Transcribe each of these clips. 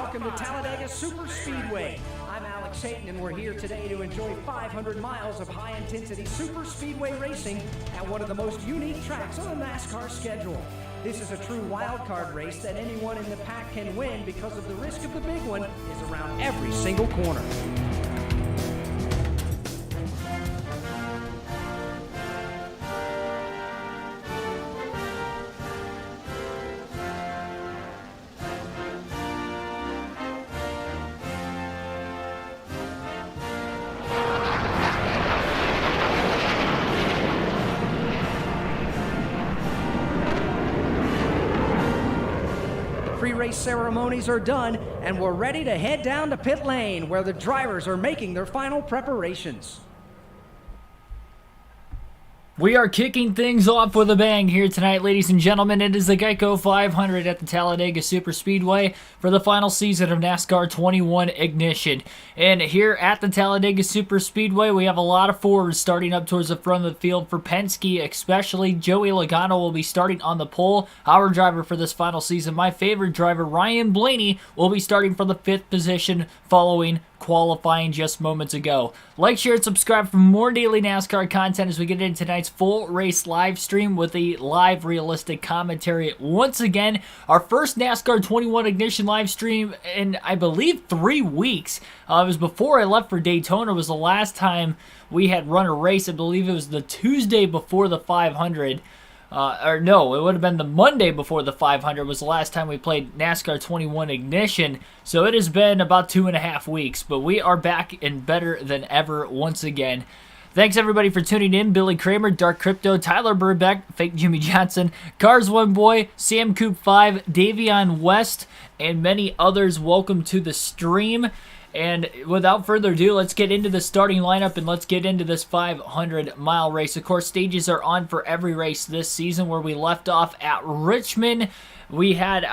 welcome to Talladega Super Speedway. I'm Alex Hayton, and we're here today to enjoy 500 miles of high-intensity super speedway racing at one of the most unique tracks on the NASCAR schedule. This is a true wildcard race that anyone in the pack can win because of the risk of the big one is around every single corner. Pre-race ceremonies are done, and we're ready to head down to pit lane, where the drivers are making their final preparations. We are kicking things off with a bang here tonight, ladies and gentlemen. It is the Geico 500 at the Talladega Super Speedway for the final season of NASCAR 21 Ignition. And here at the Talladega Super Speedway, we have a lot of Fords starting up towards the front of the field for Penske, especially. Joey Logano will be starting on the pole, our driver for this final season. My favorite driver, Ryan Blaney, will be starting from the 5th position following qualifying just moments ago. Like, share, and subscribe for more daily NASCAR content as we get into tonight's full race live stream with a live realistic commentary. Once again, our first NASCAR 21 Ignition live stream in, I believe, 3 weeks. It was before I left for Daytona. Was the last time we had run a race. I believe it was the Tuesday before the 500. Or no, it would have been the Monday before the 500 was the last time we played NASCAR 21 Ignition. So it has been about 2.5 weeks, but we are back and better than ever once again. Thanks everybody for tuning in. Billy Kramer, Dark Crypto, Tyler Burbeck, Fake Jimmy Johnson, Cars One Boy, Sam Coop 5, Davion West, and many others. Welcome to the stream. And without further ado, let's get into the starting lineup and let's get into this 500-mile race. Of course, stages are on for every race this season. Where we left off at Richmond, we had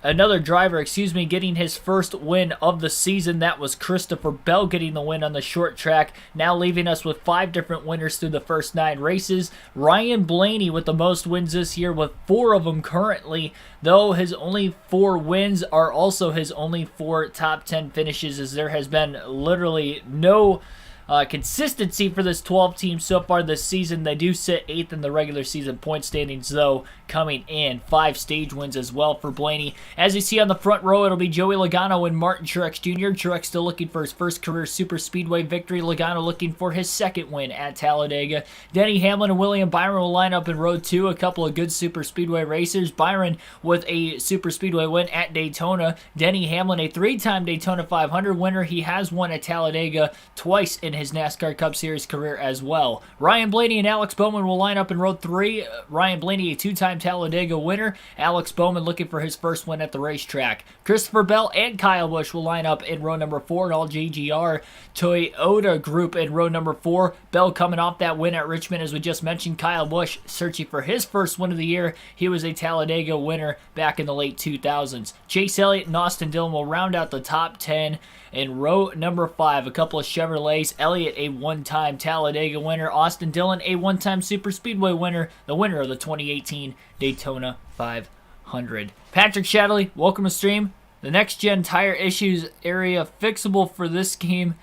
another driver, getting his first win of the season. That was Christopher Bell getting the win on the short track, now leaving us with 5 different winners through the first 9 races. Ryan Blaney with the most wins this year, with 4 of them currently, though his only 4 wins are also his only 4 top 10 finishes, as there has been literally no consistency for this 12 team so far this season. They do sit 8th in the regular season point standings, though, coming in 5 stage wins as well for Blaney. As you see on the front row, it'll be Joey Logano and Martin Truex Jr. Truex still looking for his first career Super Speedway victory. Logano looking for his 2nd win at Talladega. Denny Hamlin and William Byron will line up in row 2. A couple of good Super Speedway racers. Byron with a Super Speedway win at Daytona. Denny Hamlin, a 3-time Daytona 500 winner. He has won at Talladega twice in his NASCAR Cup Series career as well. Ryan Blaney and Alex Bowman will line up in row 3. Ryan Blaney, a 2-time Talladega winner. Alex Bowman looking for his first win at the racetrack. Christopher Bell and Kyle Busch will line up in row number 4, and all JGR Toyota group in row number 4. Bell coming off that win at Richmond, as we just mentioned. Kyle Busch searching for his first win of the year. He was a Talladega winner back in the late 2000s. Chase Elliott and Austin Dillon will round out the top 10 in row number 5. A couple of Chevrolets. Elliott, a 1-time Talladega winner. Austin Dillon, a 1-time Super Speedway winner. The winner of the 2018 Daytona 500. Patrick Shadley, welcome to stream. The next-gen tire issues area fixable for this game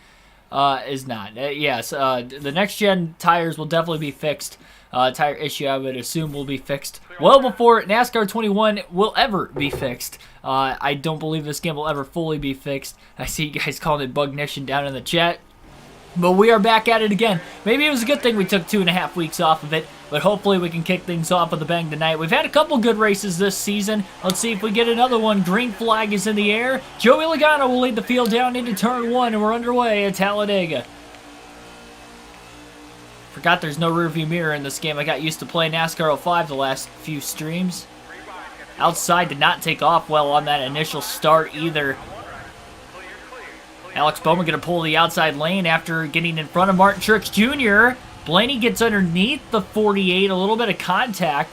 is not. Yes, the next-gen tires will definitely be fixed. Tire issue, I would assume, will be fixed well before NASCAR 21 will ever be fixed. I don't believe this game will ever fully be fixed. I see you guys calling it Bugnition down in the chat. But we are back at it again. Maybe it was a good thing we took 2.5 weeks off of it, but hopefully we can kick things off with a bang tonight. We've had a couple good races this season. Let's see if we get another one. Green flag is in the air. Joey Logano will lead the field down into turn 1, and we're underway at Talladega. Forgot there's no rearview mirror in this game. I got used to playing NASCAR 05 the last few streams. Outside did not take off well on that initial start either. Alex Bowman going to pull the outside lane after getting in front of Martin Truex Jr. Blaney gets underneath the 48, a little bit of contact.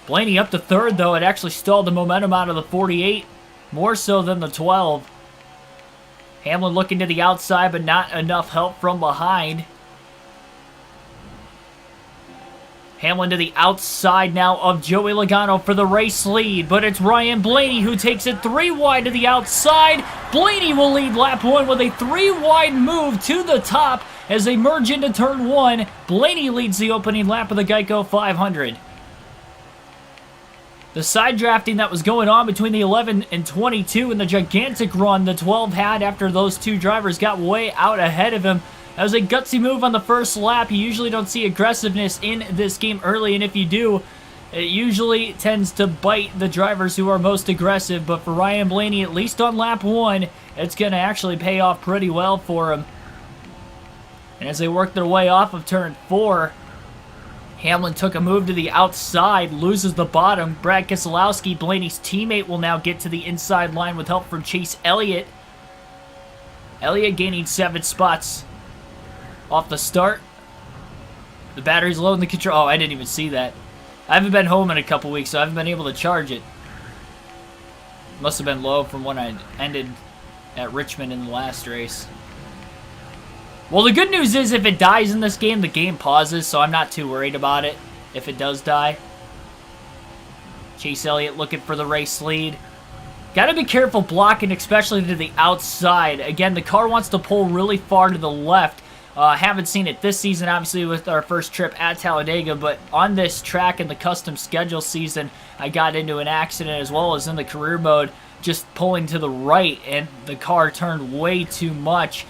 Blaney up to 3rd, though. It actually stalled the momentum out of the 48, more so than the 12. Hamlin looking to the outside, but not enough help from behind. Hamlin to the outside now of Joey Logano for the race lead, but it's Ryan Blaney who takes it 3 wide to the outside. Blaney will lead lap 1 with a 3 wide move to the top as they merge into turn 1. Blaney leads the opening lap of the Geico 500. The side drafting that was going on between the 11 and 22 and the gigantic run the 12 had after those two drivers got way out ahead of him. That was a gutsy move on the first lap. You usually don't see aggressiveness in this game early, and if you do, it usually tends to bite the drivers who are most aggressive. But for Ryan Blaney, at least on lap 1, it's going to actually pay off pretty well for him. And as they work their way off of turn 4, Hamlin took a move to the outside, loses the bottom. Brad Keselowski, Blaney's teammate, will now get to the inside line with help from Chase Elliott. Elliott gaining 7 spots off the start. The battery's low in the control. Oh, I didn't even see that. I haven't been home in a couple weeks, so I haven't been able to charge it. Must have been low from when I ended at Richmond in the last race. Well, the good news is if it dies in this game, the game pauses, so I'm not too worried about it if it does die. Chase Elliott looking for the race lead. Got to be careful blocking, especially to the outside. Again, the car wants to pull really far to the left. Haven't seen it this season, obviously, with our first trip at Talladega, but on this track in the custom schedule season, I got into an accident as well as in the career mode, just pulling to the right, and the car turned way too much.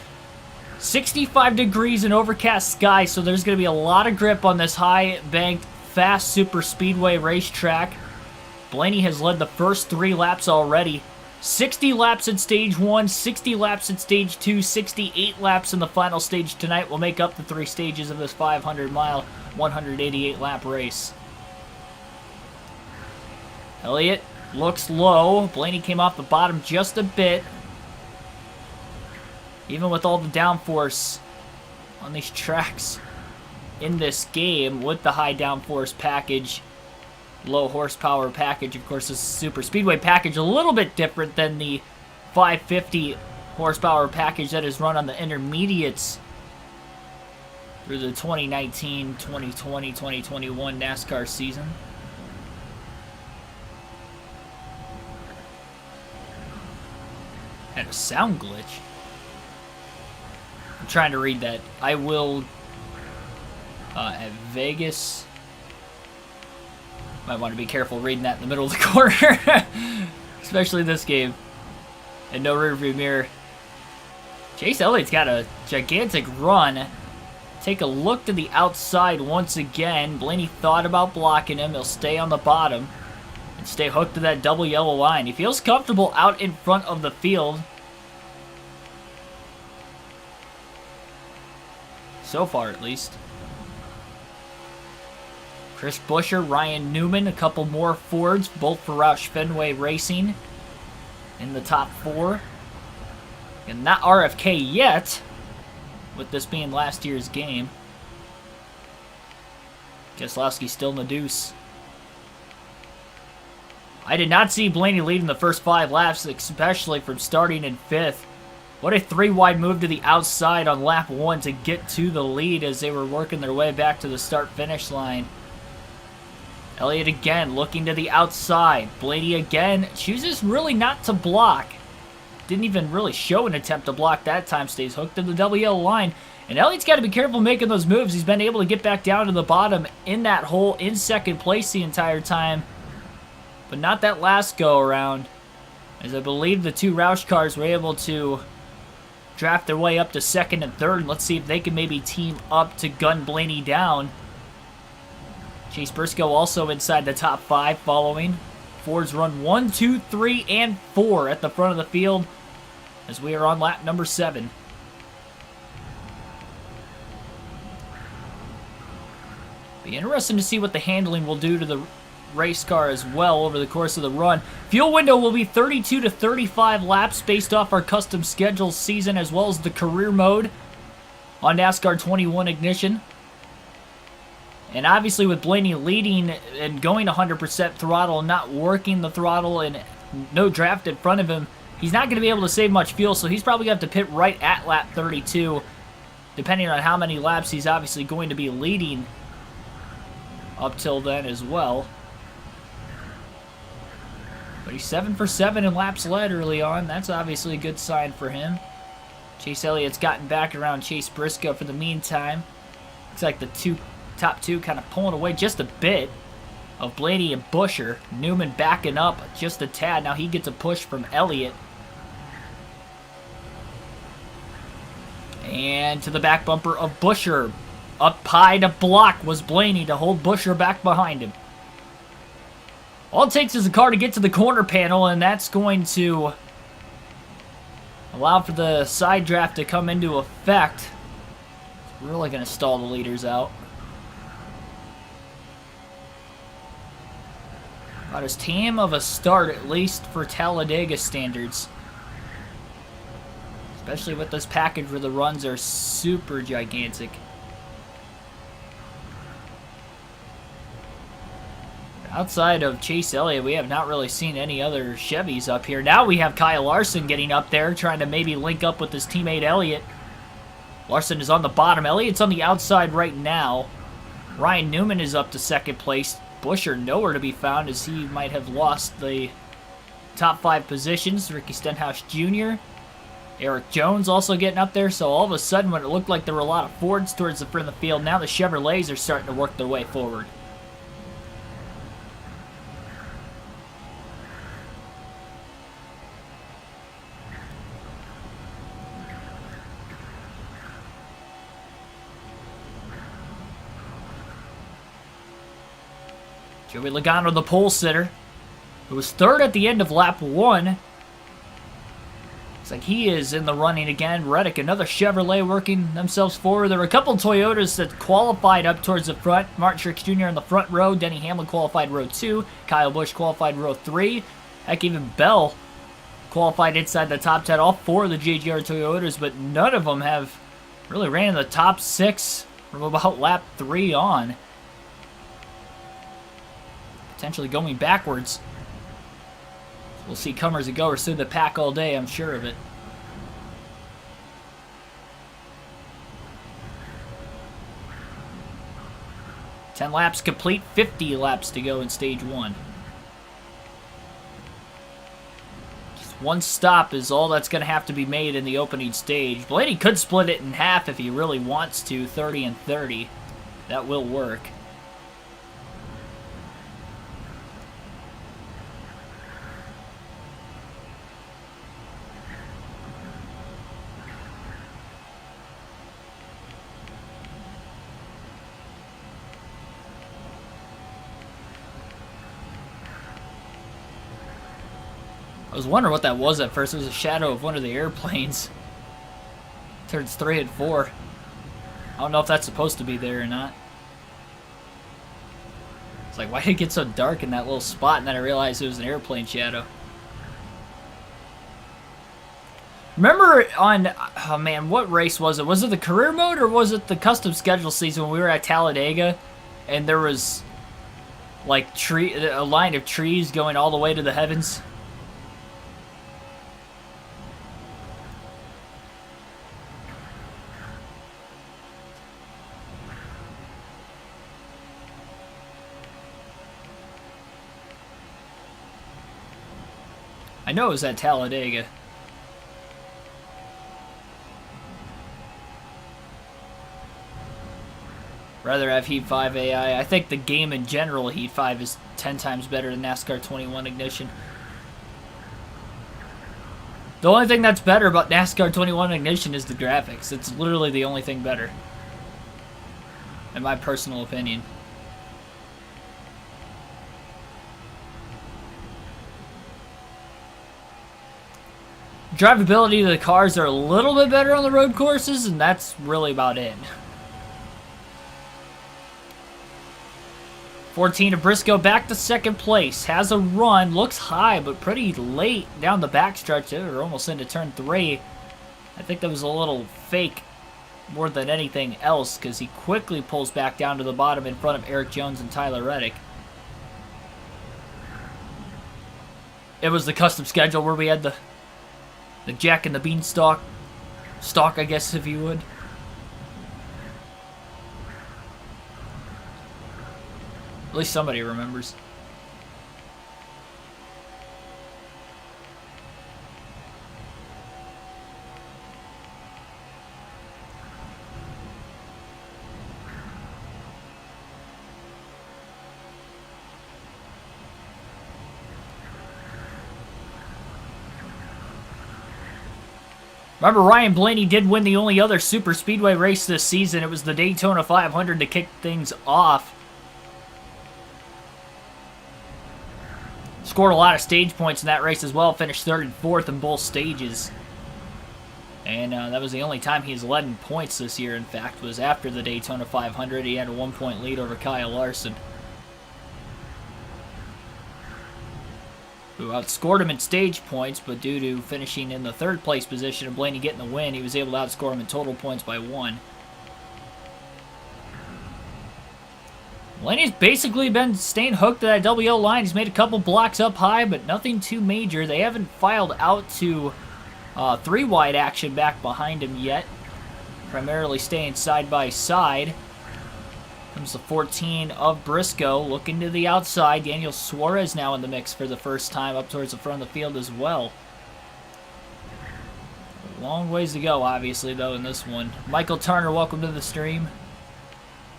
65 degrees and overcast sky, so there's going to be a lot of grip on this high-banked, fast super speedway racetrack. Blaney has led the first 3 laps already. 60 laps in stage 1, 60 laps in stage 2, 68 laps in the final stage tonight will make up the 3 stages of this 500-mile, 188-lap race. Elliott looks low. Blaney came off the bottom just a bit. Even with all the downforce on these tracks in this game with the high downforce package, low horsepower package, of course, this super speedway package a little bit different than the 550 horsepower package that is run on the intermediates through the 2019, 2020, 2021 NASCAR season. Had a sound glitch. I'm trying to read that. I will at Vegas. Might want to be careful reading that in the middle of the corner. Especially this game. And no rearview mirror. Chase Elliott's got a gigantic run. Take a look to the outside once again. Blaney thought about blocking him. He'll stay on the bottom and stay hooked to that double yellow line. He feels comfortable out in front of the field. So far, at least. Chris Buescher, Ryan Newman, a couple more Fords, both for Roush Fenway Racing in the top 4. And not RFK yet, with this being last year's game. Keselowski still in the deuce. I did not see Blaney leading the first 5 laps, especially from starting in 5th. What a 3-wide move to the outside on lap 1 to get to the lead as they were working their way back to the start-finish line. Elliott again looking to the outside. Blaney again chooses really not to block. Didn't even really show an attempt to block that time. Stays hooked to the double yellow line. And Elliott's got to be careful making those moves. He's been able to get back down to the bottom in that hole in second place the entire time. But not that last go-around. As I believe the 2 Roush cars were able to draft their way up to 2nd and 3rd. Let's see if they can maybe team up to gun Blaney down. Chase Briscoe also inside the top 5 following. Fords run 1, 2, 3, and 4 at the front of the field as we are on lap number 7. Be interesting to see what the handling will do to the race car as well over the course of the run. Fuel window will be 32 to 35 laps based off our custom schedule season as well as the career mode on NASCAR 21 Ignition. And obviously with Blaney leading and going 100% throttle, not working the throttle and no draft in front of him, he's not going to be able to save much fuel, so he's probably going to have to pit right at lap 32, depending on how many laps he's obviously going to be leading up till then as well. But he's 7 for 7 in laps led early on. That's obviously a good sign for him. Chase Elliott's gotten back around Chase Briscoe for the meantime. Looks like the top two kind of pulling away just a bit of Blaney and Buescher. Newman backing up just a tad. Now he gets a push from Elliott. And to the back bumper of Buescher. Up high to block was Blaney to hold Buescher back behind him. All it takes is a car to get to the corner panel, and that's going to allow for the side draft to come into effect. It's really going to stall the leaders out. About as tame of a start, at least for Talladega standards. Especially with this package where the runs are super gigantic. Outside of Chase Elliott, we have not really seen any other Chevys up here. Now we have Kyle Larson getting up there, trying to maybe link up with his teammate Elliott. Larson is on the bottom. Elliott's on the outside right now. Ryan Newman is up to second place. Buescher nowhere to be found as he might have lost the top 5 positions. Ricky Stenhouse Jr., Eric Jones also getting up there. So all of a sudden, when it looked like there were a lot of Fords towards the front of the field, now the Chevrolets are starting to work their way forward. Joey Logano, the pole sitter, who was third at the end of lap 1. Looks like he is in the running again. Reddick, another Chevrolet working themselves forward. There were a couple Toyotas that qualified up towards the front. Martin Truex Jr. in the front row. Denny Hamlin qualified row 2. Kyle Busch qualified row 3. Heck, even Bell qualified inside the top 10. All 4 of the JGR Toyotas, but none of them have really ran in the top 6 from about lap 3 on. Potentially going backwards. We'll see comers and goers through the pack all day, I'm sure of it. Ten laps complete, 50 laps to go in stage 1. Just one stop is all that's going to have to be made in the opening stage. Blaney could split it in half if he really wants to, 30 and 30. That will work. I was wondering what that was at first. It was a shadow of one of the airplanes. Turns 3 and 4. I don't know if that's supposed to be there or not. It's like, why did it get so dark in that little spot? And then I realized it was an airplane shadow. Remember on, oh man, what race was it? Was it the career mode or was it the custom schedule season when we were at Talladega and there was like a line of trees going all the way to the heavens? I know it was at Talladega. Rather have Heat 5 AI. I think the game in general, Heat 5, is 10 times better than NASCAR 21 Ignition. The only thing that's better about NASCAR 21 Ignition is the graphics. It's literally the only thing better, in my personal opinion. Drivability of the cars are a little bit better on the road courses, and that's really about it. 14 of Briscoe back to second place. Has a run. Looks high, but pretty late down the backstretch. They were almost into turn 3. I think that was a little fake more than anything else, because he quickly pulls back down to the bottom in front of Eric Jones and Tyler Reddick. It was the custom schedule where we had the Jack and the Beanstalk stock, I guess, if you would. At least somebody remembers. Remember, Ryan Blaney did win the only other super speedway race this season. It was the Daytona 500 to kick things off. Scored a lot of stage points in that race as well. Finished 3rd and 4th in both stages. And that was the only time he's led in points this year, in fact, was after the Daytona 500. He had a 1-point lead over Kyle Larson, who outscored him in stage points, but due to finishing in the 3rd place position and Blaney getting the win, he was able to outscore him in total points by 1. Blaney's basically been staying hooked to that WL line. He's made a couple blocks up high, but nothing too major. They haven't filed out to 3-wide action back behind him yet. Primarily staying side by side. Comes the 14 of Briscoe, looking to the outside. Daniel Suarez now in the mix for the first time, up towards the front of the field as well. A long ways to go, obviously, though, in this one. Michael Turner, welcome to the stream.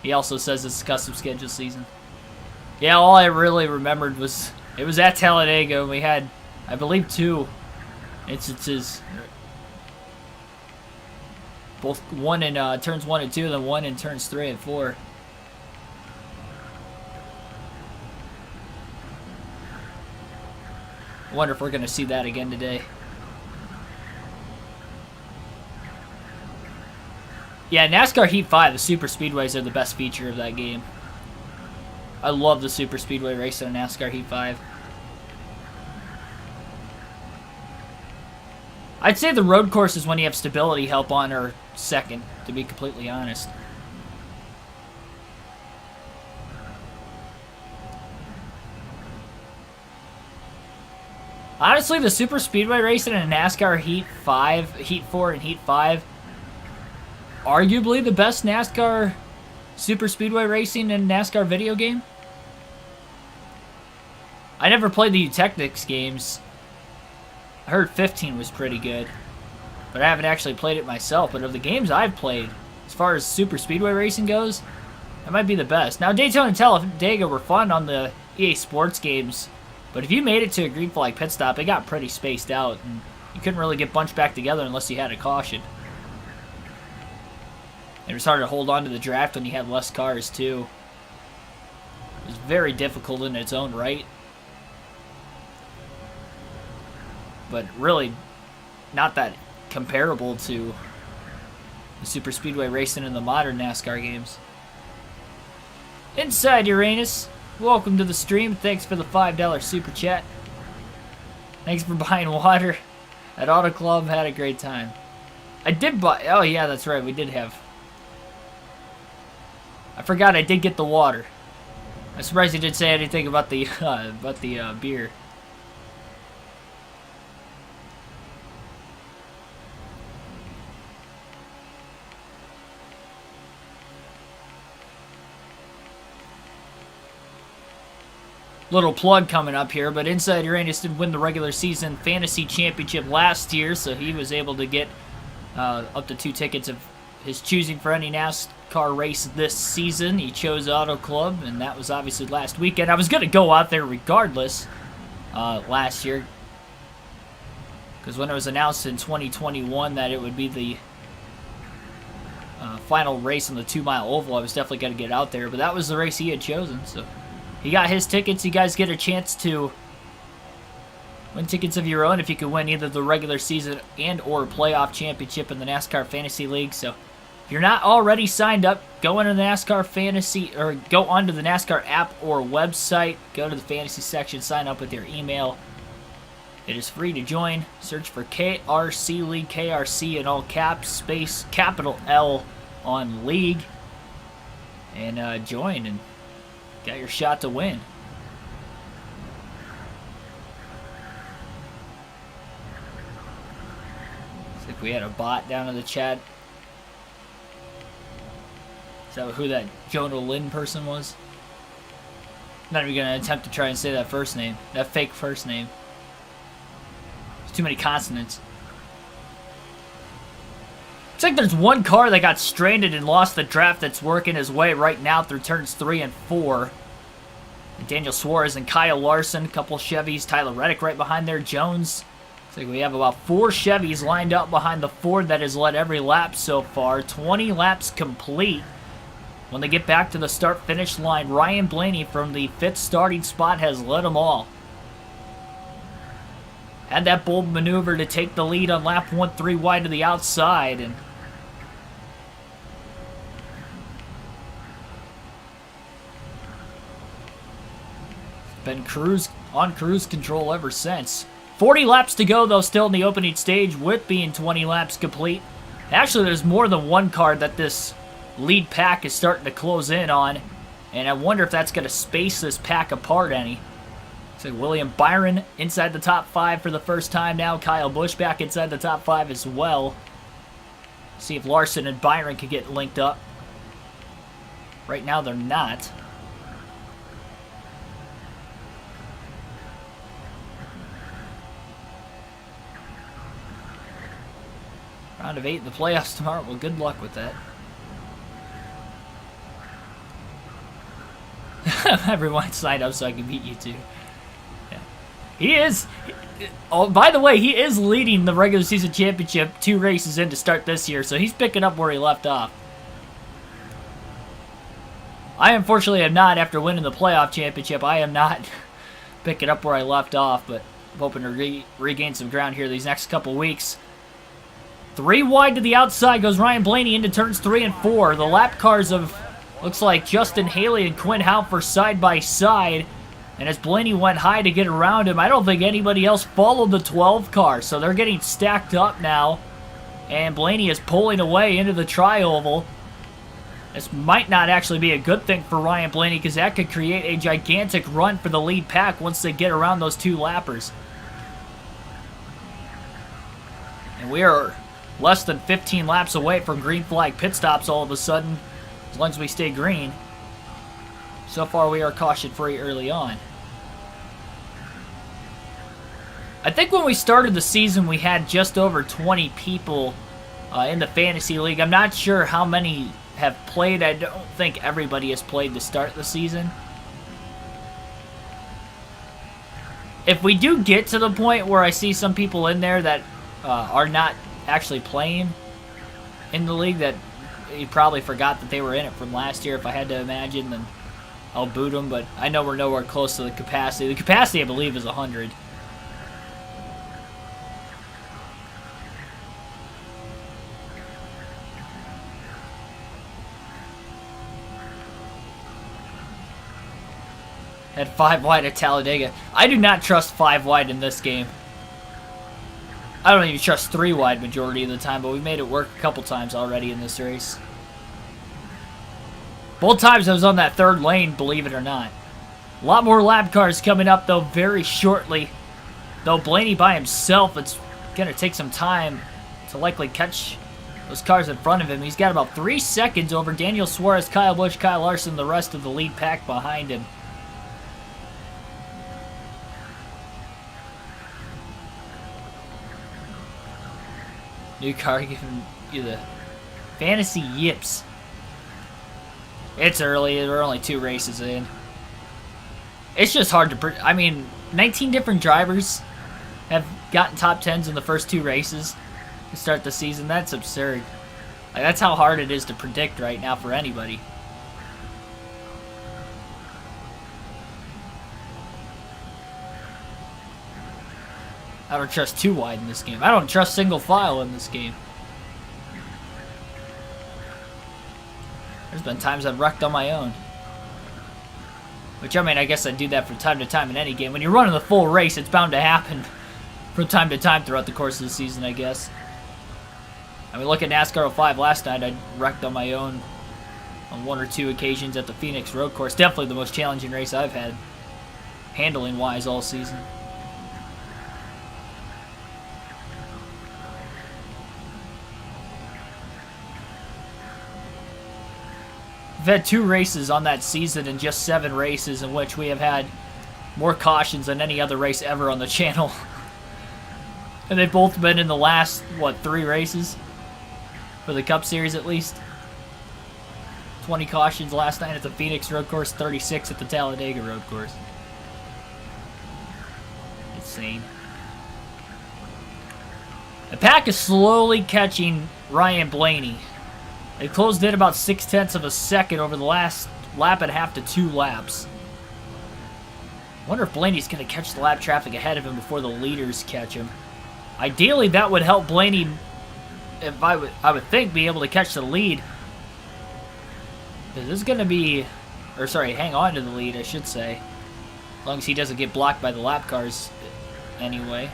He also says it's custom schedule season. Yeah, all I really remembered was it was at Talladega, and we had, I believe, 2 instances. Both one in turns 1 and 2, then one in turns 3 and 4. I wonder if we're going to see that again today. Yeah, NASCAR Heat 5, the Super Speedways are the best feature of that game. I love the Super Speedway race in NASCAR Heat 5. I'd say the road courses when you have stability help on are second, to be completely honest. Honestly, the Super Speedway racing in a NASCAR Heat 5, Heat 4, and Heat 5, arguably the best NASCAR Super Speedway racing in NASCAR video game. I never played the Technics games. I heard 15 was pretty good, but I haven't actually played it myself. But of the games I've played, as far as Super Speedway racing goes, that might be the best. Now, Daytona and Talladega were fun on the EA Sports games, but if you made it to a green flag pit stop, it got pretty spaced out, and you couldn't really get bunched back together unless you had a caution. It was hard to hold on to the draft when you had less cars, too. It was very difficult in its own right. But really, not that comparable to the Super Speedway racing in the modern NASCAR games. Inside Uranus, welcome to the stream. Thanks for the $5 super chat. Thanks for buying water at Auto Club. Had a great time. I did buy. Oh yeah, that's right. We did have. I forgot I did get the water. I'm surprised you didn't say anything about the beer. Little plug coming up here, but Inside Uranus did win the regular season fantasy championship last year, so he was able to get up to 2 tickets of his choosing for any NASCAR race this season. He chose Auto Club, and that was obviously last weekend. I was going to go out there regardless last year, because when it was announced in 2021 that it would be the final race on the 2-mile oval, I was definitely going to get out there, but that was the race he had chosen, so he got his tickets. You guys get a chance to win tickets of your own if you can win either the regular season and or playoff championship in the NASCAR Fantasy League. So if you're not already signed up, go into the NASCAR Fantasy, or go onto the NASCAR app or website, go to the fantasy section, sign up with your email. It is free to join. Search for KRC League, KRC in all caps, space, capital L on League, and join and got your shot to win. Looks like we had a bot down in the chat. Is that who that Jonah Lynn person was? Not even going to attempt to try and say that first name. That fake first name. There's too many consonants. Looks like there's one car that got stranded and lost the draft that's working his way right now through turns 3 and 4. And Daniel Suarez and Kyle Larson, a couple Chevys, Tyler Reddick right behind there, Jones. Looks like we have about 4 Chevys lined up behind the Ford that has led every lap so far. 20 laps complete. When they get back to the start-finish line, Ryan Blaney from the 5th starting spot has led them all. Had that bold maneuver to take the lead on lap 1 3 wide to the outside, and been on cruise control ever since. 40 laps to go, though, still in the opening stage, with being 20 laps complete. Actually, there's more than one car that this lead pack is starting to close in on, and I wonder if that's going to space this pack apart any. So William Byron inside the top 5 for the first time now. Kyle Busch back inside the top 5 as well. See if Larson and Byron can get linked up. Right now, they're not. Round of 8 in the playoffs tomorrow. Well, good luck with that. Everyone sign up so I can beat you too. Yeah. He is. Oh, by the way, he is leading the regular season championship 2 races in to start this year, so he's picking up where he left off. I unfortunately am not, after winning the playoff championship, I am not picking up where I left off, but I'm hoping to regain some ground here these next couple weeks. 3 wide to the outside goes Ryan Blaney into turns 3 and 4. The lap cars of, looks like Justin Haley and Quinn Halfer side by side. And as Blaney went high to get around him, I don't think anybody else followed the 12 car. So they're getting stacked up now. And Blaney is pulling away into the tri-oval. This might not actually be a good thing for Ryan Blaney, because that could create a gigantic run for the lead pack once they get around those 2 lappers. And we are less than 15 laps away from green flag pit stops all of a sudden, as long as we stay green. So far, we are caution-free early on. I think when we started the season, we had just over 20 people in the fantasy league. I'm not sure how many have played. I don't think everybody has played to start the season. If we do get to the point where I see some people in there that are not actually playing in the league, that you probably forgot that they were in it from last year, if I had to imagine, then I'll boot them, but I know we're nowhere close to the capacity. The capacity, I believe, is 100. At 5 wide at Talladega. I do not trust 5 wide in this game. I don't even trust 3 wide majority of the time, but we made it work a couple times already in this race. Both times I was on that 3rd lane, believe it or not. A lot more lap cars coming up, though, very shortly. Though Blaney by himself, it's going to take some time to likely catch those cars in front of him. He's got about 3 seconds over Daniel Suarez, Kyle Busch, Kyle Larson, the rest of the lead pack behind him. New car giving you the fantasy yips. It's early. We're only 2 races in. It's just hard to... I mean, 19 different drivers have gotten top 10s in the first 2 races to start the season. That's absurd. Like, that's how hard it is to predict right now for anybody. I don't trust 2 wide in this game. I don't trust single file in this game. There's been times I've wrecked on my own. Which, I mean, I guess I do that from time to time in any game. When you're running the full race, it's bound to happen from time to time throughout the course of the season, I guess. I mean, look at NASCAR 05 last night. I wrecked on my own on 1 or 2 occasions at the Phoenix Road Course. Definitely the most challenging race I've had, handling-wise, all season. We've had 2 races on that season and just 7 races in which we have had more cautions than any other race ever on the channel. And they've both been in the last, what, 3 races? For the Cup Series at least. 20 cautions last night at the Phoenix Road Course, 36 at the Talladega Road Course. Insane. The pack is slowly catching Ryan Blaney. They closed in about 0.6 of a second over the last lap and a half to 2 laps. I wonder if Blaney's going to catch the lap traffic ahead of him before the leaders catch him. Ideally, that would help Blaney, if I would think, be able to catch the lead. This is going to be, or sorry, hang on to the lead, I should say. As long as he doesn't get blocked by the lap cars anyway.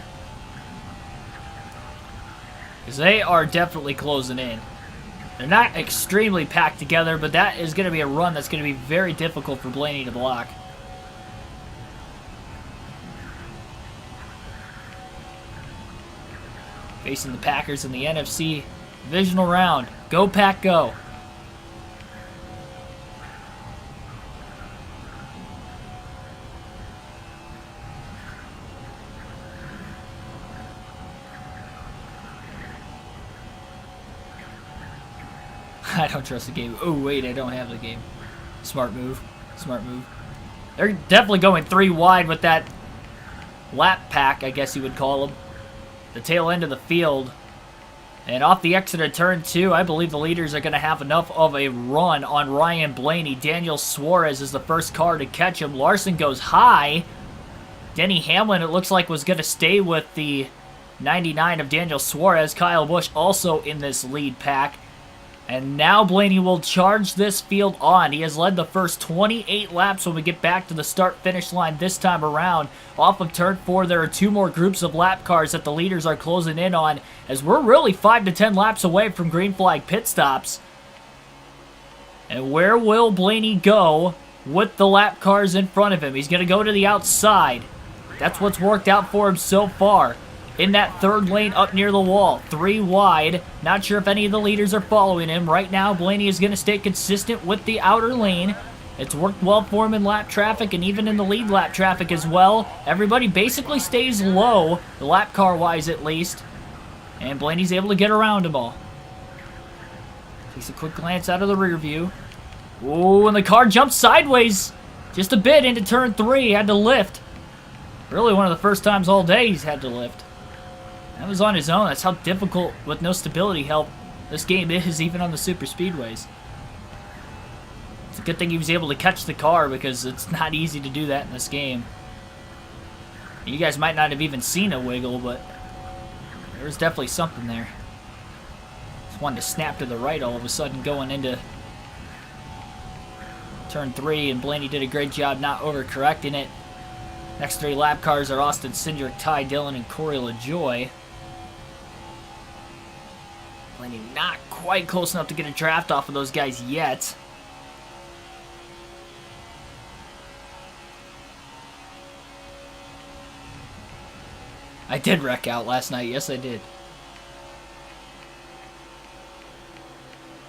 Because they are definitely closing in. They're not extremely packed together, but that is going to be a run that's going to be very difficult for Blaney to block. Facing the Packers in the NFC Divisional Round. Go Pack, go! I don't trust the game. Oh, wait, I don't have the game. Smart move. Smart move. They're definitely going 3 wide with that lap pack, I guess you would call them. The tail end of the field. And off the exit of turn 2, I believe the leaders are going to have enough of a run on Ryan Blaney. Daniel Suarez is the first car to catch him. Larson goes high. Denny Hamlin, it looks like, was going to stay with the 99 of Daniel Suarez. Kyle Busch also in this lead pack. And now Blaney will charge this field on. He has led the first 28 laps when we get back to the start-finish line this time around. Off of turn 4, there are 2 more groups of lap cars that the leaders are closing in on, as we're really 5 to 10 laps away from green flag pit stops. And where will Blaney go with the lap cars in front of him? He's going to go to the outside. That's what's worked out for him so far. In that 3rd lane up near the wall. 3 wide. Not sure if any of the leaders are following him. Right now, Blaney is going to stay consistent with the outer lane. It's worked well for him in lap traffic and even in the lead lap traffic as well. Everybody basically stays low, the lap car wise at least. And Blaney's able to get around them all. Takes a quick glance out of the rear view. Ooh, and the car jumps sideways just a bit into turn 3. Had to lift. Really one of the first times all day he's had to lift. That was on his own. That's how difficult, with no stability help, this game is, even on the super speedways. It's a good thing he was able to catch the car, because it's not easy to do that in this game. You guys might not have even seen a wiggle, but there was definitely something there. Just wanted to snap to the right all of a sudden going into turn 3, and Blaney did a great job not overcorrecting it. Next 3 lap cars are Austin Cindric, Ty Dillon, and Corey LaJoie. Blaney not quite close enough to get a draft off of those guys yet. I did wreck out last night. Yes, I did.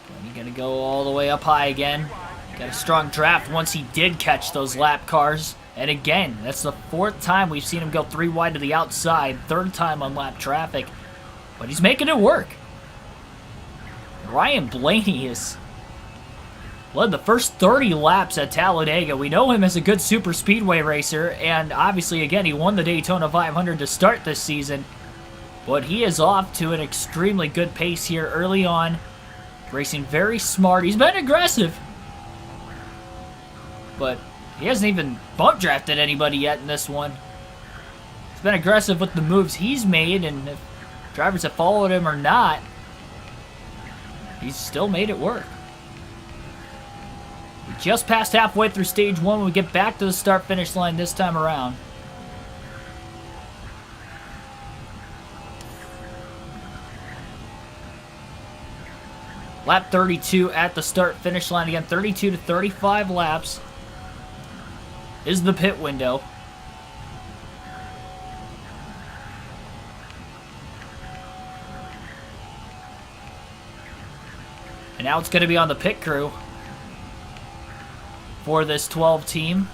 Blaney gonna go all the way up high again. Got a strong draft once he did catch those lap cars. And again, that's the 4th time we've seen him go 3 wide to the outside. 3rd time on lap traffic. But he's making it work. Ryan Blaney has led the first 30 laps at Talladega. We know him as a good super speedway racer. And obviously, again, he won the Daytona 500 to start this season. But he is off to an extremely good pace here early on. Racing very smart. He's been aggressive. But he hasn't even bump drafted anybody yet in this one. He's been aggressive with the moves he's made, and if drivers have followed him or not, he's still made it work. We just passed halfway through stage 1 when we get back to the start-finish line this time around. Lap 32 at the start-finish line again. 32 to 35 laps is the pit window. And now it's going to be on the pit crew. for this 12 team.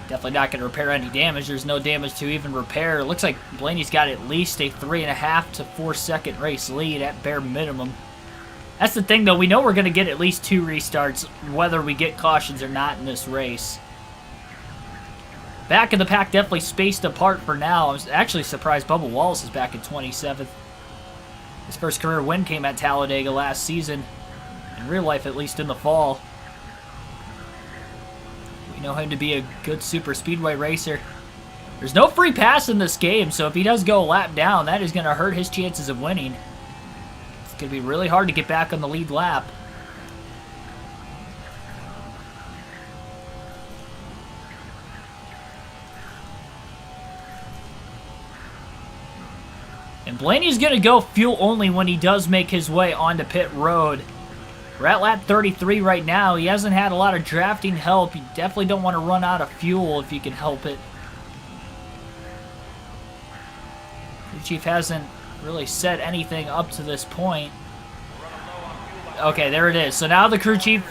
Definitely not going to repair any damage. There's no damage to even repair. It looks like Blaney's got at least a 3.5 to 4 second race lead at bare minimum. That's the thing, though. We know we're going to get at least 2 restarts, whether we get cautions or not in this race. Back of the pack definitely spaced apart for now. I was actually surprised Bubba Wallace is back in 27th. His first career win came at Talladega last season. In real life, at least in the fall. We know him to be a good super speedway racer. There's no free pass in this game, so if he does go a lap down, that is going to hurt his chances of winning. It's going to be really hard to get back on the lead lap. And Blaney's going to go fuel only when he does make his way onto pit road. We're at lap 33 right now. He hasn't had a lot of drafting help. You definitely don't want to run out of fuel if you can help it. Crew Chief hasn't really said anything up to this point. Okay, there it is. So now the Crew Chief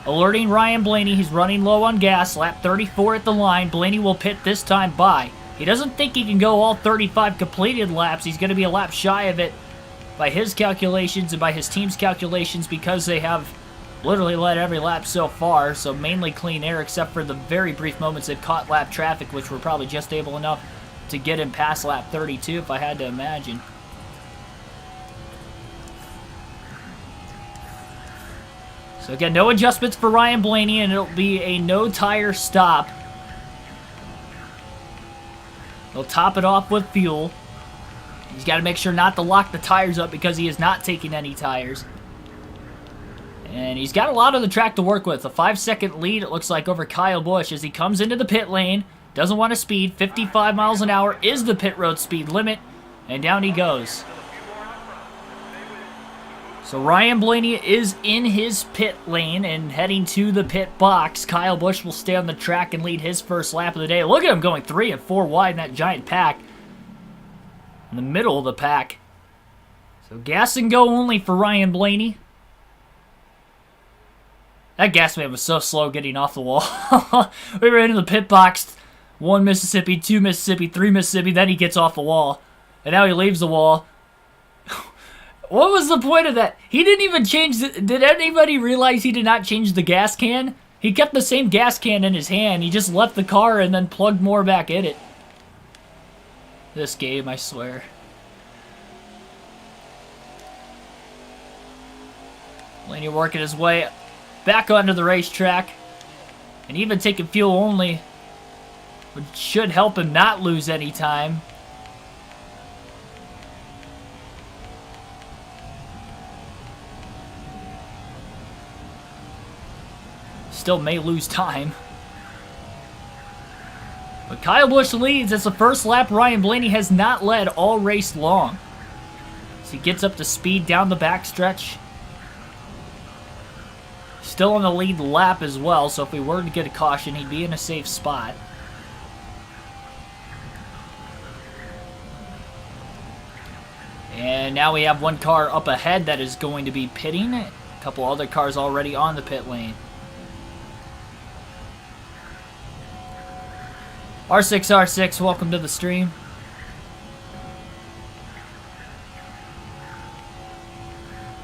alerting Ryan Blaney. He's running low on gas. Lap 34 at the line. Blaney will pit this time by. He doesn't think he can go all 35 completed laps. He's going to be a lap shy of it by his calculations and by his team's calculations because they have literally led every lap so far. So mainly clean air except for the very brief moments they've caught lap traffic, which were probably just able enough to get him past lap 32 if I had to imagine. So again, no adjustments for Ryan Blaney, and it'll be a no tire stop. He'll top it off with fuel. He's got to make sure not to lock the tires up because he is not taking any tires. And he's got a lot of the track to work with. A 5-second lead, it looks like, over Kyle Busch as he comes into the pit lane. Doesn't want to speed. 55 miles an hour is the pit road speed limit. And down he goes. So Ryan Blaney is in his pit lane and heading to the pit box. Kyle Busch will stay on the track and lead his first lap of the day. Look at him going 3 and 4 wide in that giant pack. In the middle of the pack. So gas and go only for Ryan Blaney. That gas man was so slow getting off the wall. We were in the pit box. 1 Mississippi, 2 Mississippi, 3 Mississippi. Then he gets off the wall. And now he leaves the wall. What was the point of that? He didn't even change did anybody realize he did not change the gas can? He kept the same gas can in his hand. He just left the car and then plugged more back in it. This game, I swear. Blaney working his way back onto the racetrack. And even taking fuel only, which should help him not lose any time. Still may lose time. But Kyle Busch leads as the first lap Ryan Blaney has not led all race long. As he gets up to speed down the backstretch. Still on the lead lap as well, so if we were to get a caution, he'd be in a safe spot. And now we have one car up ahead that is going to be pitting. A couple other cars already on the pit lane. R6R6, welcome to the stream.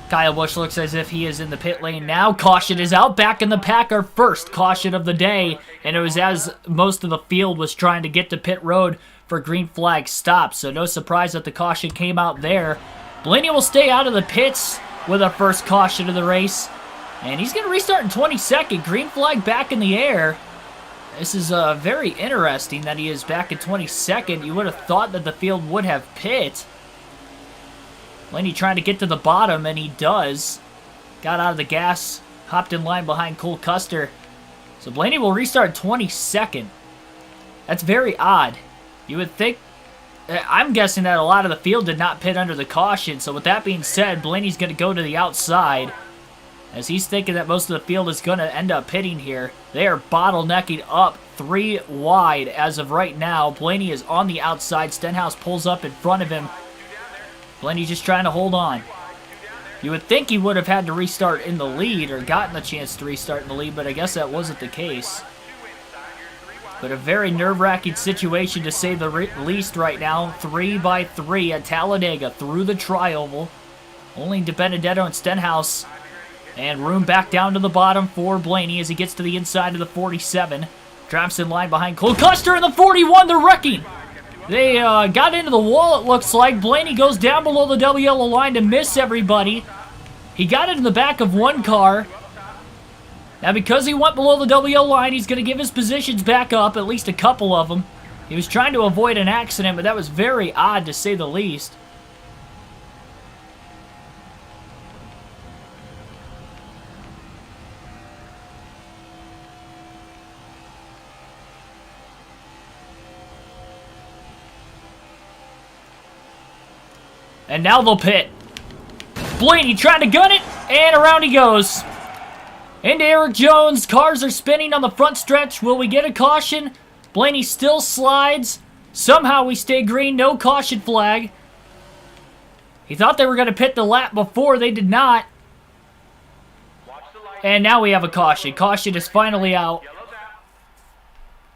Kyle Busch looks as if he is in the pit lane now. Caution is out. Back in the pack, our first caution of the day. And it was as most of the field was trying to get to pit road for green flag stops. So no surprise that the caution came out there. Blaney will stay out of the pits with our first caution of the race. And he's going to restart in 22nd. Green flag back in the air. This is very interesting that he is back in 22nd. You would have thought that the field would have pit. Blaney trying to get to the bottom, and he does. Got out of the gas, hopped in line behind Cole Custer. So Blaney will restart 22nd. That's very odd. You would think, I'm guessing that a lot of the field did not pit under the caution. So with that being said, Blaney's going to go to the outside. as he's thinking that most of the field is going to end up pitting here. They are bottlenecking up 3 wide as of right now. Blaney is on the outside. Stenhouse pulls up in front of him. Blaney just trying to hold on. You would think he would have had to restart in the lead or gotten the chance to restart in the lead, but I guess that wasn't the case. But a very nerve-wracking situation to say the least right now. 3 by 3 at Talladega through the tri-oval. Only DiBenedetto and Stenhouse. And room back down to the bottom for Blaney as he gets to the inside of the 47. Drops in line behind Cole Custer in the 41. They're wrecking. They got into the wall, it looks like. Blaney goes down below the double yellow line to miss everybody. He got it in the back of one car. Now, because he went below the double yellow line, he's going to give his positions back up, at least a couple of them. He was trying to avoid an accident, but that was very odd to say the least. And now they'll pit. Blaney trying to gun it, and around he goes. Into Eric Jones. Cars are spinning on the front stretch. Will we get a caution? Blaney still slides. Somehow we stay green. No caution flag. He thought they were going to pit the lap before. They did not. And now we have a caution. Caution is finally out.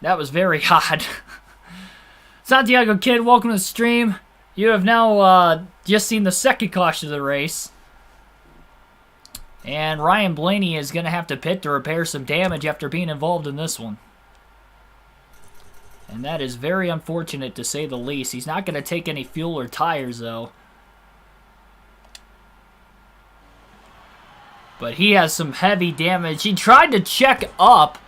That was very odd. Santiago Kid, welcome to the stream. You have now just seen the second caution of the race. And Ryan Blaney is going to have to pit to repair some damage after being involved in this one. And that is very unfortunate to say the least. He's not going to take any fuel or tires though. But he has some heavy damage. He tried to check up,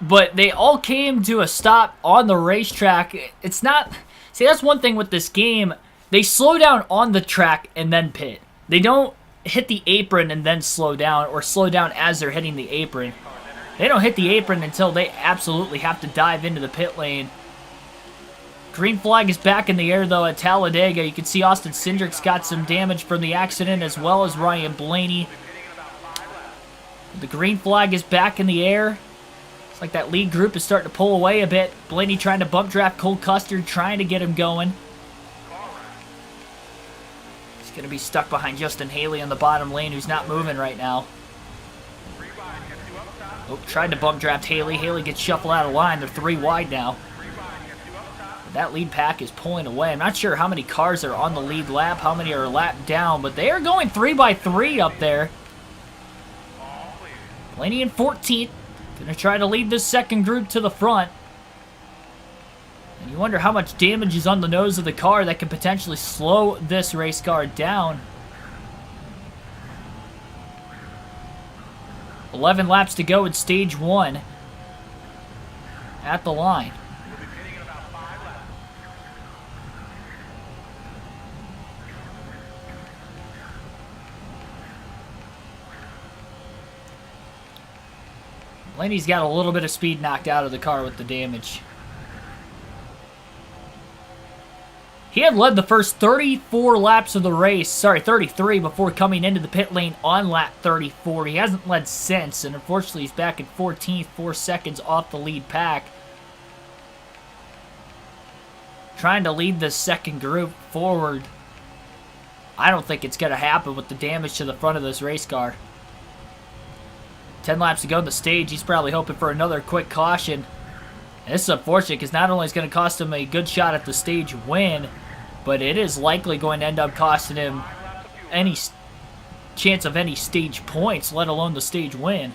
but they all came to a stop on the racetrack. It's not... See, that's one thing with this game. They slow down on the track and then pit. They don't hit the apron and then slow down, or slow down as they're hitting the apron. They don't hit the apron until they absolutely have to dive into the pit lane. Green flag is back in the air, though, at Talladega. You can see Austin Cindric's got some damage from the accident, as well as Ryan Blaney. The green flag is back in the air. It's like that lead group is starting to pull away a bit. Blaney trying to bump draft Cole Custer, trying to get him going. He's going to be stuck behind Justin Haley on the bottom lane, who's not moving right now. Oh, tried to bump draft Haley. Haley gets shuffled out of line. They're 3 wide now. But that lead pack is pulling away. I'm not sure how many cars are on the lead lap, how many are lapped down, but they are going 3 by 3 up there. Blaney in 14th. Going to try to lead this second group to the front. And you wonder how much damage is on the nose of the car that could potentially slow this race car down. 11 laps to go in stage 1 at the line. Blaney's got a little bit of speed knocked out of the car with the damage. He had led the first 34 laps of the race, sorry, 33, before coming into the pit lane on lap 34. He hasn't led since, and unfortunately he's back in 14th, 4 seconds off the lead pack. Trying to lead this second group forward. I don't think it's going to happen with the damage to the front of this race car. 10 laps to go on the stage. He's probably hoping for another quick caution. And this is unfortunate because not only is it going to cost him a good shot at the stage win, but it is likely going to end up costing him any chance of any stage points, let alone the stage win.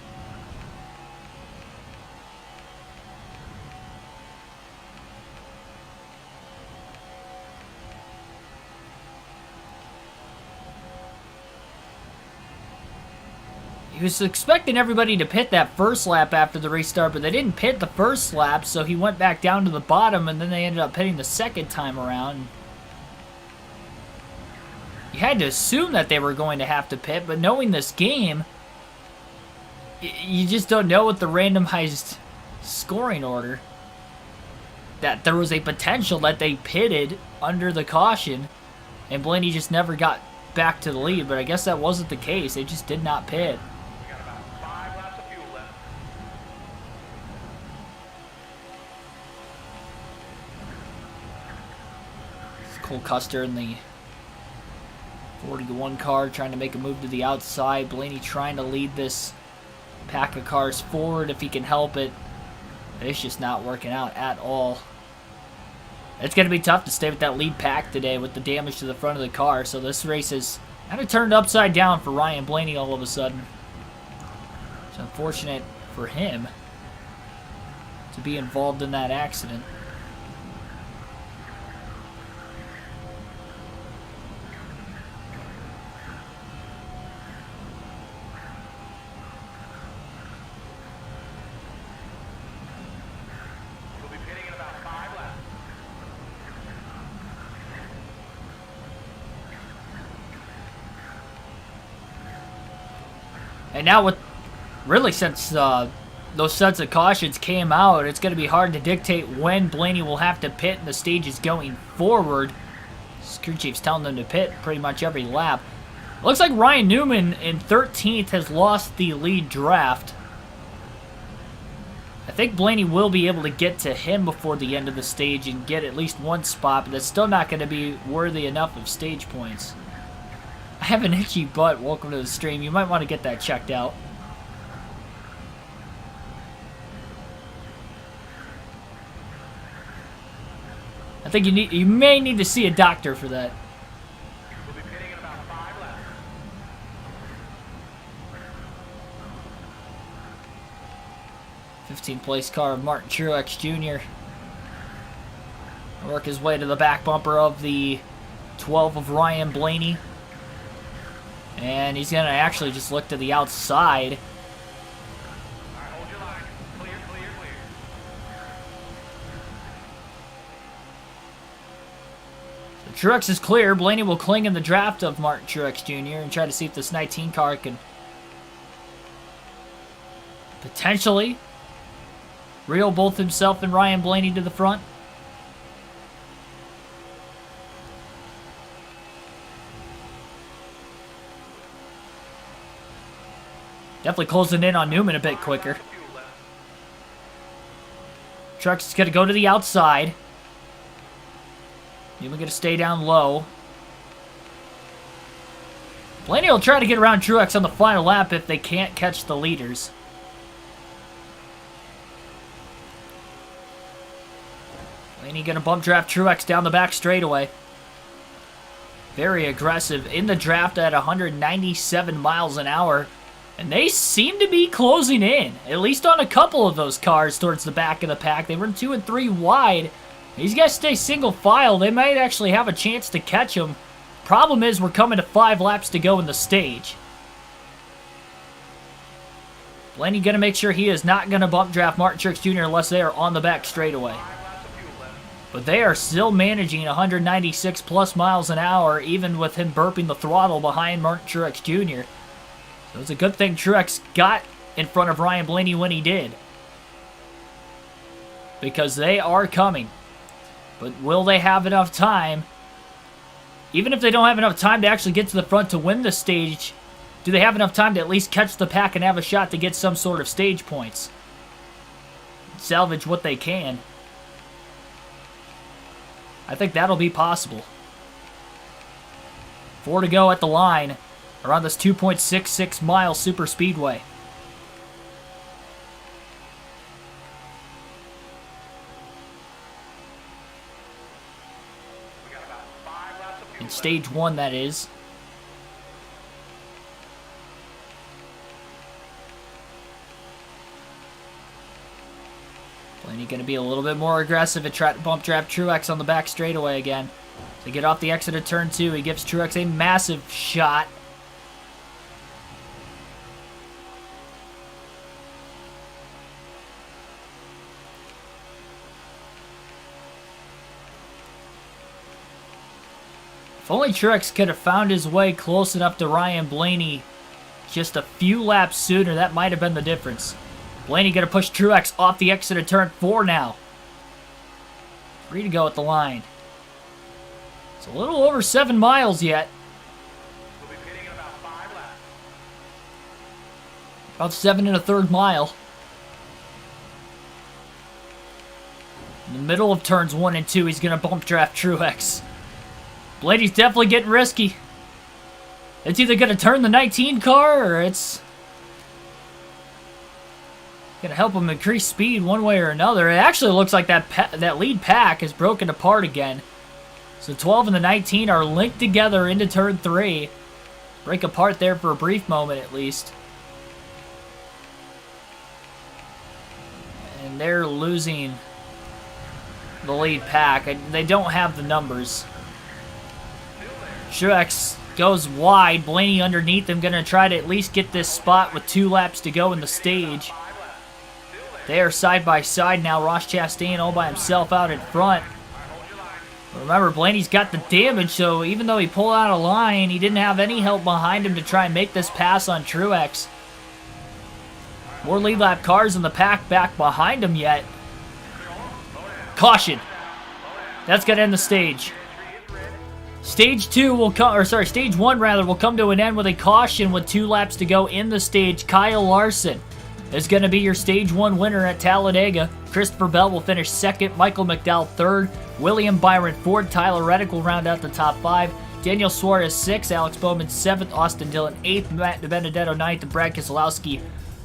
He was expecting everybody to pit that first lap after the restart, but they didn't pit the first lap, so he went back down to the bottom, and then they ended up pitting the second time around. You had to assume that they were going to have to pit, but knowing this game, you just don't know with the randomized scoring order that there was a potential that they pitted under the caution, and Blaney just never got back to the lead, but I guess that wasn't the case. They just did not pit. We got about 5 laps of fuel left. Cole Custer in the 41 car trying to make a move to the outside. Blaney trying to lead this pack of cars forward if he can help it. It's just not working out at all. It's going to be tough to stay with that lead pack today with the damage to the front of the car. So this race is kind of turned upside down for Ryan Blaney all of a sudden. It's unfortunate for him to be involved in that accident. We'll be pitting in about 5 laps. And now with, really since those sets of cautions came out, it's going to be hard to dictate when Blaney will have to pit in the stages going forward. Crew chief's telling them to pit pretty much every lap. Looks like Ryan Newman in 13th has lost the lead draft. I think Blaney will be able to get to him before the end of the stage and get at least one spot, but that's still not going to be worthy enough of stage points. I have an itchy butt. Welcome to the stream. You might want to get that checked out. I think you may need to see a doctor for that. We'll be pitting in about 5 laps. 15th place car of Martin Truex Jr. Work his way to the back bumper of the 12 of Ryan Blaney. And he's going to actually just look to the outside. All right, hold your line. Clear, clear, clear. So Truex is clear. Blaney will cling in the draft of Martin Truex Jr. and try to see if this 19 car can potentially reel both himself and Ryan Blaney to the front. Definitely closing in on Newman a bit quicker. Truex is going to go to the outside. Newman going to stay down low. Blaney will try to get around Truex on the final lap if they can't catch the leaders. Blaney going to bump draft Truex down the back straightaway. Very aggressive in the draft at 197 miles an hour. And they seem to be closing in, at least on a couple of those cars towards the back of the pack. They were 2 and 3 wide. These guys stay single file. They might actually have a chance to catch them. Problem is, we're coming to 5 laps to go in the stage. Blaney going to make sure he is not going to bump draft Martin Truex Jr. unless they are on the back straightaway. But they are still managing 196 plus miles an hour, even with him burping the throttle behind Martin Truex Jr. So it's a good thing Truex got in front of Ryan Blaney when he did. Because they are coming. But will they have enough time? Even if they don't have enough time to actually get to the front to win the stage, do they have enough time to at least catch the pack and have a shot to get some sort of stage points? Salvage what they can. I think that'll be possible. 4 to go at the line around this 2.66 mile super speedway. In stage 1, that is. Blaney going to be a little bit more aggressive and try to bump draft Truex on the back straightaway again. To get off the exit of turn 2, he gives Truex a massive shot. If only Truex could have found his way close enough to Ryan Blaney just a few laps sooner, that might have been the difference. Blaney going to push Truex off the exit of turn 4 now. 3 to go at the line. It's a little over 7 miles yet. About 7 1/3 mile. In the middle of turns 1 and 2, he's going to bump draft Truex. Blaney's definitely getting risky. It's either going to turn the 19 car or it's going to help him increase speed one way or another. It actually looks like that lead pack is broken apart again. So 12 and the 19 are linked together into turn 3. Break apart there for a brief moment at least. And they're losing the lead pack. They don't have the numbers. Truex goes wide. Blaney underneath them, going to try to at least get this spot with 2 laps to go in the stage. They are side by side now. Ross Chastain all by himself out in front. Remember, Blaney's got the damage, so even though he pulled out a line, he didn't have any help behind him to try and make this pass on Truex. More lead lap cars in the pack back behind him yet. Caution. That's going to end the stage. Stage 1 will come to an end with a caution with 2 laps to go in the stage. Kyle Larson is going to be your stage 1 winner at Talladega. Christopher Bell will finish 2nd, Michael McDowell 3rd, William Byron 4th, Tyler Reddick will round out the top 5, Daniel Suarez 6th, Alex Bowman 7th, Austin Dillon 8th, Matt DiBenedetto 9th, and Brad Keselowski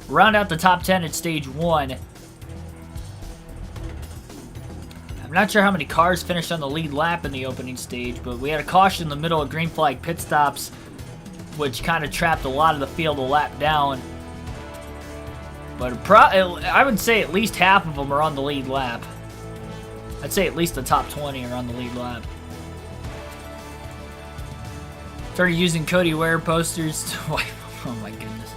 round out the top 10 at stage 1. I'm not sure how many cars finished on the lead lap in the opening stage, but we had a caution in the middle of green flag pit stops, which kind of trapped a lot of the field a lap down. But I would say at least half of them are on the lead lap. I'd say at least the top 20 are on the lead lap. Started using Cody Ware posters. Oh my goodness.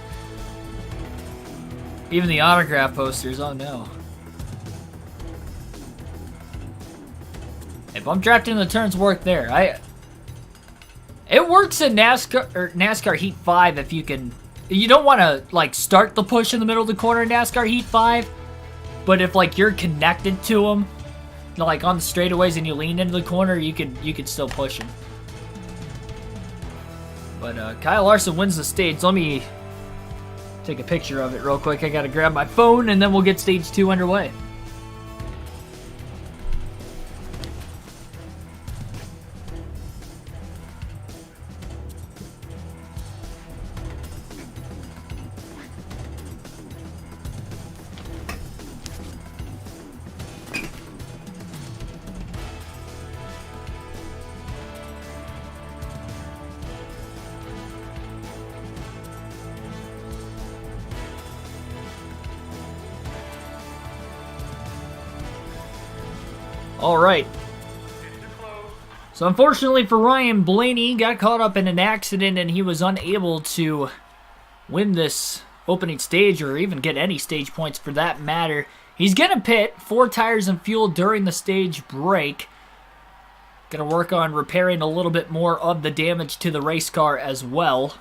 Even the autograph posters, oh no. Hey, bump drafting in the turns work there. It works in NASCAR Heat 5 if you can. You don't want to like start the push in the middle of the corner in NASCAR Heat 5, but if like you're connected to them, like on the straightaways and you lean into the corner, you could still push him. But Kyle Larson wins the stage. Let me take a picture of it real quick. I gotta grab my phone and then we'll get stage 2 underway. All right. So unfortunately for Ryan Blaney, got caught up in an accident and he was unable to win this opening stage or even get any stage points for that matter. He's going to pit 4 tires and fuel during the stage break. Going to work on repairing a little bit more of the damage to the race car as well.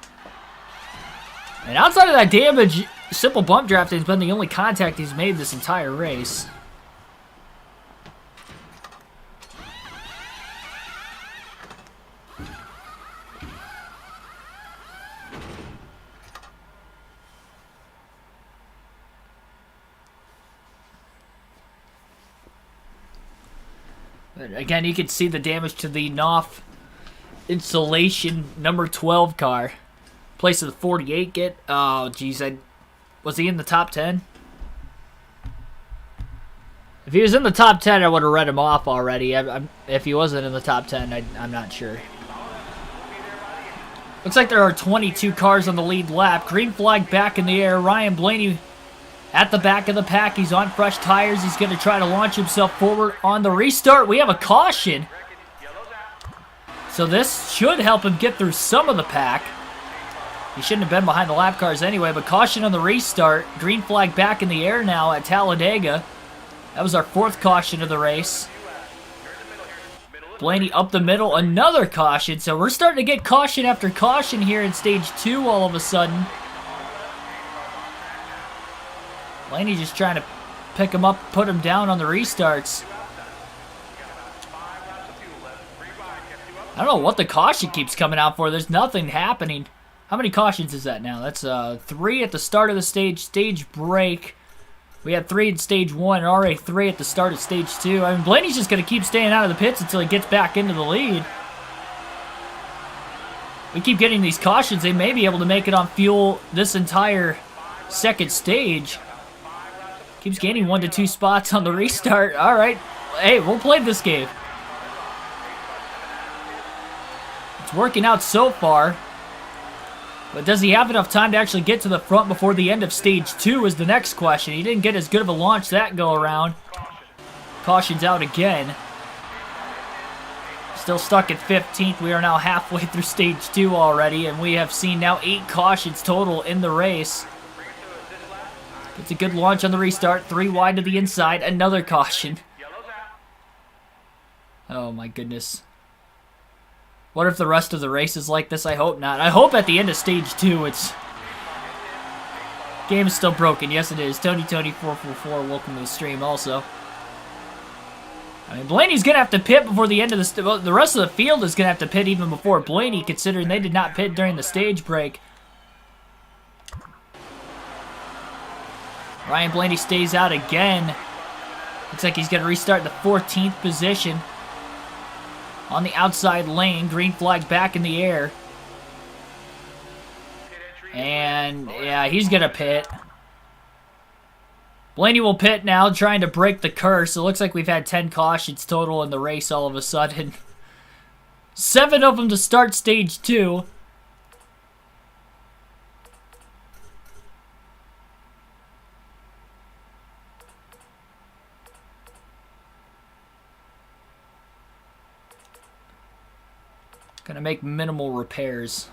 And outside of that damage, simple bump drafting has been the only contact he's made this entire race. But again, you can see the damage to the Knopf insulation number 12 car. Place of the 48 get. Oh, geez. Was he in the top 10? If he was in the top 10, I would have read him off already. If he wasn't in the top 10, I'm not sure. Looks like there are 22 cars on the lead lap. Green flag back in the air. Ryan Blaney at the back of the pack. He's on fresh tires. He's going to try to launch himself forward on the restart. We have a caution. So this should help him get through some of the pack. He shouldn't have been behind the lap cars anyway, but caution on the restart. Green flag back in the air now at Talladega. That was our 4th caution of the race. Blaney up the middle, another caution. So we're starting to get caution after caution here in stage 2 all of a sudden. Blaney just trying to pick him up, put him down on the restarts. I don't know what the caution keeps coming out for. There's nothing happening. How many cautions is that now? That's 3 at the start of the stage break. We had 3 in stage 1 and already 3 at the start of stage 2. I mean, Blaney's just going to keep staying out of the pits until he gets back into the lead. We keep getting these cautions. They may be able to make it on fuel this entire second stage. Keeps gaining 1 to 2 spots on the restart. All right. Hey, we'll play this game. It's working out so far. But does he have enough time to actually get to the front before the end of stage 2 is the next question. He didn't get as good of a launch that go around. Caution's out again. Still stuck at 15th. We are now halfway through stage 2 already, and we have seen now 8 cautions total in the race. It's a good launch on the restart. 3 wide to the inside. Another caution. Oh my goodness. What if the rest of the race is like this? I hope not. I hope at the end of stage 2 it's... Game is still broken. Yes, it is. Tony444, welcome to the stream also. I mean, Blaney's going to have to pit before the end of the... Well, the rest of the field is going to have to pit even before Blaney, considering they did not pit during the stage break. Ryan Blaney stays out again. Looks like he's going to restart in the 14th position. On the outside lane, green flag back in the air. And, yeah, he's going to pit. Blaney will pit now, trying to break the curse. It looks like we've had 10 cautions total in the race all of a sudden. 7 of them to start stage 2. Gonna make minimal repairs.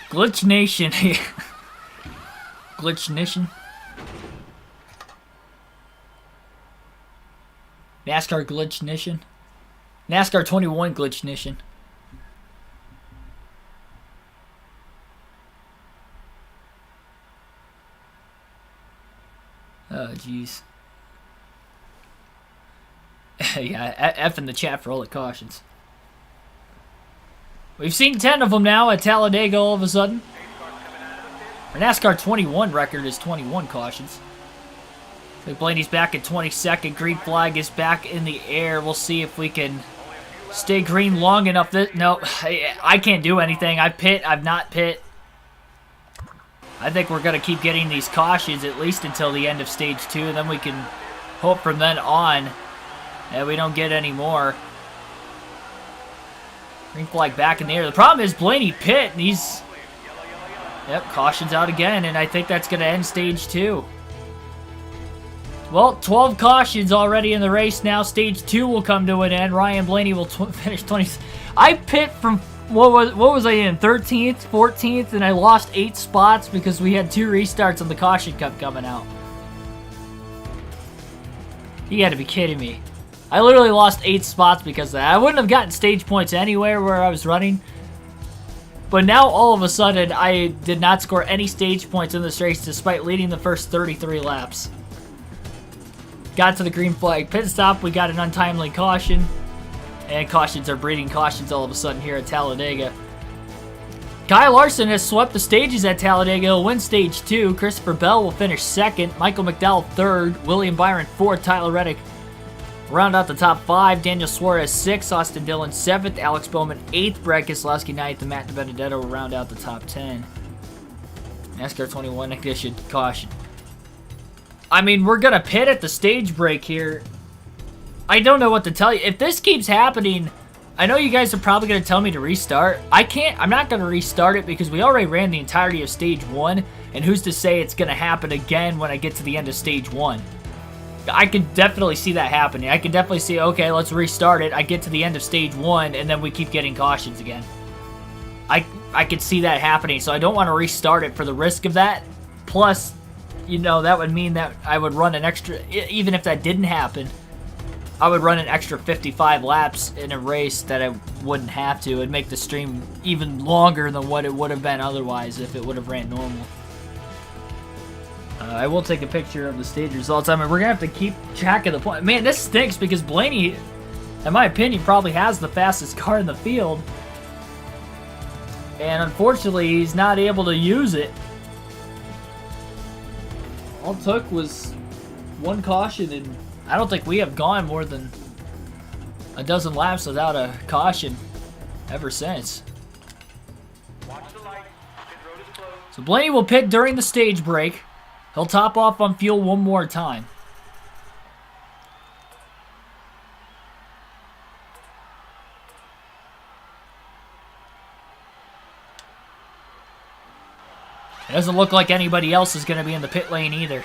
Glitch Nation. Glitch Nation. NASCAR Glitch Nation. NASCAR 21 Glitch Nation. Oh, jeez. Yeah, F in the chat for all the cautions. We've seen 10 of them now at Talladega all of a sudden. Our NASCAR 21 record is 21 cautions. So Blaney's back at 22nd. Green flag is back in the air. We'll see if we can stay green long enough. No, I can't do anything. I pit. I've not pit. I think we're going to keep getting these cautions at least until the end of stage 2. And then we can hope from then on that we don't get any more. Green flag back in the air. The problem is Blaney pit, and he's... Yep, caution's out again, and I think that's going to end stage 2. Well, 12 cautions already in the race now. Stage 2 will come to an end. Ryan Blaney will finish 20th. I pit from... What was I in? 13th, 14th, and I lost 8 spots because we had 2 restarts and the caution kept coming out. You gotta be kidding me. I literally lost 8 spots because of that. I wouldn't have gotten stage points anywhere where I was running. But now, all of a sudden, I did not score any stage points in this race despite leading the first 33 laps. Got to the green flag pit stop. We got an untimely caution. And cautions are breeding cautions all of a sudden here at Talladega. Kyle Larson has swept the stages at Talladega. He'll win stage 2. Christopher Bell will finish 2nd. Michael McDowell 3rd. William Byron 4th. Tyler Reddick round out the top 5. Daniel Suarez 6th. Austin Dillon 7th. Alex Bowman 8th. Brad Keselowski 9th. And Matt DiBenedetto will round out the top 10. NASCAR 21 ignition caution. I mean, we're going to pit at the stage break here. I don't know what to tell you. If this keeps happening, I know you guys are probably going to tell me to restart. I'm not going to restart it because we already ran the entirety of stage 1, and who's to say it's going to happen again when I get to the end of stage 1. I could definitely see that happening. I could definitely see, okay, let's restart it. I get to the end of stage 1, and then we keep getting cautions again. I could see that happening, so I don't want to restart it for the risk of that. Plus, you know, that would mean that I would run an extra, even if that didn't happen, I would run an extra 55 laps in a race that I wouldn't have to. It'd make the stream even longer than what it would have been otherwise if it would have ran normal. I will take a picture of the stage results. I mean, we're going to have to keep track of the point. Man, this stinks because Blaney, in my opinion, probably has the fastest car in the field. And unfortunately, he's not able to use it. All it took was one caution, and I don't think we have gone more than a dozen laps without a caution ever since. Watch the light. Pit road is closed. So Blaney will pit during the stage break. He'll top off on fuel one more time. It doesn't look like anybody else is going to be in the pit lane either.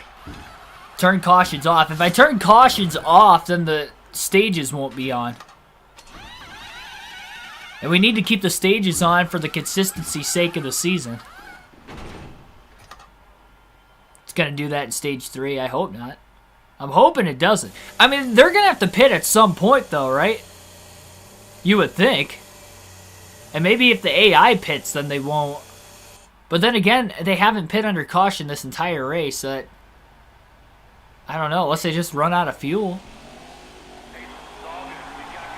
Turn cautions off. If I turn cautions off, then the stages won't be on. And we need to keep the stages on for the consistency's sake of the season. It's going to do that in stage 3. I hope not. I'm hoping it doesn't. I mean, they're going to have to pit at some point, though, right? You would think. And maybe if the AI pits, then they won't. But then again, they haven't pit under caution this entire race. So I don't know, unless they just run out of fuel.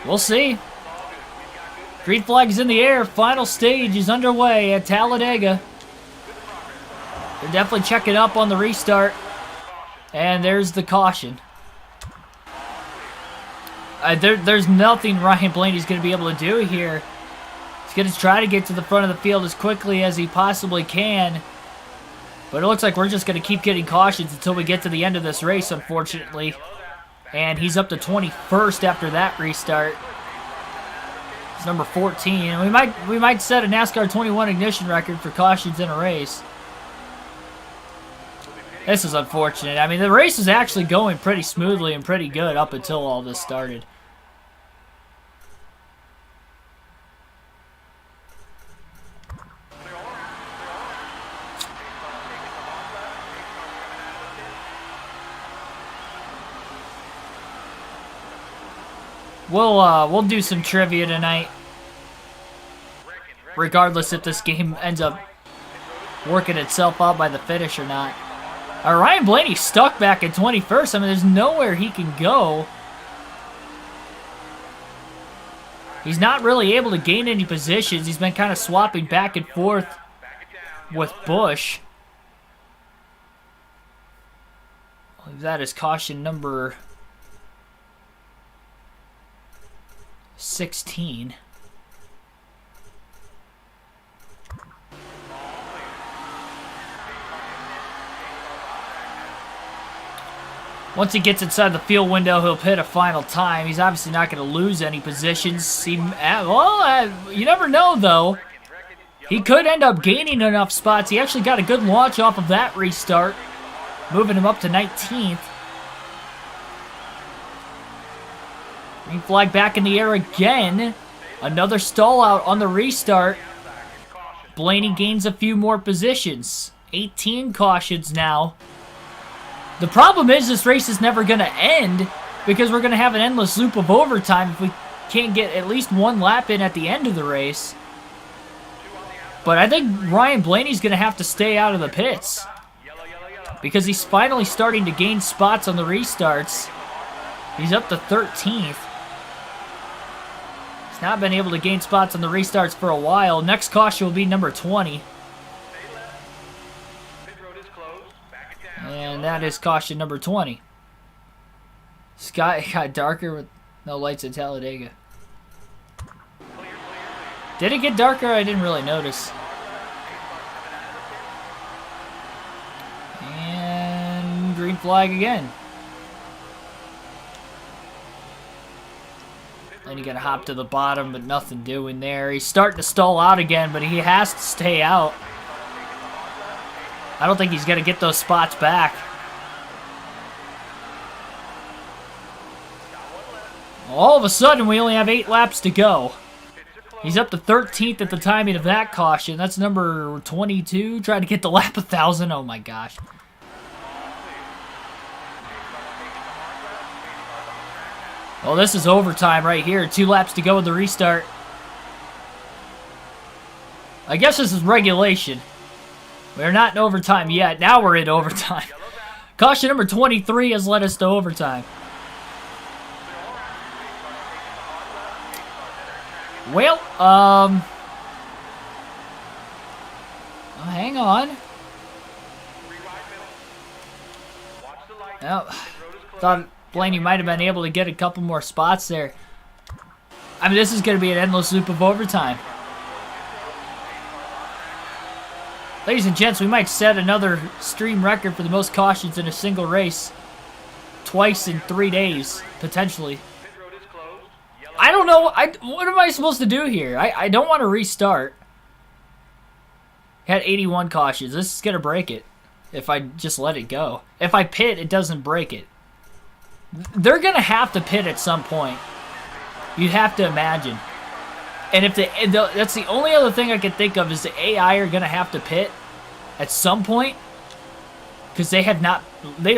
We'll see. Green flag is in the air. Final stage is underway at Talladega. They're definitely checking up on the restart. And there's the caution. There's nothing Ryan Blaney's going to be able to do here. He's going to try to get to the front of the field as quickly as he possibly can. But it looks like we're just going to keep getting cautions until we get to the end of this race, unfortunately. And he's up to 21st after that restart. It's number 14. And we might set a NASCAR 21 ignition record for cautions in a race. This is unfortunate. I mean, the race is actually going pretty smoothly and pretty good up until all this started. We'll do some trivia tonight. Regardless if this game ends up working itself out by the finish or not. Ryan Blaney's stuck back at 21st. I mean, there's nowhere he can go. He's not really able to gain any positions. He's been kind of swapping back and forth with Busch. That is caution number 16. Once he gets inside the field window, he'll pit a final time. He's obviously not going to lose any positions. You never know, though. He could end up gaining enough spots. He actually got a good launch off of that restart, moving him up to 19th. Green flag back in the air again. Another stall out on the restart. Blaney gains a few more positions. 18 cautions now. The problem is this race is never going to end because we're going to have an endless loop of overtime if we can't get at least one lap in at the end of the race. But I think Ryan Blaney's going to have to stay out of the pits because he's finally starting to gain spots on the restarts. He's up to 13th. He's not been able to gain spots on the restarts for a while. Next caution will be number 20. And that is caution number 20. Sky got darker with no lights at Talladega. Did it get darker? I didn't really notice. And green flag again. Then you gotta hop to the bottom, but nothing doing there. He's starting to stall out again, but he has to stay out. I don't think he's going to get those spots back. All of a sudden, we only have 8 laps to go. He's up to 13th at the timing of that caution. That's number 22. Trying to get the lap 1,000. Oh my gosh. Well, this is overtime right here. 2 laps to go with the restart. I guess this is regulation. We're not in overtime yet. Now we're in overtime. Caution number 23 has led us to overtime. Well, hang on. Oh, thought Blaney might have been able to get a couple more spots there. I mean, this is going to be an endless loop of overtime. Ladies and gents, we might set another stream record for the most cautions in a single race. Twice in 3 days, potentially. I don't know. What am I supposed to do here? I don't want to restart. Had 81 cautions. This is going to break it if I just let it go. If I pit, it doesn't break it. They're going to have to pit at some point. You'd have to imagine. And if that's the only other thing I can think of is the AI are going to have to pit at some point. Because they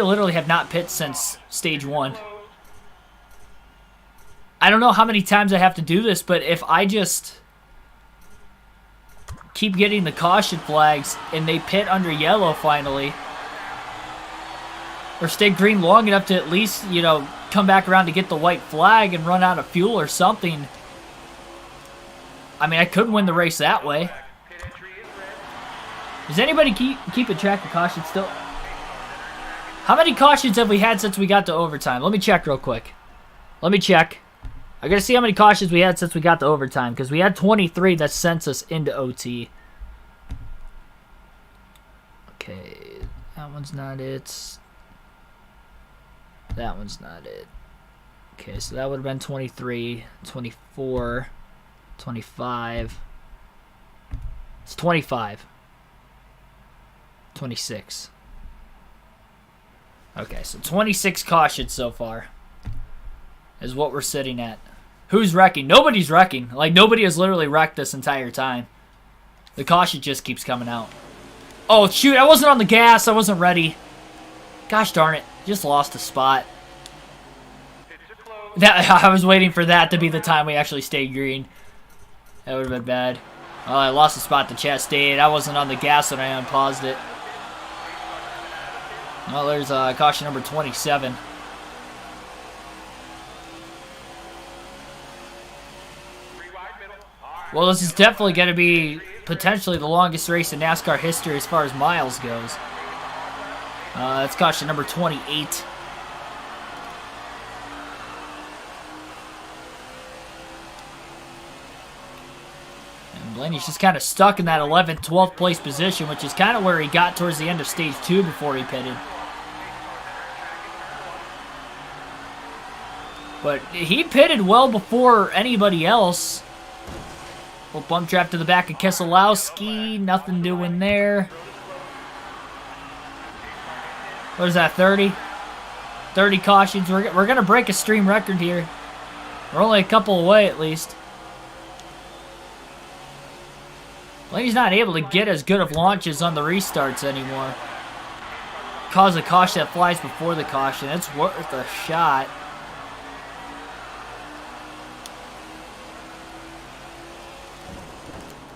literally have not pit since stage 1. I don't know how many times I have to do this, but if I just keep getting the caution flags and they pit under yellow finally, or stay green long enough to at least, you know, come back around to get the white flag and run out of fuel or something. I mean, I could win the race that way. Does anybody keep a track of cautions still? How many cautions have we had since we got to overtime? Let me check real quick. Let me check. I gotta see how many cautions we had since we got to overtime, because we had 23 that sent us into OT. Okay, that one's not it. That one's not it. Okay, so that would have been 23, 24, 25. It's 25. 26. Okay, so 26 cautions so far is what we're sitting at. Who's wrecking? Nobody's wrecking. Like, nobody has literally wrecked this entire time. The caution just keeps coming out. Oh, shoot, I wasn't on the gas. I wasn't ready. Gosh darn it. Just lost a spot. I was waiting for that to be the time we actually stayed green. That would have been bad. Oh, I lost a spot to Chastain. I wasn't on the gas when I unpaused it. Well, there's caution number 27. Well, this is definitely going to be potentially the longest race in NASCAR history as far as miles goes. That's caution number 28. And Blaney's just kind of stuck in that 11th, 12th place position, which is kind of where he got towards the end of stage 2 before he pitted. But he pitted well before anybody else. Little bump trap to the back of Keselowski. Nothing doing there. What is that, 30? 30 cautions. We're going to break a stream record here. We're only a couple away, at least. Blaney's not able to get as good of launches on the restarts anymore. Cause a caution that flies before the caution. It's worth a shot.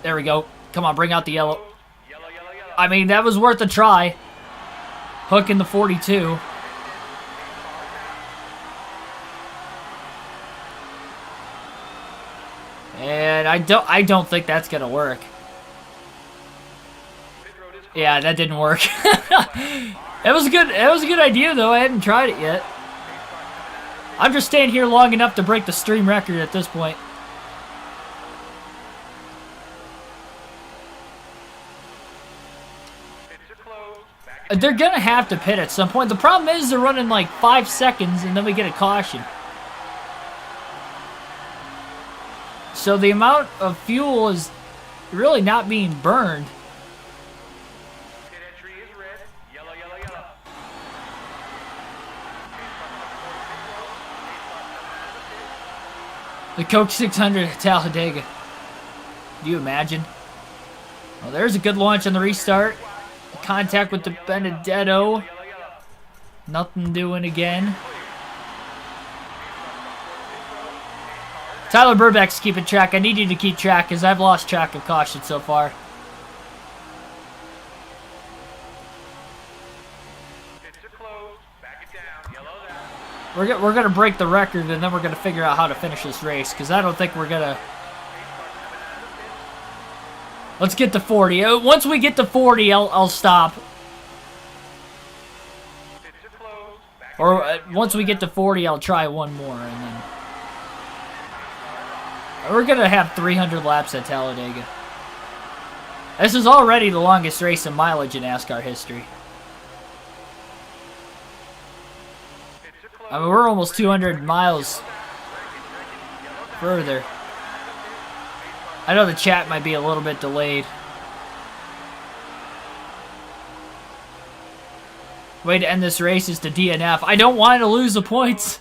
There we go. Come on, bring out the yellow. I mean, that was worth a try. Hook in the 42. And I don't think that's gonna work. Yeah, that didn't work. It was a good idea though. I hadn't tried it yet. I'm just staying here long enough to break the stream record at this point. They're going to have to pit at some point. The problem is they're running like 5 seconds and then we get a caution. So the amount of fuel is really not being burned. The Coke 600 at Talladega. Do you imagine? Well, there's a good launch on the restart. Contact with the Benedetto. Nothing doing again. Tyler Burbeck's keeping track. I need you to keep track because I've lost track of caution so far. We're gonna break the record, and then we're gonna figure out how to finish this race, because I don't think we're gonna. Let's get to 40. Once we get to 40, I'll stop. Or once we get to 40, I'll try one more, and then we're gonna have 300 laps at Talladega. This is already the longest race in mileage in NASCAR history. I mean, we're almost 200 miles further. I know the chat might be a little bit delayed. Way to end this race is to DNF. I don't want to lose the points.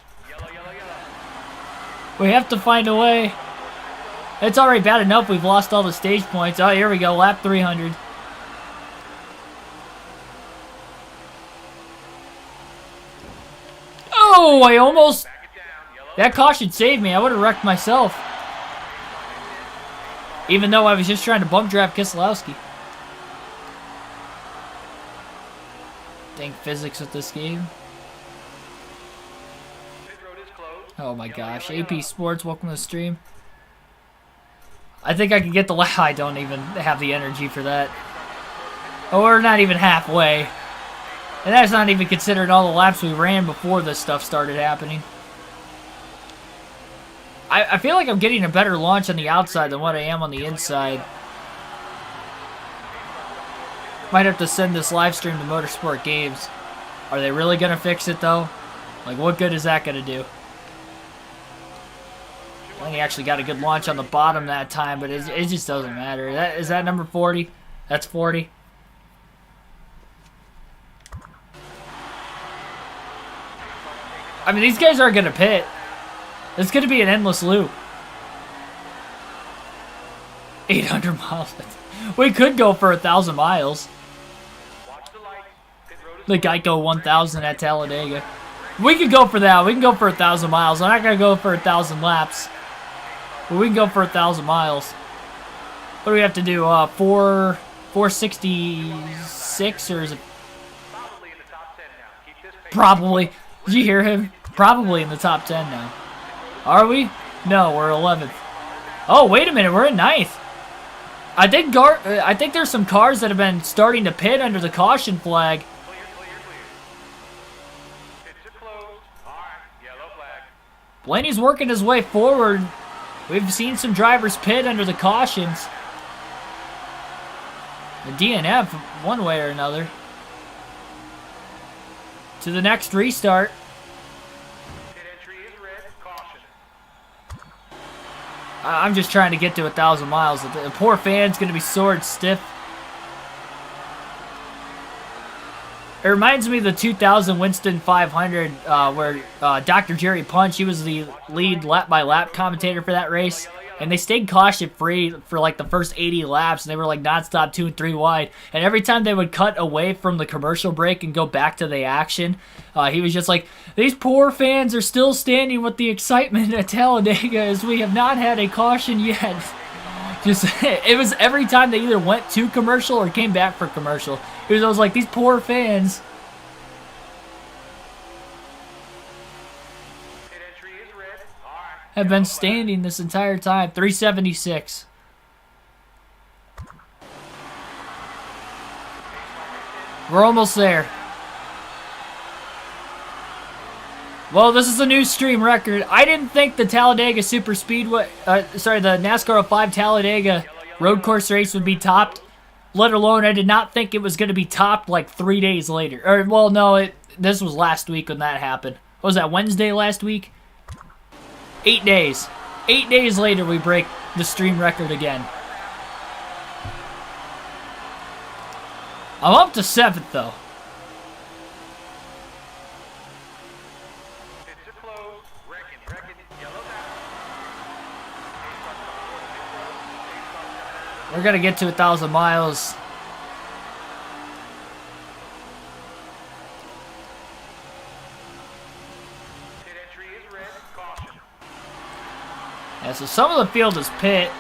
We have to find a way. It's already bad enough we've lost all the stage points. Oh, here we go, lap 300. Oh, I almost... That caution saved me. I would have wrecked myself. Even though I was just trying to bump draft Keselowski. Dang physics with this game. Oh my gosh. AP Sports, welcome to the stream. I think I can get the lap. I don't even have the energy for that. Oh, we're not even halfway. And that's not even considering all the laps we ran before this stuff started happening. I feel like I'm getting a better launch on the outside than what I am on the inside. Might have to send this live stream to Motorsport Games. Are they really going to fix it, though? Like, what good is that going to do? Blaney actually got a good launch on the bottom that time, but it just doesn't matter. Is that number 40? That's 40. I mean, these guys aren't going to pit. It's going to be an endless loop. 800 miles. We could go for 1,000 miles. The Geico 1000 at Talladega. We could go for that. We can go for 1,000 miles. I'm not going to go for 1,000 laps. But we can go for 1,000 miles. What do we have to do? 466 or is it? Probably. Did you hear him? Probably in the top 10 now. Are we? No, we're 11th. Oh, wait a minute. We're in 9th. I think there's some cars that have been starting to pit under the caution flag. Blaney's working his way forward. We've seen some drivers pit under the cautions. The DNF one way or another. To the next restart. I'm just trying to get to 1,000 miles. The poor fan's going to be sword stiff. It reminds me of the 2000 Winston 500 where Dr. Jerry Punch, he was the lead lap-by-lap commentator for that race. And they stayed caution-free for like the first 80 laps. And they were like nonstop 2 and 3 wide. And every time they would cut away from the commercial break and go back to the action, he was just like, these poor fans are still standing with the excitement at Talladega as we have not had a caution yet. Just it was every time they either went to commercial or came back for commercial. It was always like, these poor fans. Have been standing this entire time. 376. We're almost there. Well, this is a new stream record. I didn't think the Talladega Super Speedway, the NASCAR 05 Talladega road course race would be topped. Let alone, I did not think it was going to be topped like 3 days later. Or, well, no, this was last week when that happened. What was that, Wednesday last week? 8 days. 8 days later, we break the stream record again. I'm up to 7th, though. We're going to get to 1,000 miles. Yeah, so some of the field is pit.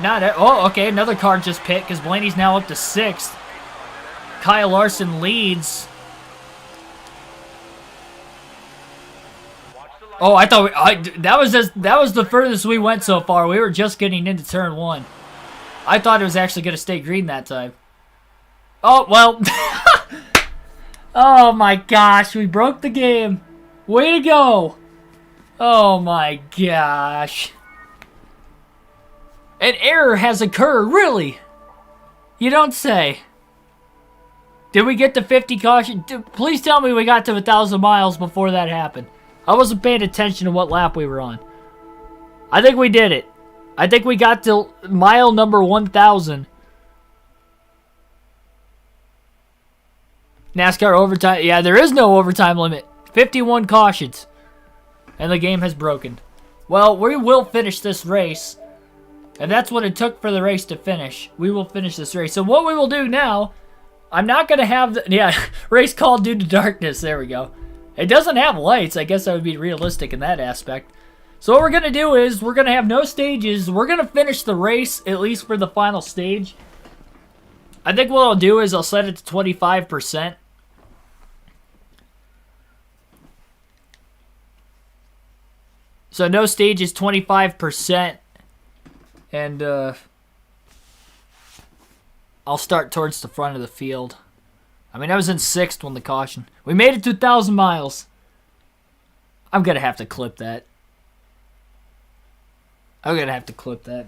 Oh, okay, another car just pit because Blaney's now up to 6th. Kyle Larson leads. Oh, I thought that was the furthest we went so far. We were just getting into turn 1. I thought it was actually going to stay green that time. Oh, well. Oh my gosh, we broke the game. Way to go. Oh my gosh. An error has occurred, really? You don't say. Did we get to 50 caution? Please tell me we got to 1,000 miles before that happened. I wasn't paying attention to what lap we were on. I think we did it. I think we got to mile number 1,000. NASCAR overtime. Yeah, there is no overtime limit. 51 cautions. And the game has broken. Well, we will finish this race. And that's what it took for the race to finish. We will finish this race. So what we will do now, I'm not going to have the... Yeah, race called due to darkness. There we go. It doesn't have lights. I guess I would be realistic in that aspect. So what we're going to do is we're going to have no stages. We're going to finish the race, at least for the final stage. I think what I'll do is I'll set it to 25%. So no stage is 25%. And I'll start towards the front of the field. I mean, I was in 6th when the caution. We made it to 1,000 miles. I'm going to have to clip that. I'm going to have to clip that.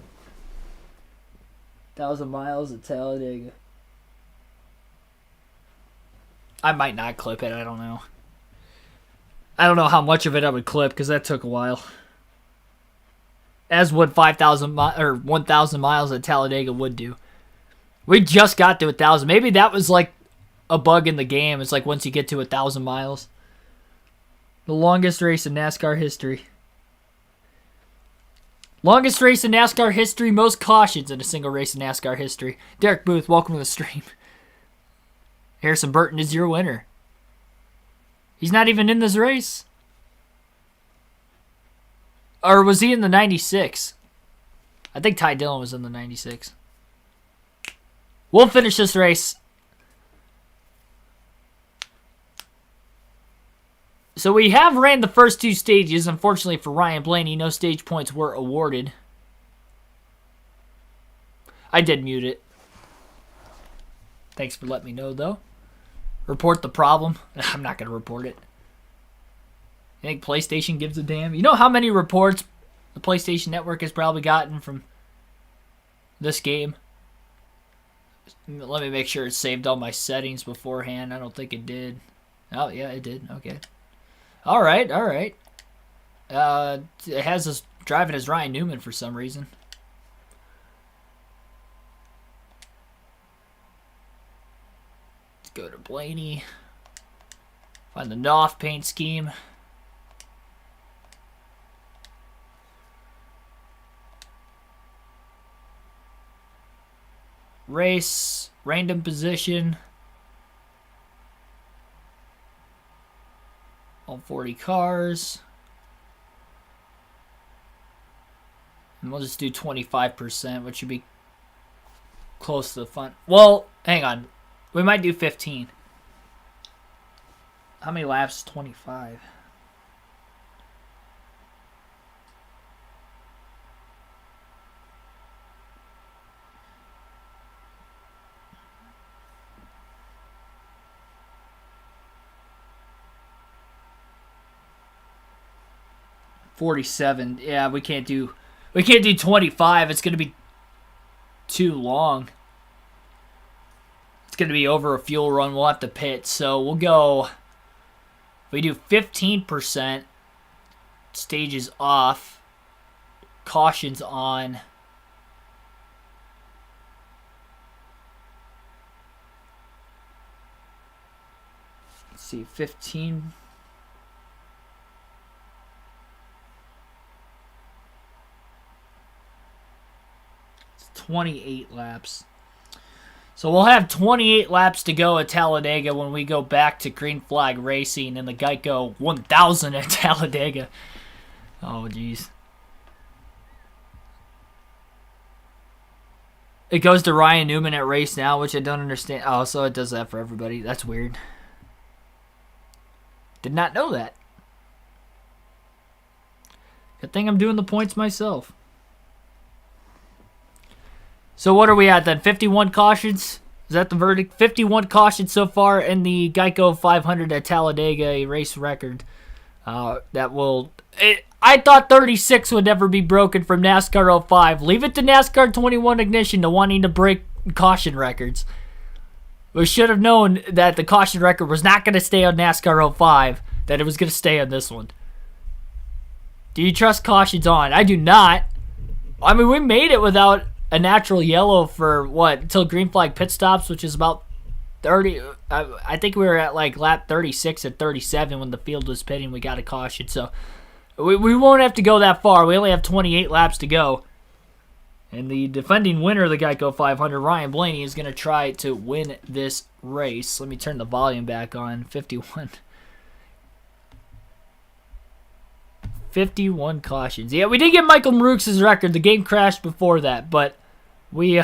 1,000 miles at Talladega. I might not clip it. I don't know. I don't know how much of it I would clip because that took a while. As would 5,000 or 1,000 miles at Talladega would do. We just got to 1,000. Maybe that was like a bug in the game. It's like once you get to 1,000 miles. The longest race in NASCAR history. Longest race in NASCAR history. Most cautions in a single race in NASCAR history. Derek Booth, welcome to the stream. Harrison Burton is your winner. He's not even in this race. Or was he in the 96? I think Ty Dillon was in the 96. We'll finish this race. So we have ran the first 2 stages. Unfortunately for Ryan Blaney, no stage points were awarded. I did mute it. Thanks for letting me know, though. Report the problem. I'm not going to report it. You think PlayStation gives a damn? You know how many reports the PlayStation Network has probably gotten from this game? Let me make sure it saved all my settings beforehand. I don't think it did. Oh, yeah, it did. Okay. All right, all right. It has us driving as Ryan Newman for some reason. Let's go to Blaney. Find the Knopf paint scheme. Race, random position. All 40 cars. And we'll just do 25%, which should be close to the front. Well, hang on. We might do 15. How many laps is 25? $47. Yeah, we can't do 25. It's gonna be too long. It's gonna be over a fuel run. We'll have to pit. So we'll go. If we do 15%, stages off, cautions on. Let's see, 15. It's 28 laps. So we'll have 28 laps to go at Talladega when we go back to Green Flag Racing in the Geico 1000 at Talladega. Oh, jeez. It goes to Ryan Newman at Race Now, which I don't understand. Oh, so it does that for everybody. That's weird. Did not know that. Good thing I'm doing the points myself. So what are we at then? 51 cautions? Is that the verdict? 51 cautions so far in the Geico 500 at Talladega, a race record. That will... I thought 36 would never be broken from NASCAR 05. Leave it to NASCAR 21 Ignition to wanting to break caution records. We should have known that the caution record was not going to stay on NASCAR 05, that it was going to stay on this one. Do you trust cautions on? I do not. I mean, we made it without a natural yellow for, what, until green flag pit stops, which is about 30. I think we were at, like, lap 36 or 37 when the field was pitting. We got a caution, so we won't have to go that far. We only have 28 laps to go. And the defending winner of the Geico 500, Ryan Blaney, is going to try to win this race. Let me turn the volume back on. 51 cautions. Yeah, we did get Michael Marooks' record. The game crashed before that, but we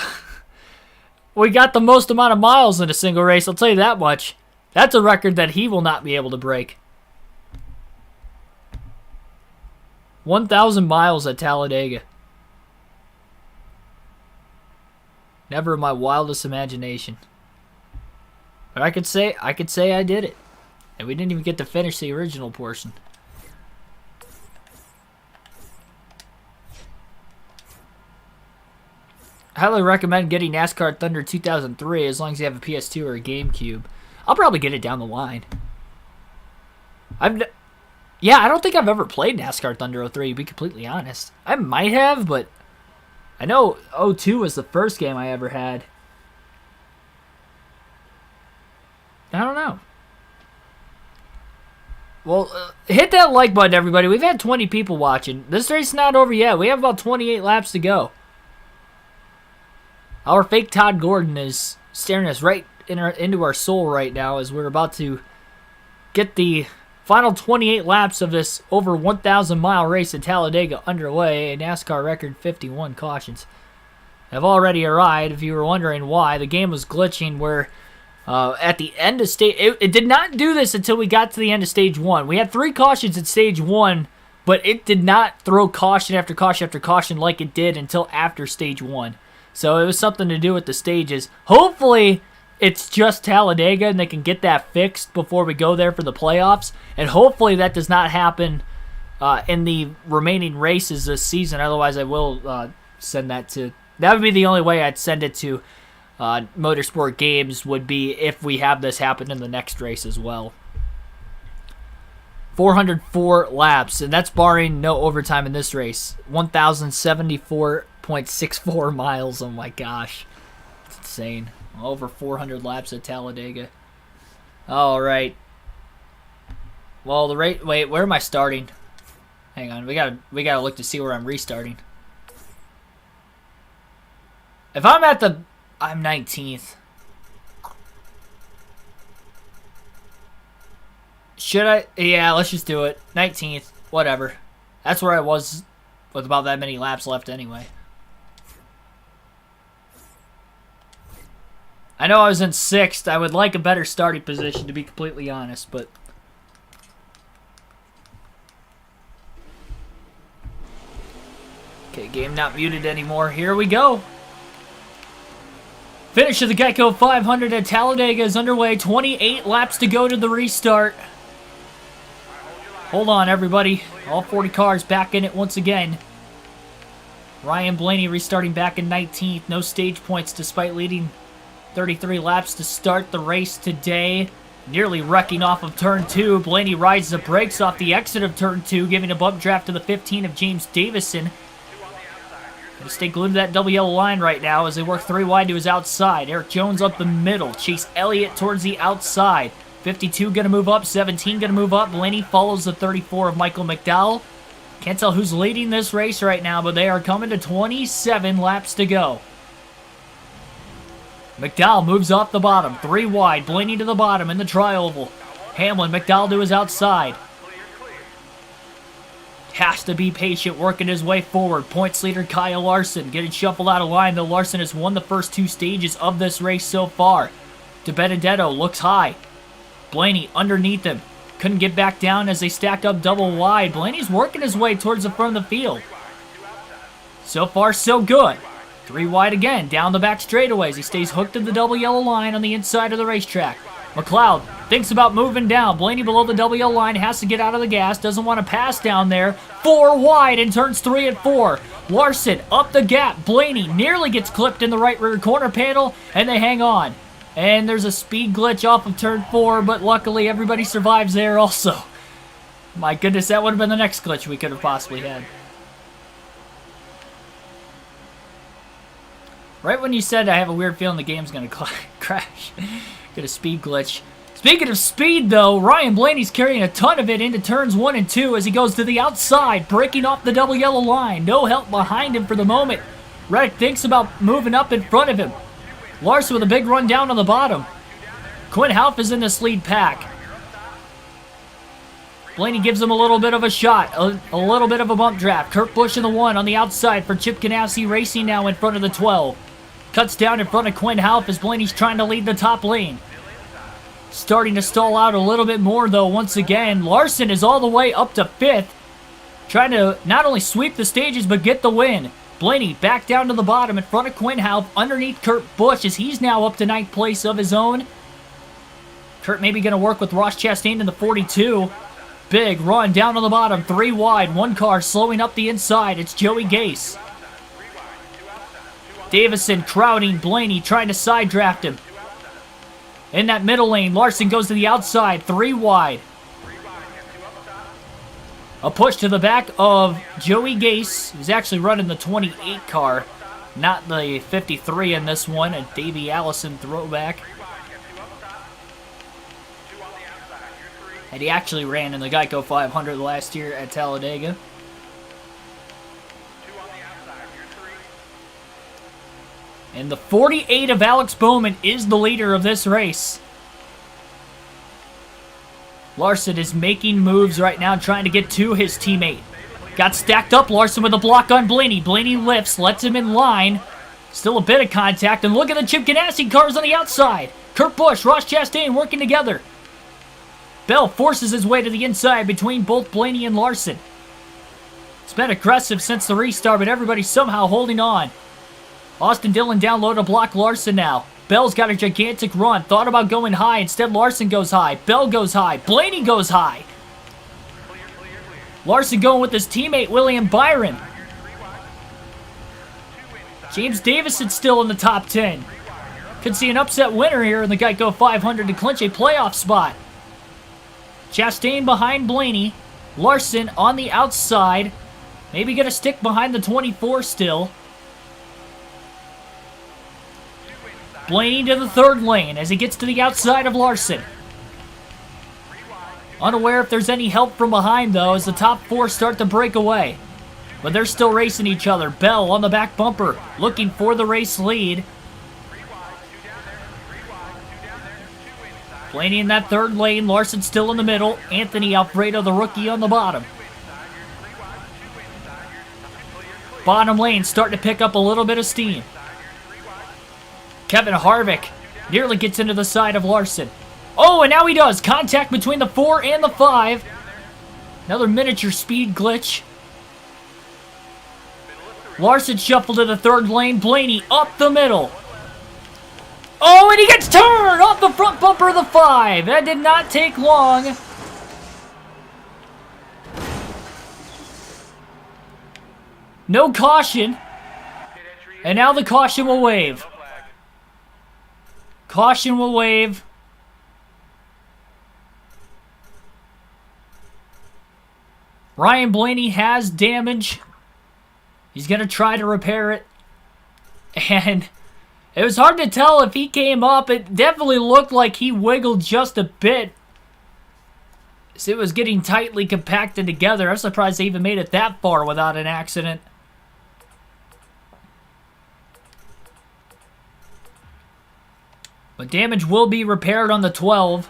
got the most amount of miles in a single race. I'll tell you that much. That's a record that he will not be able to break. 1,000 miles at Talladega. Never in my wildest imagination. But I could say I did it. And we didn't even get to finish the original portion. I highly recommend getting NASCAR Thunder 2003 as long as you have a PS2 or a GameCube. I'll probably get it down the line. Yeah, I don't think I've ever played NASCAR Thunder 03, to be completely honest. I might have, but I know 02 was the first game I ever had. I don't know. Well, hit that like button, everybody. We've had 20 people watching. This race is not over yet. We have about 28 laps to go. Our fake Todd Gordon is staring us right into our soul right now as we're about to get the final 28 laps of this over 1,000-mile race at Talladega underway. A NASCAR record 51 cautions have already arrived. If you were wondering why, the game was glitching where at the end of stage... It did not do this until we got to the end of stage 1. We had 3 cautions at stage 1, but it did not throw caution after caution after caution like it did until after stage 1. So it was something to do with the stages. Hopefully, it's just Talladega and they can get that fixed before we go there for the playoffs. And hopefully that does not happen in the remaining races this season. Otherwise, I will send that to... That would be the only way I'd send it to Motorsport Games, would be if we have this happen in the next race as well. 404 laps, and that's barring no overtime in this race. 1,074.64 miles. Oh my gosh. It's insane. Over 400 laps at Talladega. Alright. Well, the rate... Wait, where am I starting? Hang on, we gotta look to see where I'm restarting. If I'm at the... I'm 19th. Should I? Yeah, let's just do it. 19th. Whatever. That's where I was with about that many laps left anyway. I know I was in 6th. I would like a better starting position, to be completely honest, but... Okay, game not muted anymore. Here we go. Finish of the Geico 500 at Talladega is underway. 28 laps to go to the restart. Hold on, everybody. All 40 cars back in it once again. Ryan Blaney restarting back in 19th. No stage points despite leading 33 laps to start the race today. Nearly wrecking off of turn 2. Blaney rides the brakes off the exit of turn 2, giving a bump draft to the 15 of James Davison. Gonna stay glued to that double yellow line right now as they work 3 wide to his outside. Eric Jones up the middle. Chase Elliott towards the outside. 52 gonna move up. 17 gonna move up. Blaney follows the 34 of Michael McDowell. Can't tell who's leading this race right now, but they are coming to 27 laps to go. McDowell moves off the bottom. 3 wide. Blaney to the bottom in the tri-oval. Hamlin, McDowell to his outside. Has to be patient, working his way forward. Points leader Kyle Larson getting shuffled out of line, though Larson has won the first 2 stages of this race so far. De Benedetto looks high. Blaney underneath him. couldn't get back down as they stacked up double wide. Blaney's working his way towards the front of the field. So far, so good. 3 wide again, down the back straightaways. He stays hooked to the double yellow line on the inside of the racetrack. McLeod thinks about moving down. Blaney below the double yellow line, has to get out of the gas, doesn't want to pass down there. 4 wide and turns 3 at 4. Larson up the gap. Blaney nearly gets clipped in the right rear corner panel, and they hang on. And there's a speed glitch off of turn 4, but luckily everybody survives there also. My goodness, that would have been the next glitch we could have possibly had. Right when you said I have a weird feeling the game's going to crash. Get a speed glitch. Speaking of speed, though, Ryan Blaney's carrying a ton of it into turns 1 and 2 as he goes to the outside, breaking off the double yellow line. No help behind him for the moment. Reddick thinks about moving up in front of him. Larson with a big run down on the bottom. Quinn Houff is in this lead pack. Blaney gives him a little bit of a shot, a little bit of a bump draft. Kurt Busch in the 1 on the outside for Chip Ganassi Racing now in front of the 12. Cuts down in front of Quinn Houff as Blaney's trying to lead the top lane. Starting to stall out a little bit more, though, once again. Larson is all the way up to 5th. Trying to not only sweep the stages, but get the win. Blaney back down to the bottom in front of Quinn Houff, underneath Kurt Busch, as he's now up to 9th place of his own. Kurt maybe going to work with Ross Chastain in the 42. Big run down on the bottom, 3 wide, 1 car slowing up the inside. It's Joey Gase. Davison crowding Blaney, trying to side draft him. In that middle lane, Larson goes to the outside, 3 wide. A push to the back of Joey Gase, who's actually running the 28 car, not the 53 in this one, a Davey Allison throwback. And he actually ran in the Geico 500 last year at Talladega. And the 48 of Alex Bowman is the leader of this race. Larson is making moves right now, trying to get to his teammate. Got stacked up, Larson with a block on Blaney. Blaney lifts, lets him in line. Still a bit of contact, and look at the Chip Ganassi cars on the outside. Kurt Busch, Ross Chastain working together. Bell forces his way to the inside between both Blaney and Larson. It's been aggressive since the restart, but everybody's somehow holding on. Austin Dillon down low to block Larson now. Bell's got a gigantic run. Thought about going high. Instead, Larson goes high. Bell goes high. Blaney goes high. Larson going with his teammate, William Byron. James Davison still in the top 10. Could see an upset winner here in the Geico 500 to clinch a playoff spot. Chastain behind Blaney. Larson on the outside. Maybe going to stick behind the 24 still. Blaney to the 3rd lane as he gets to the outside of Larson. Unaware if there's any help from behind, though, as the top 4 start to break away. But they're still racing each other. Bell on the back bumper, looking for the race lead. Blaney in that 3rd lane, Larson still in the middle. Anthony Alfredo, the rookie, on the bottom. Bottom lane starting to pick up a little bit of steam. Kevin Harvick nearly gets into the side of Larson. Oh, and now he does. Contact between the 4 and the 5. Another miniature speed glitch. Larson shuffled to the 3rd lane. Blaney up the middle. Oh, and he gets turned off the front bumper of the 5. That did not take long. No caution. And now the caution will wave. Caution will wave. Ryan Blaney has damage. He's going to try to repair it. And it was hard to tell if he came up. It definitely looked like he wiggled just a bit. So it was getting tightly compacted together. I'm surprised they even made it that far without an accident. But damage will be repaired on the 12.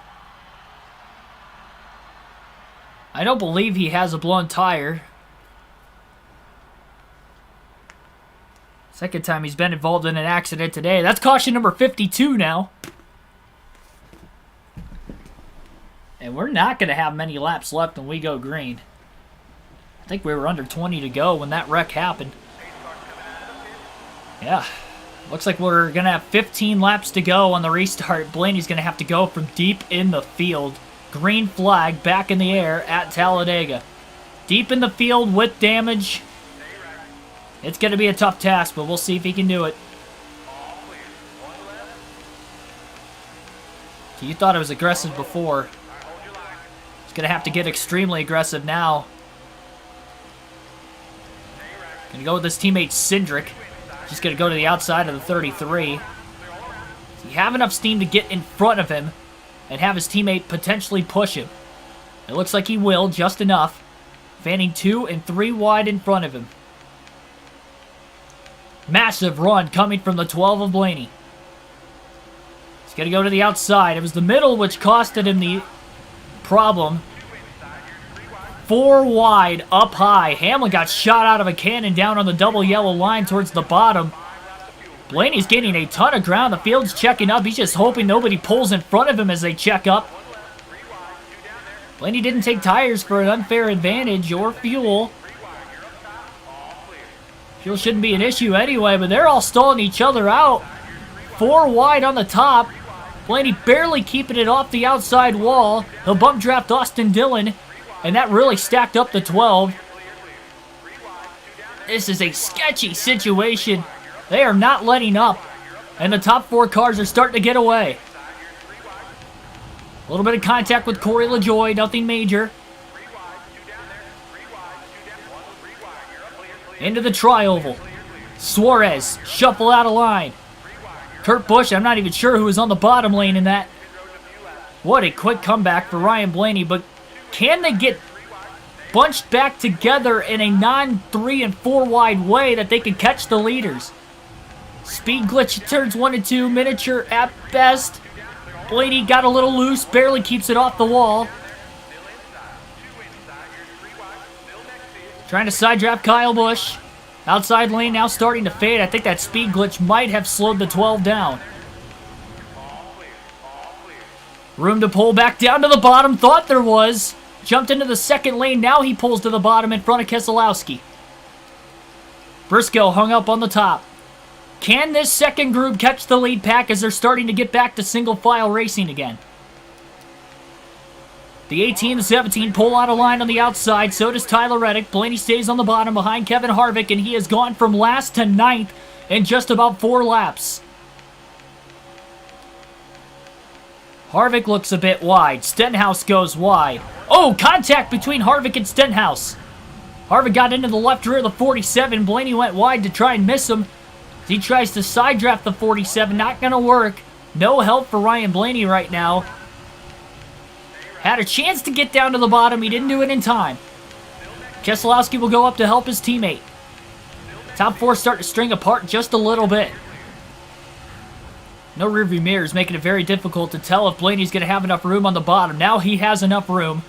I don't believe he has a blown tire. Second time he's been involved in an accident today. That's caution number 52 now. And we're not going to have many laps left when we go green. I think we were under 20 to go when that wreck happened. Yeah. Looks like we're going to have 15 laps to go on the restart. Blaney's going to have to go from deep in the field. Green flag back in the air at Talladega. Deep in the field with damage. It's going to be a tough task, but we'll see if he can do it. You thought it was aggressive before. He's going to have to get extremely aggressive now. Going to go with his teammate Cindric. Just going to go to the outside of the 33. Does he have enough steam to get in front of him and have his teammate potentially push him? It looks like he will, just enough. Fanning 2 and 3 wide in front of him. Massive run coming from the 12 of Blaney. He's going to go to the outside. It was the middle which costed him the problem. 4 wide, up high. Hamlin got shot out of a cannon down on the double yellow line towards the bottom. Blaney's gaining a ton of ground. The field's checking up. He's just hoping nobody pulls in front of him as they check up. Blaney didn't take tires for an unfair advantage or fuel. Fuel shouldn't be an issue anyway, but they're all stalling each other out. 4 wide on the top. Blaney barely keeping it off the outside wall. He'll bump draft Austin Dillon, and that really stacked up the 12. This is a sketchy situation. They are not letting up, and the top 4 cars are starting to get away. A little bit of contact with Corey LaJoie, nothing major. Into the tri-oval. Suarez, shuffle out of line. Kurt Busch, I'm not even sure who was on the bottom lane in that. What a quick comeback for Ryan Blaney, but can they get bunched back together in a non-3 and 4 wide way that they can catch the leaders? Speed glitch turns 1 and 2, miniature at best. Blaney got a little loose, barely keeps it off the wall. Trying to side draft Kyle Busch. Outside lane now starting to fade. I think that speed glitch might have slowed the 12 down. Room to pull back down to the bottom. Thought there was. Jumped into the second lane. Now he pulls to the bottom in front of Keselowski. Briscoe hung up on the top. Can this second group catch the lead pack as they're starting to get back to single file racing again? The 18 and 17 pull out of line on the outside. So does Tyler Reddick. Blaney stays on the bottom behind Kevin Harvick, and he has gone from last to 9th in just about 4 laps. Harvick looks a bit wide. Stenhouse goes wide. Oh, contact between Harvick and Stenhouse. Harvick got into the left rear of the 47. Blaney went wide to try and miss him. He tries to side draft the 47. Not going to work. No help for Ryan Blaney right now. Had a chance to get down to the bottom. He didn't do it in time. Keselowski will go up to help his teammate. Top 4 start to string apart just a little bit. No rearview mirrors, making it very difficult to tell if Blaney's going to have enough room on the bottom. Now he has enough room.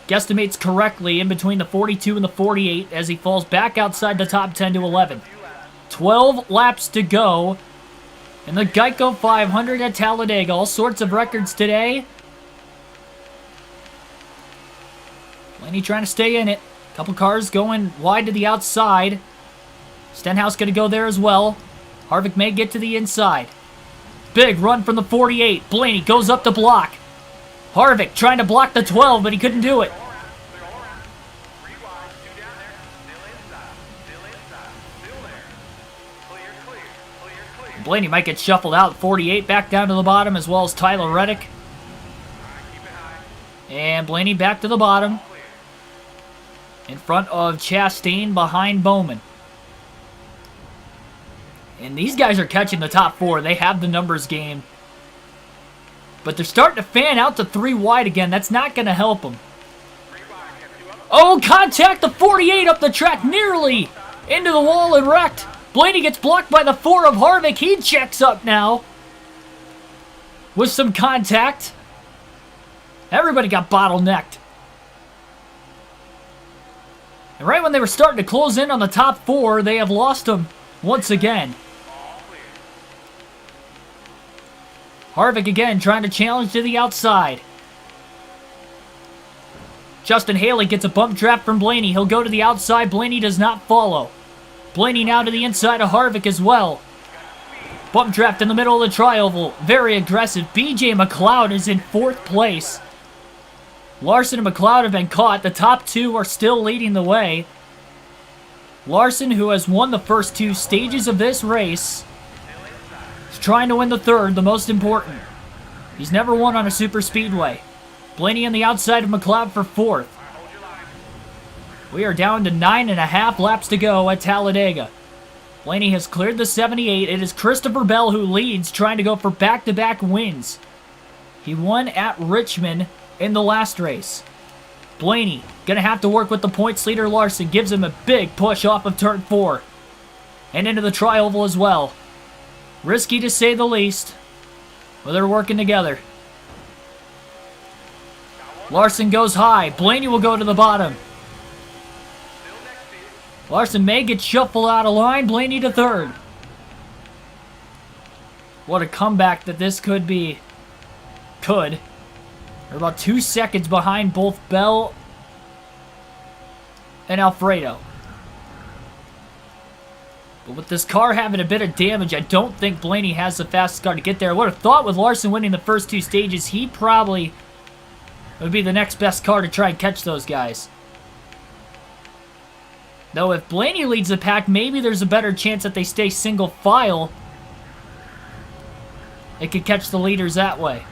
Guesstimates correctly in between the 42 and the 48 as he falls back outside the top 10 to 11. 12 laps to go in the Geico 500 at Talladega. All sorts of records today. Blaney trying to stay in it. Couple cars going wide to the outside. Stenhouse going to go there as well. Harvick may get to the inside. Big run from the 48. Blaney goes up to block. Harvick trying to block the 12, but he couldn't do it. Blaney might get shuffled out. 48 back down to the bottom, as well as Tyler Reddick. And Blaney back to the bottom. In front of Chastain, behind Bowman. And these guys are catching the top 4. They have the numbers game. But they're starting to fan out to 3 wide again. That's not going to help them. Oh, contact! The 48 up the track, nearly into the wall and wrecked. Blaney gets blocked by the 4 of Harvick. He checks up now with some contact. Everybody got bottlenecked. And right when they were starting to close in on the top 4, they have lost them once again. Harvick again trying to challenge to the outside. Justin Haley gets a bump draft from Blaney. He'll go to the outside. Blaney does not follow. Blaney now to the inside of Harvick as well. Bump draft in the middle of the tri-oval. Very aggressive. BJ McLeod is in 4th place. Larson and McLeod have been caught. The top 2 are still leading the way. Larson, who has won the first 2 stages of this race, is trying to win the 3rd, the most important. He's never won on a super speedway. Blaney on the outside of McLeod for 4th. We are down to 9.5 laps to go at Talladega. Blaney has cleared the 78. It is Christopher Bell who leads, trying to go for back-to-back wins. He won at Richmond in the last race. Blaney going to have to work with the points leader Larson. Gives him a big push off of turn 4. And into the tri-oval as well. Risky to say the least. But they're working together. Larson goes high. Blaney will go to the bottom. Larson may get shuffled out of line. Blaney to 3rd. What a comeback that this could be. They're about 2 seconds behind both Bell and Alfredo. But with this car having a bit of damage, I don't think Blaney has the fastest car to get there. I would have thought with Larson winning the first 2 stages, he probably would be the next best car to try and catch those guys. Though if Blaney leads the pack, maybe there's a better chance that they stay single file. They could catch the leaders that way.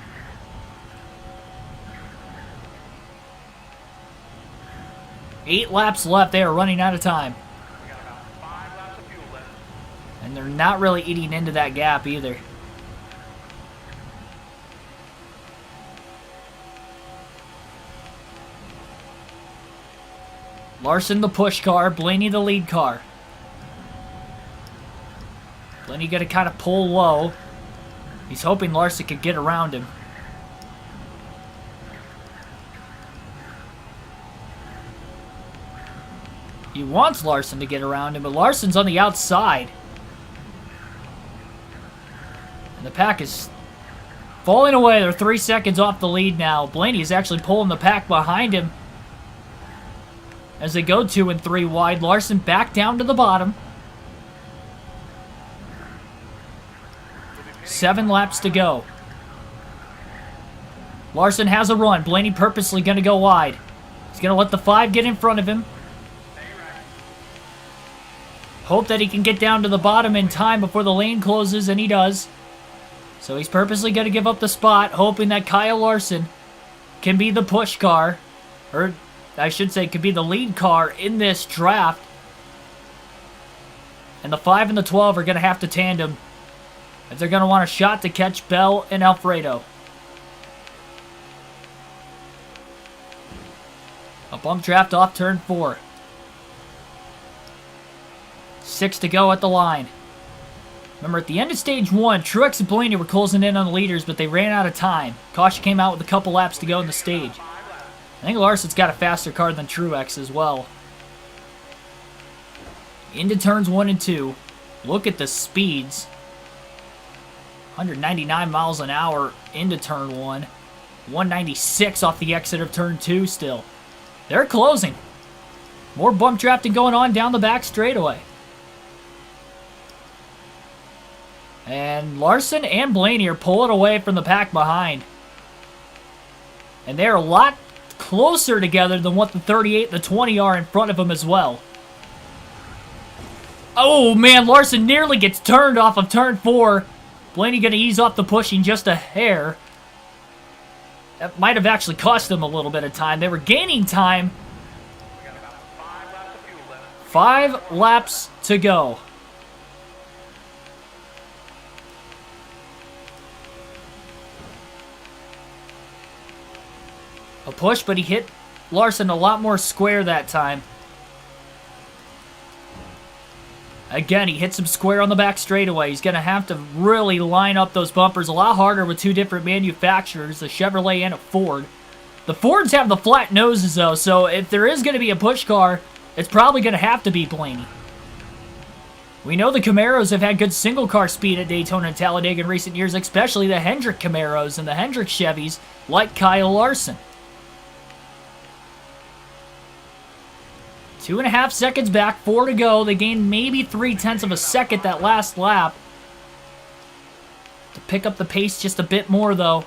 Eight laps left. They are running out of time. We got about 5 laps of fuel left. And they're not really eating into that gap either. Larson the push car, Blaney the lead car. Blaney got to kind of pull low. He's hoping Larson could get around him. He wants Larson to get around him, but Larson's on the outside. And the pack is falling away. They're 3 seconds off the lead now. Blaney is actually pulling the pack behind him as they go 2 and 3 wide. Larson back down to the bottom. 7 laps to go. Larson has a run. Blaney purposely going to go wide. He's going to let the 5 get in front of him. Hope that he can get down to the bottom in time before the lane closes, and he does. So he's purposely going to give up the spot, hoping that Kyle Larson can be the push car. Or I should say, could be the lead car in this draft. And the 5 and the 12 are going to have to tandem if they're going to want a shot to catch Bell and Alfredo. A bump draft off turn 4. 6 to go at the line. Remember, at the end of stage 1, Truex and Blaney were closing in on the leaders, but they ran out of time. Caution came out with a couple laps to go in the stage. I think Larson's got a faster car than Truex as well. Into turns 1 and 2. Look at the speeds. 199 miles an hour into turn 1. 196 off the exit of turn 2 still. They're closing. More bump drafting going on down the back straightaway. And Larson and Blaney are pulling away from the pack behind. And they're a lot closer together than what the 38 and the 20 are in front of them as well. Oh man, Larson nearly gets turned off of turn 4. Blaney going to ease off the pushing just a hair. That might have actually cost them a little bit of time. They were gaining time. We got about 5 laps of fuel left. 5 laps to go. A push, but he hit Larson a lot more square that time. Again, he hits him square on the back straightaway. He's going to have to really line up those bumpers a lot harder with 2 different manufacturers, a Chevrolet and a Ford. The Fords have the flat noses, though, so if there is going to be a push car, it's probably going to have to be Blaney. We know the Camaros have had good single-car speed at Daytona and Talladega in recent years, especially the Hendrick Camaros and the Hendrick Chevys, like Kyle Larson. 2.5 seconds back, 4 to go. They gained maybe 0.3 of a second that last lap. To pick up the pace just a bit more, though.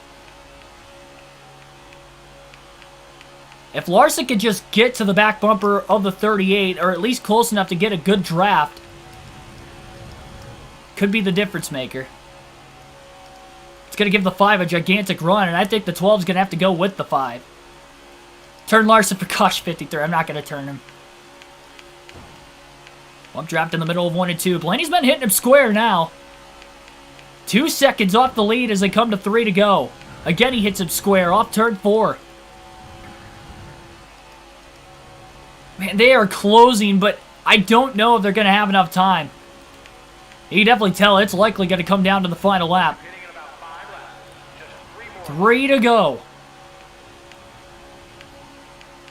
If Larson could just get to the back bumper of the 38, or at least close enough to get a good draft, could be the difference maker. It's going to give the 5 a gigantic run, and I think the 12 is going to have to go with the 5. Turn Larson for Kosh 53. I'm not going to turn him. Bump draft in the middle of 1 and 2. Blaney's been hitting him square now. 2 seconds off the lead as they come to 3 to go. Again, he hits him square off turn 4. Man, they are closing, but I don't know if they're going to have enough time. You can definitely tell it's likely going to come down to the final lap. 3 to go.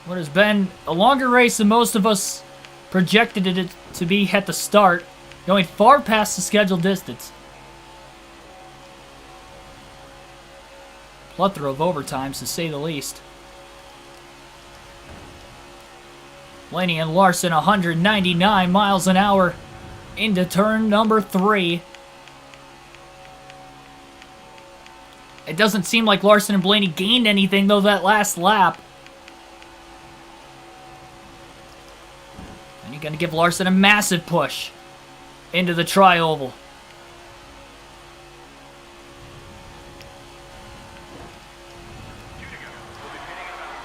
What has been a longer race than most of us projected it to be at the start, going far past the scheduled distance. Plethora of overtimes, to say the least. Blaney and Larson 199 miles an hour into turn number 3. It doesn't seem like Larson and Blaney gained anything, though, that last lap. And you're going to give Larson a massive push into the tri-oval.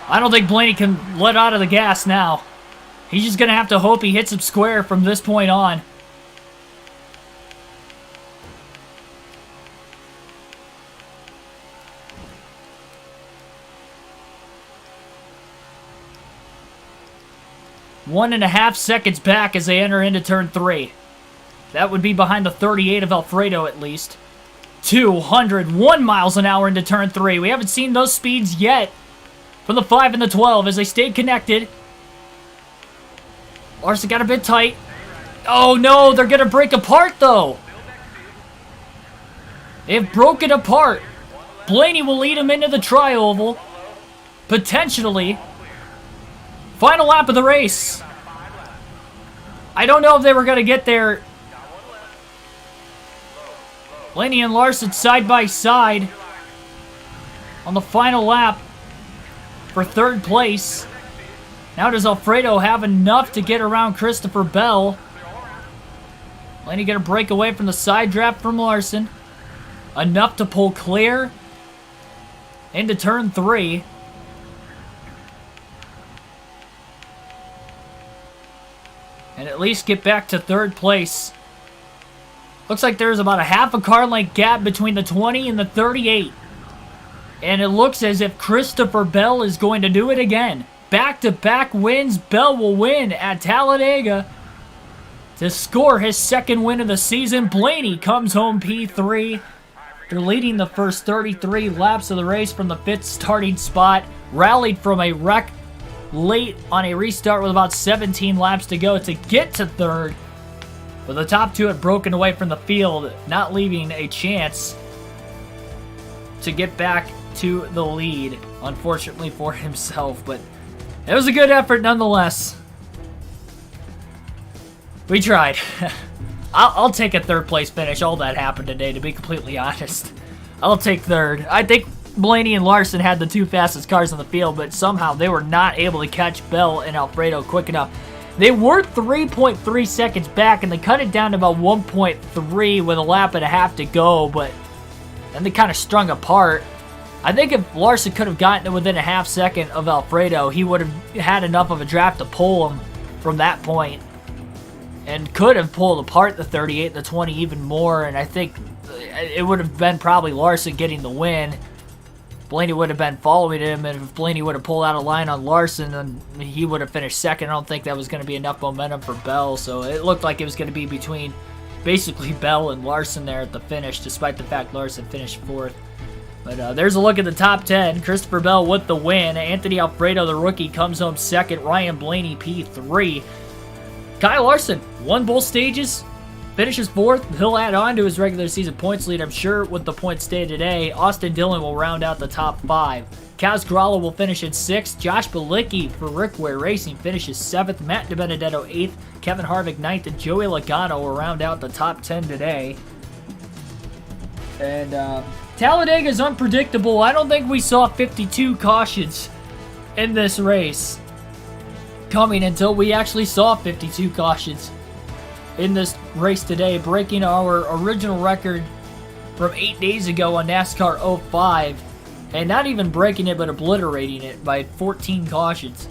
I don't think Blaney can let out of the gas now. He's just going to have to hope he hits him square from this point on. One and a half seconds back as they enter into turn 3. That would be behind the 38 of Alfredo at least. 201 miles an hour into turn 3. We haven't seen those speeds yet from the 5 and the 12 as they stayed connected. Larson got a bit tight. Oh no, they're going to break apart though. They've broken apart. Blaney will lead him into the tri-oval. Potentially. Final lap of the race. I don't know if they were going to get there. Blaney and Larson side by side on the final lap for 3rd place. Now does Alfredo have enough to get around Christopher Bell? Blaney going to break away from the side draft from Larson. Enough to pull clear into turn 3. And at least get back to 3rd place. Looks like there's about a half a car length gap between the 20 and the 38. And it looks as if Christopher Bell is going to do it again. Back-to-back wins. Bell will win at Talladega to score his 2nd win of the season. Blaney comes home P3. They're leading the first 33 laps of the race from the 5th starting spot. Rallied from a wreck late on a restart with about 17 laps to go to get to 3rd. But the top 2 had broken away from the field, not leaving a chance to get back to the lead, unfortunately for himself. But it was a good effort nonetheless. We tried. I'll take a 3rd place finish. All that happened today, to be completely honest. I'll take 3rd. I think Blaney and Larson had the 2 fastest cars on the field, but somehow they were not able to catch Bell and Alfredo quick enough. They were 3.3 seconds back, and they cut it down to about 1.3 with a lap and a half to go, but then they kind of strung apart. I think if Larson could have gotten to within a half second of Alfredo, he would have had enough of a draft to pull him from that point, and could have pulled apart the 38 and the 20 even more, and I think it would have been probably Larson getting the win. Blaney would have been following him, and if Blaney would have pulled out a line on Larson, then he would have finished 2nd. I don't think that was going to be enough momentum for Bell, so it looked like it was going to be between basically Bell and Larson there at the finish, despite the fact Larson finished 4th. But there's a look at the top 10. Christopher Bell with the win. Anthony Alfredo, the rookie, comes home 2nd. Ryan Blaney, P3. Kyle Larson won both stages. Finishes 4th. He'll add on to his regular season points lead, I'm sure, with the points stay today. Austin Dillon will round out the top 5. Kaz Gralla will finish in 6th. Josh Bilicki for Rickware Racing finishes 7th. Matt DiBenedetto 8th. Kevin Harvick 9th. And Joey Logano will round out the top 10 today. And Talladega is unpredictable. I don't think we saw 52 cautions in this race coming until we actually saw 52 cautions in this race today, breaking our original record from 8 days ago on NASCAR 05. And not even breaking it, but obliterating it by 14 cautions.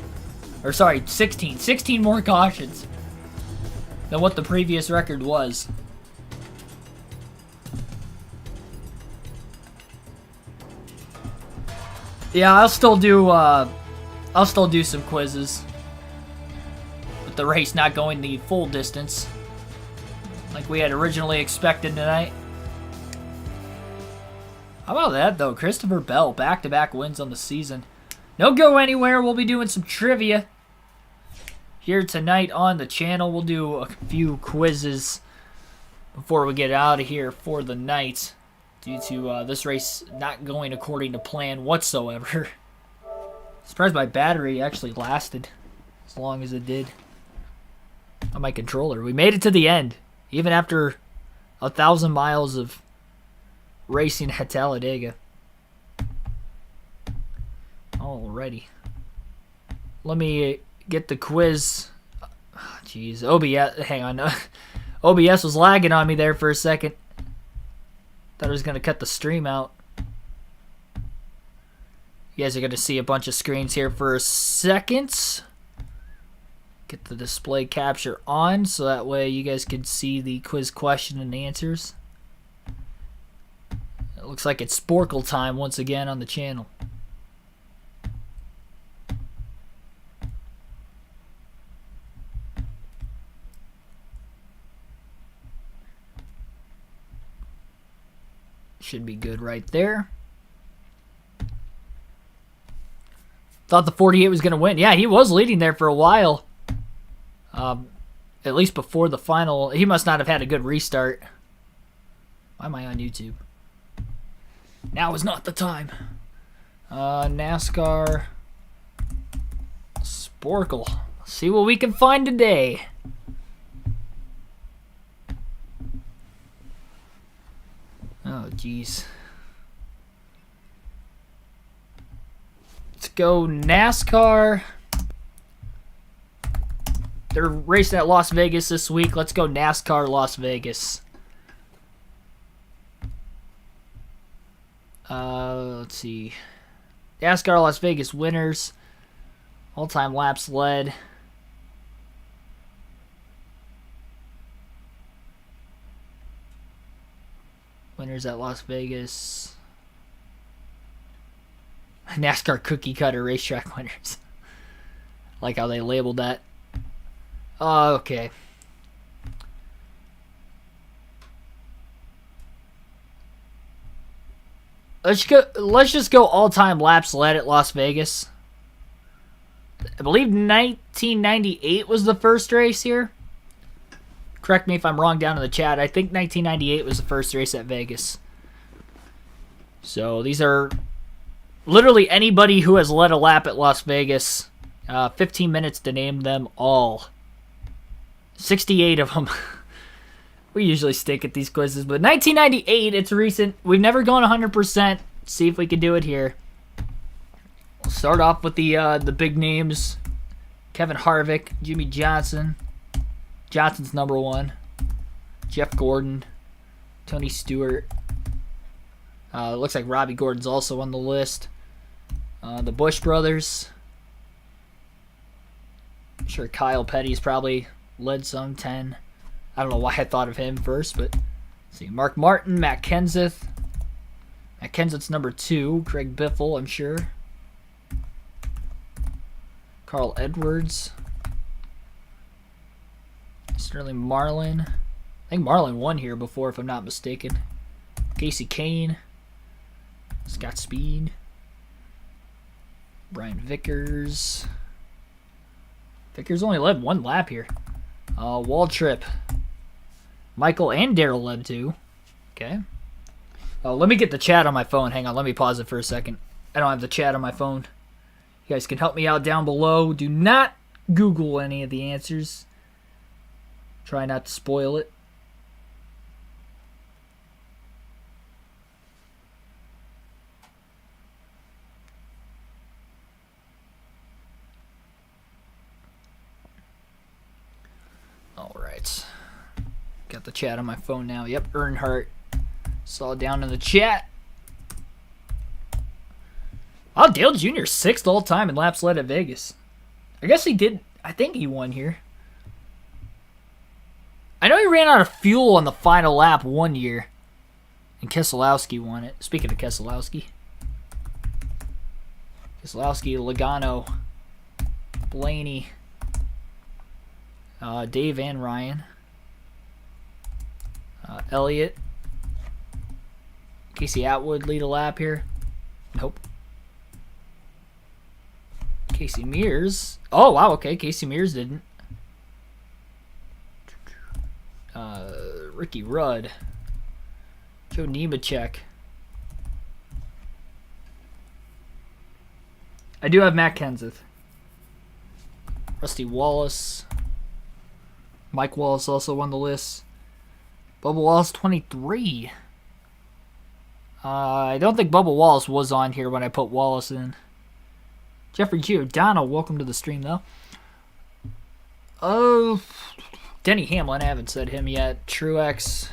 Or sorry, 16. 16 more cautions than what the previous record was. Yeah, I'll still do some quizzes. With the race not going the full distance, like we had originally expected tonight. How about that, though? Christopher Bell, back-to-back wins on the season. No go anywhere. We'll be doing some trivia here tonight on the channel. We'll do a few quizzes before we get out of here for the night, due to this race not going according to plan whatsoever. Surprised my battery actually lasted as long as it did on my controller. We made it to the end, even after 1,000 miles of racing at Talladega. Alrighty. Let me get the quiz. Jeez, OBS, hang on. OBS was lagging on me there for a second. Thought I was going to cut the stream out. You guys are going to see a bunch of screens here for a second. Get the display capture on so that way you guys can see the quiz question and answers. It looks like it's Sporkle time once again on the channel. Should be good right there. Thought the 48 was going to win. Yeah, he was leading there for a while. At least before the final. He must not have had a good restart. Why am I on YouTube? Now is not the time. NASCAR Sporkle. See what we can find today. Oh, jeez. Let's go NASCAR. They're racing at Las Vegas this week. Let's go NASCAR Las Vegas. Let's see. NASCAR Las Vegas winners. All-time laps led. Winners at Las Vegas. NASCAR cookie cutter racetrack winners. Like how they labeled that. Okay. Let's just go all-time laps led at Las Vegas. I believe 1998 was the first race here. Correct me if I'm wrong down in the chat. I think 1998 was the first race at Vegas. So these are literally anybody who has led a lap at Las Vegas. 15 minutes to name them all. 68 of them. We usually stick at these quizzes, but 1998, it's recent. We've never gone 100%. See if we can do it here. We'll start off with the big names. Kevin Harvick, Jimmy Johnson. Johnson's number 1. Jeff Gordon. Tony Stewart. Looks like Robbie Gordon's also on the list. The Busch brothers. I'm sure Kyle Petty's probably led some, 10. I don't know why I thought of him first, but let's see. Mark Martin, Matt Kenseth. Matt Kenseth's number 2. Craig Biffle, I'm sure. Carl Edwards. Sterling Marlin. I think Marlin won here before, if I'm not mistaken. Casey Kane. Scott Speed. Brian Vickers. Vickers only led 1 lap here. Waltrip. Michael and Darrell led 2. Okay. Oh, let me get the chat on my phone. Hang on, let me pause it for a second. I don't have the chat on my phone. You guys can help me out down below. Do not Google any of the answers. Try not to spoil it. Alright. Got the chat on my phone now. Yep, Earnhardt. Saw down in the chat. Oh, Dale Jr. 6th all time in laps led at Vegas. I guess he did. I think he won here. I know he ran out of fuel on the final lap one year. And Keselowski won it. Speaking of Keselowski. Keselowski, Logano, Blaney, Dave and Ryan. Elliott. Casey Atwood lead a lap here. Nope. Casey Mears. Oh, wow, okay. Casey Mears didn't. Ricky Rudd. Joe Nemechek. I do have Matt Kenseth. Rusty Wallace. Mike Wallace also won the list. Bubba Wallace 23. I don't think Bubba Wallace was on here when I put Wallace in. Jeffrey Giordano, welcome to the stream though. Oh, Denny Hamlin, I haven't said him yet. Truex.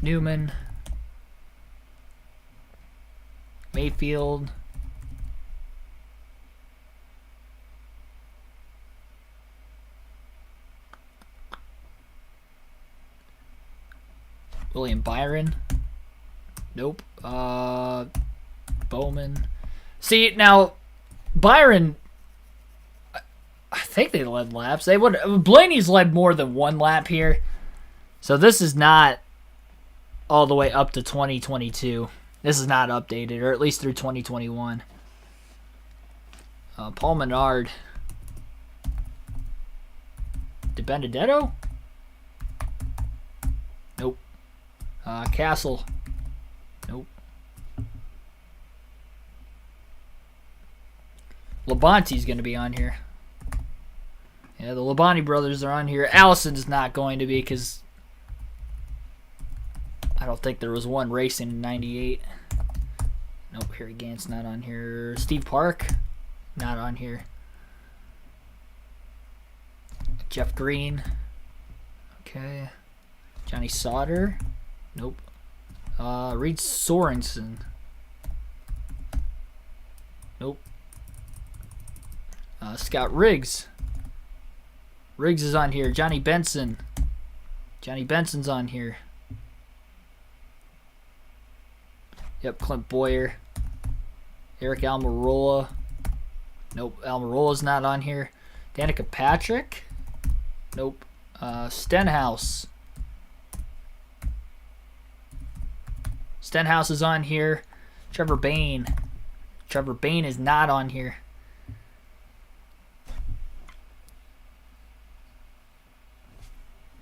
Newman. Mayfield. William Byron. Nope. Bowman. See, now, Byron, I think they led laps. They would. Blaney's led more than one lap here. So this is not all the way up to 2022. This is not updated, or at least through 2021. Paul Menard. DiBenedetto? Nope. Castle. Nope. Labonte's going to be on here. Yeah, the Labonte brothers are on here. Allison's not going to be because I don't think there was one racing in 98. Nope, Harry Gant's not on here. Steve Park, not on here. Jeff Green. Okay. Johnny Sauter. Nope. Reed Sorensen. Nope. Scott Riggs. Riggs is on here. Johnny Benson. Johnny Benson's on here. Yep, Clint Boyer. Eric Almirola. Nope, Almirola's not on here. Danica Patrick. Nope. Stenhouse. Stenhouse is on here. Trevor Bayne. Trevor Bayne is not on here.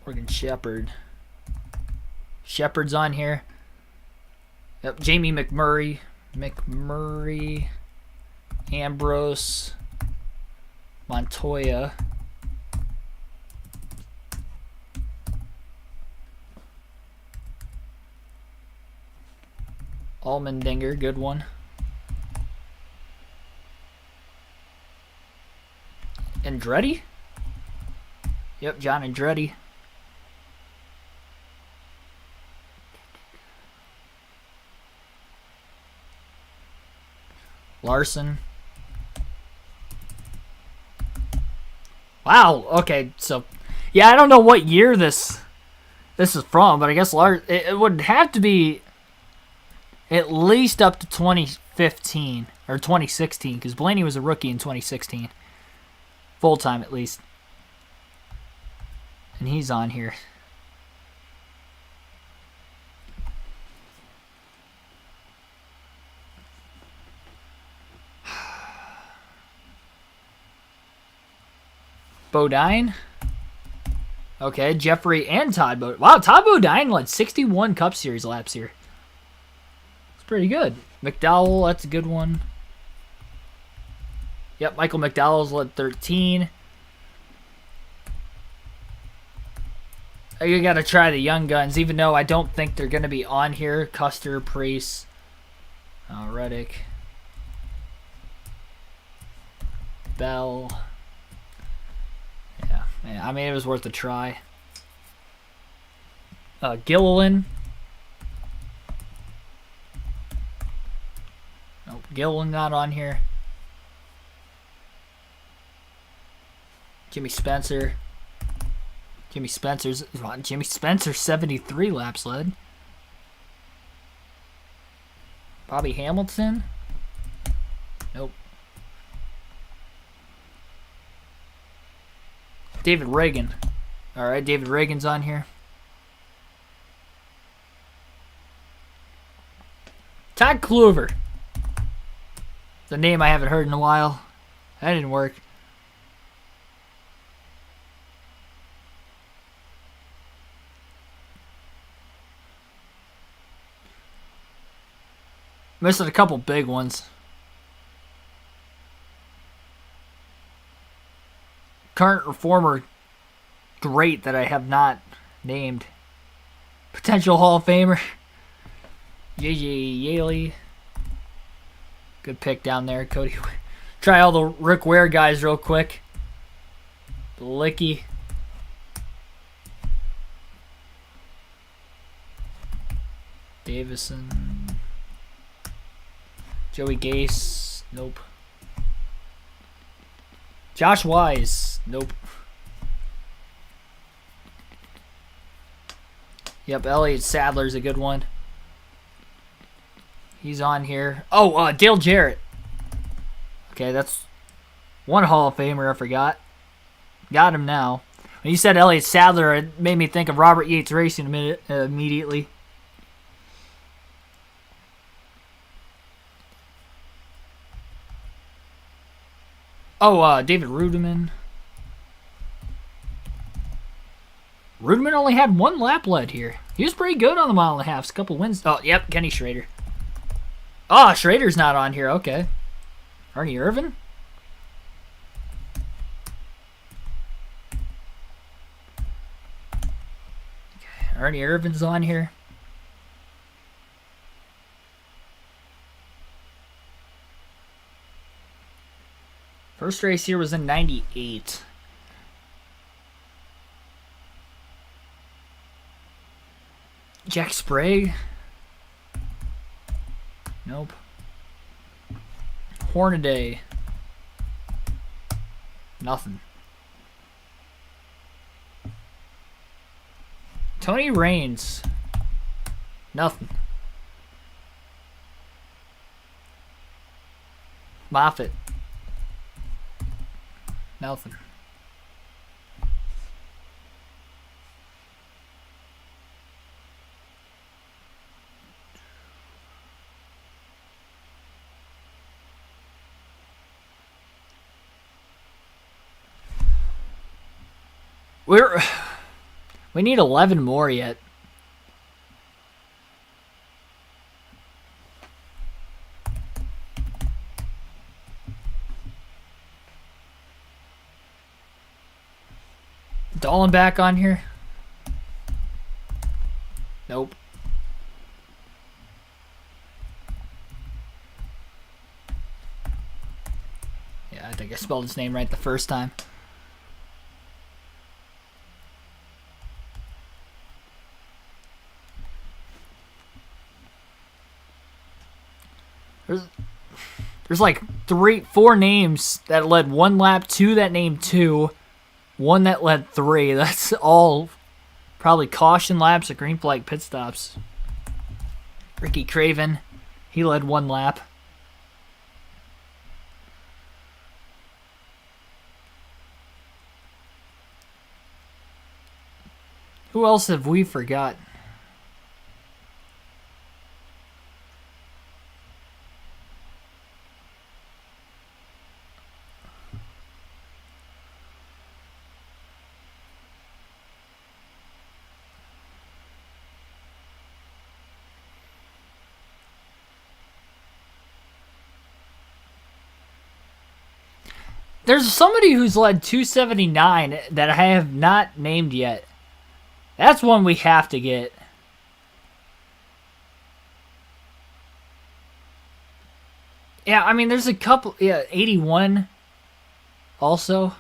Morgan Shepherd. Shepherd's on here. Yep, Jamie McMurray. Ambrose. Montoya. Allmendinger, good one. Andretti? Yep, John Andretti. Larson. Wow, okay, so yeah, I don't know what year this is from, but I guess it would have to be at least up to 2015 or 2016 because Blaney was a rookie in 2016. Full time at least. And he's on here. Bodine. Okay, Jeffrey and Todd Bodine. Wow, Todd Bodine led 61 Cup Series laps here. pretty good. McDowell, that's a good one. Yep, Michael McDowell's led 13. You got to try the young guns, even though I don't think they're going to be on here. Custer, Priest, Reddick, Bell. Yeah, I mean, it was worth a try. Gilliland. Nope, Gilliland not on here. Jimmy Spencer. Jimmy Spencer's 73 laps led. Bobby Hamilton? Nope. David Reagan. Alright, David Reagan's on here. Todd Kluver. It's a name I haven't heard in a while. That didn't work. Missing a couple big ones. Current or former great that I have not named. Potential Hall of Famer. JJ Yaley. Good pick down there, Cody. Try all the Rick Ware guys real quick. Licky. Davison. Joey Gase, nope. Josh Wise, nope. Yep, Elliott Sadler's a good one. He's on here. Oh, Dale Jarrett. Okay, that's one Hall of Famer I forgot. Got him now. When you said Elliott Sadler, it made me think of Robert Yates Racing immediately. Oh, David Rudiman. Rudiman only had one lap led here. He was pretty good on the mile and a half. A couple wins. Oh, yep, Kenny Schrader. Oh, Schrader's not on here. Okay. Ernie Irvin? Okay, Ernie Irvin's on here. First race here was in 98. Jack Sprague? Nope. Hornaday? Nothing. Tony Raines? Nothing. Moffitt? Nothing. We need 11 more yet. Dolan back on here? Nope. Yeah, I think I spelled his name right the first time. There's like 4 names that led one lap, 2 that named 2, 1 that led 3. That's all probably caution laps or green flag pit stops. Ricky Craven, he led 1 lap. Who else have we forgot? There's somebody who's led 279 that I have not named yet. That's one we have to get. Yeah, I mean, there's a couple. Yeah, 81 also.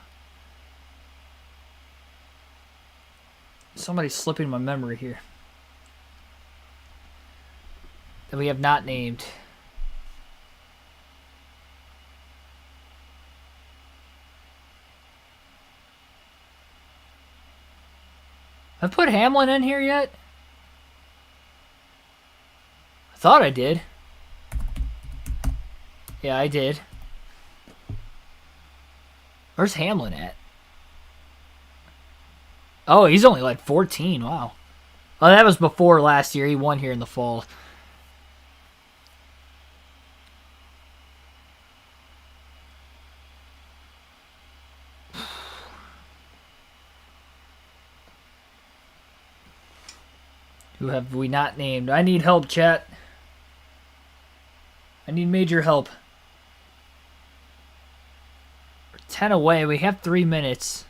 Somebody's slipping my memory here that we have not named. Have I put Hamlin in here yet? I thought I did. Yeah, I did. Where's Hamlin at? Oh, he's only like 14. Wow. Oh, that was before last year. He won here in the fall. Who have we not named? I need help, chat. I need major help. We're 10 away. We have 3 minutes.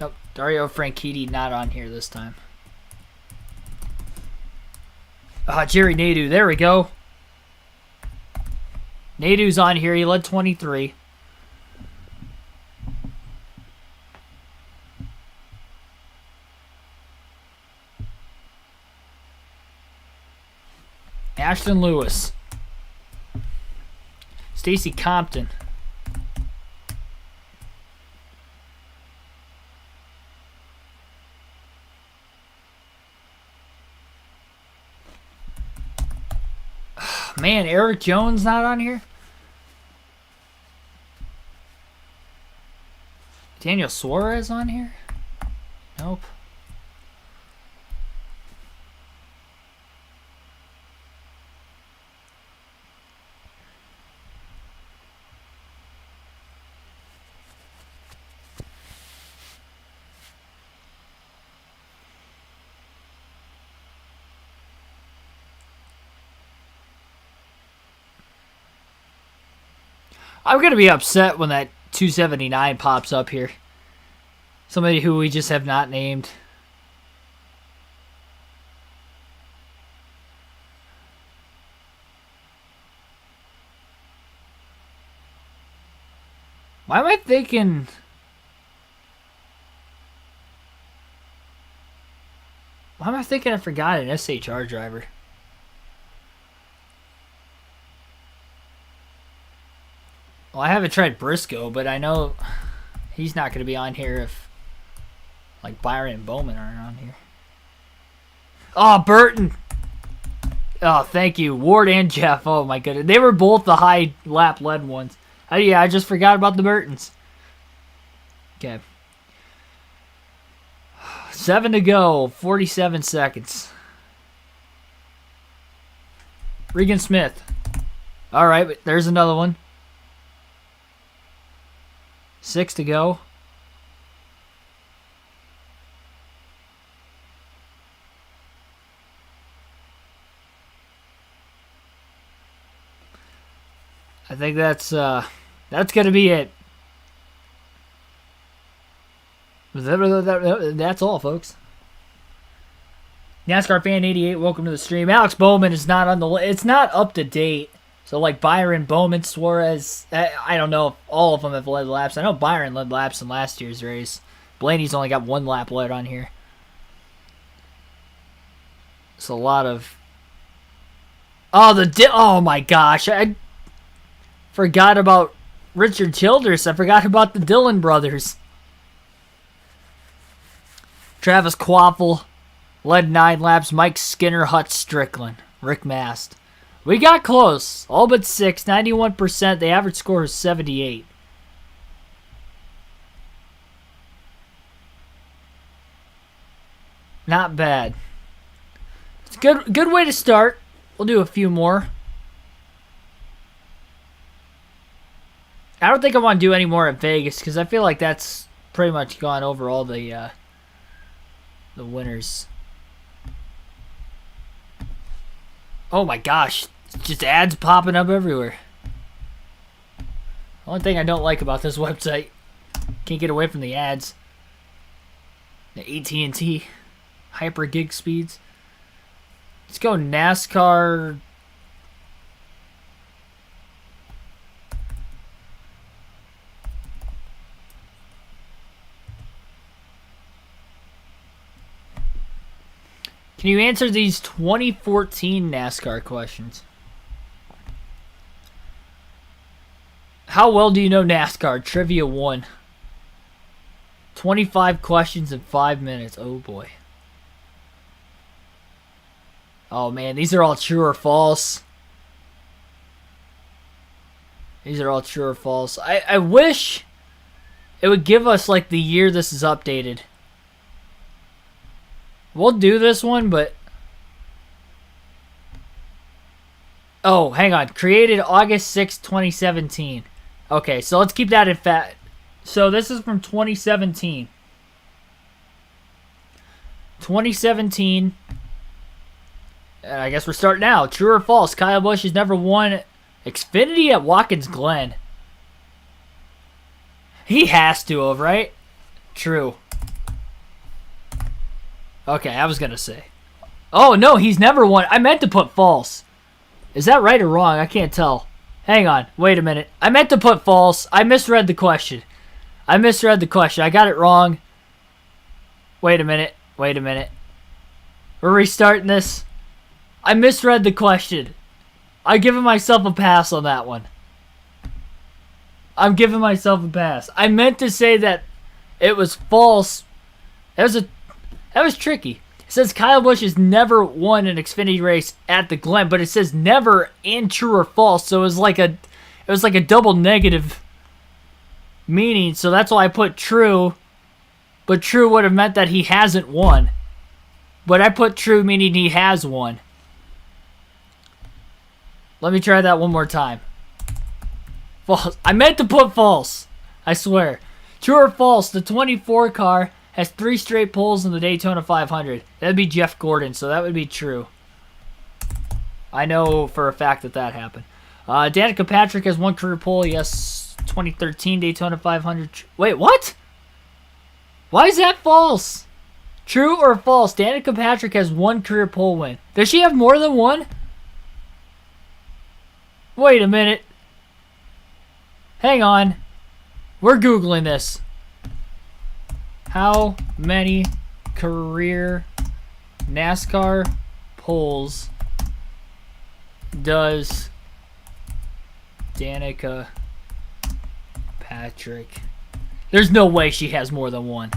Nope. Dario Franchitti not on here this time. Jerry Nadeau. There we go. Nadeau's on here. He led 23. Ashton Lewis. Stacy Compton. Man, Eric Jones not on here? Daniel Suarez on here? Nope. I'm going to be upset when that 279 pops up here. Somebody who we just have not named. Why am I thinking... Why am I thinking I forgot an SHR driver? Well, I haven't tried Briscoe, but I know he's not going to be on here if, like, Byron and Bowman aren't on here. Oh, Burton! Oh, thank you. Ward and Jeff. Oh, my goodness. They were both the high lap led ones. Yeah, I just forgot about the Burtons. Okay. 7 to go. 47 seconds. Regan Smith. All right, there's another one. 6 to go. I think that's gonna be it. That's all, folks. NASCAR fan 88, welcome to the stream. Alex Bowman is not on the list. It's not up to date. So, like, Byron, Bowman, Suarez, I don't know if all of them have led laps. I know Byron led laps in last year's race. Blaney's only got 1 lap led on here. It's a lot of... Oh, my gosh. I forgot about Richard Childress. I forgot about the Dillon brothers. Travis Quaffle led 9 laps. Mike Skinner, Hut Strickland, Rick Mast. We got close. All but 6. 91%. The average score is 78. Not bad. It's a good way to start. We'll do a few more. I don't think I want to do any more at Vegas because I feel like that's pretty much gone over all the winners. Oh my gosh, just ads popping up everywhere. Only thing I don't like about this website, can't get away from the ads. The AT&T hyper gig speeds. Let's go NASCAR. Can you answer these 2014 NASCAR questions? How well do you know NASCAR? Trivia 1. 25 questions in 5 minutes. Oh boy. Oh man, these are all true or false. These are all true or false. I wish it would give us like the year this is updated. We'll do this one, but... Oh, hang on. Created August 6, 2017. Okay, so let's keep that in fact. So this is from 2017. 2017. And I guess we're starting now. True or false? Kyle Busch has never won Xfinity at Watkins Glen. He has to have, right? True. Okay, I was going to say. Oh, no, he's never won. I meant to put false. Is that right or wrong? I can't tell. Hang on. Wait a minute. I meant to put false. I misread the question. I got it wrong. Wait a minute. We're restarting this. I misread the question. I'm giving myself a pass on that one. I'm giving myself a pass. I meant to say that it was false. That was tricky. It says Kyle Busch has never won an Xfinity race at the Glen, but it says never and true or false, so it was like a double negative meaning, so that's why I put true, but true would have meant that he hasn't won. But I put true meaning he has won. Let me try that one more time. False. I meant to put false. I swear. True or false, the 24 car has 3 straight poles in the Daytona 500. That'd be Jeff Gordon, so that would be true. I know for a fact that happened. Danica Patrick has 1 career pole. Yes, 2013 Daytona 500. Wait, what? Why is that false? True or false? Danica Patrick has 1 career pole win. Does she have more than one? Wait a minute. Hang on. We're Googling this. How many career NASCAR poles does Danica Patrick? There's no way she has more than one.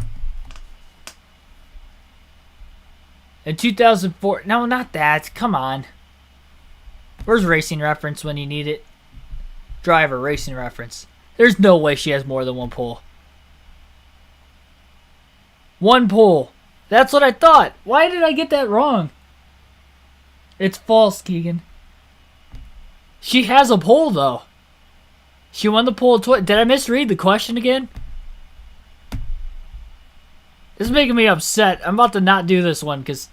In 2004, no, not that. Come on. Where's Racing Reference when you need it? Driver, Racing Reference. There's no way she has more than one pole. 1 pole. That's what I thought. Why did I get that wrong? It's false, Keegan. She has a pole, though. She won the pole twice. Did I misread the question again? This is making me upset. I'm about to not do this one because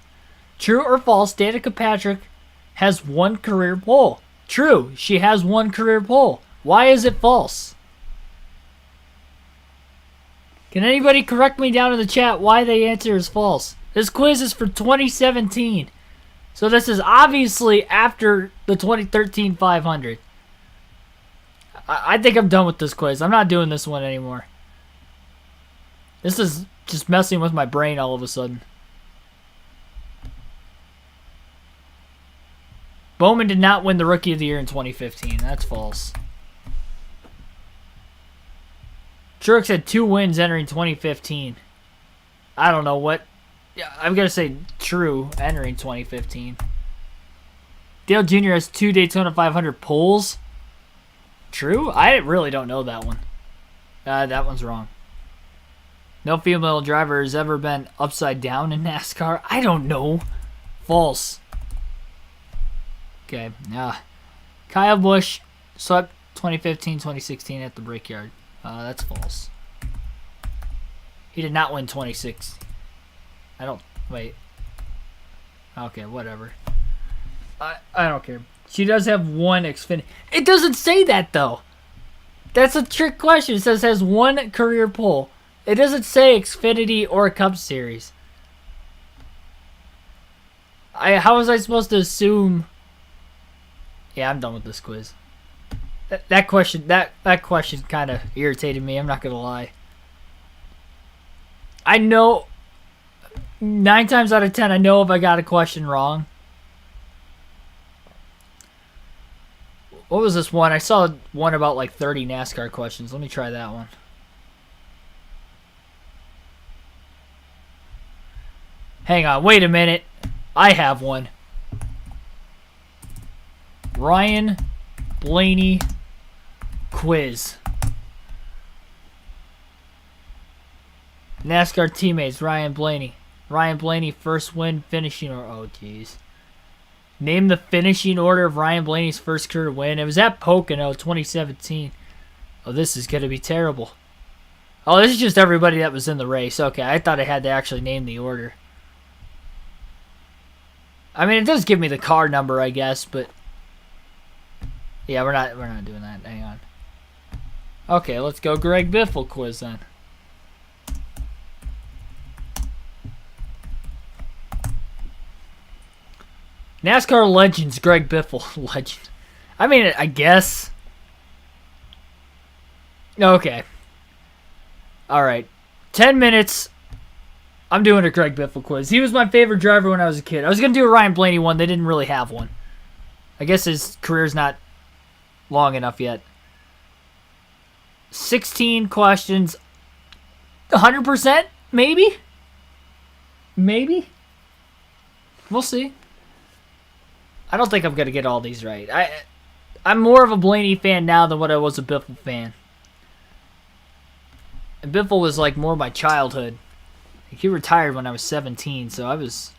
true or false, Danica Patrick has 1 career pole. True, she has 1 career pole. Why is it false? Can anybody correct me down in the chat why the answer is false? This quiz is for 2017. So this is obviously after the 2013 500. I think I'm done with this quiz. I'm not doing this one anymore. This is just messing with my brain all of a sudden. Bowman did not win the Rookie of the Year in 2015. That's false. Truex had 2 wins entering 2015. I don't know what. Yeah, I'm going to say true entering 2015. Dale Jr. has 2 Daytona 500 poles. True? I really don't know that one. That one's wrong. No female driver has ever been upside down in NASCAR. I don't know. False. Okay. Kyle Busch swept 2015, 2016 at the Brickyard. That's false. He did not win 26. I don't... Wait. Okay, whatever. I don't care. She does have one Xfinity. It doesn't say that, though. That's a trick question. It says has one career pole. It doesn't say Xfinity or Cup Series. How was I supposed to assume... Yeah, I'm done with this quiz. That question kind of irritated me. I'm not gonna lie. I know 9 times out of 10, I know if I got a question wrong. What was this one? I saw one about like 30 NASCAR questions. Let me try that one. Hang on, wait a minute. I have one. Ryan Blaney quiz. NASCAR teammates, Ryan Blaney. Ryan Blaney first win finishing order. Oh, jeez. Name the finishing order of Ryan Blaney's first career win. It was at Pocono 2017. Oh, this is going to be terrible. Oh, this is just everybody that was in the race. Okay, I thought I had to actually name the order. I mean, it does give me the car number, I guess, but... Yeah, we're not doing that. Hang on. Okay, let's go Greg Biffle quiz then. NASCAR legends, Greg Biffle. Legend. I mean, I guess. Okay. Alright. 10 minutes. I'm doing a Greg Biffle quiz. He was my favorite driver when I was a kid. I was going to do a Ryan Blaney one. They didn't really have one. I guess his career's not long enough yet. 16 questions. 100%? Maybe? Maybe? We'll see. I don't think I'm going to get all these right. I'm more of a Blaney fan now than what I was a Biffle fan. And Biffle was like more my childhood. He retired when I was 17, so I was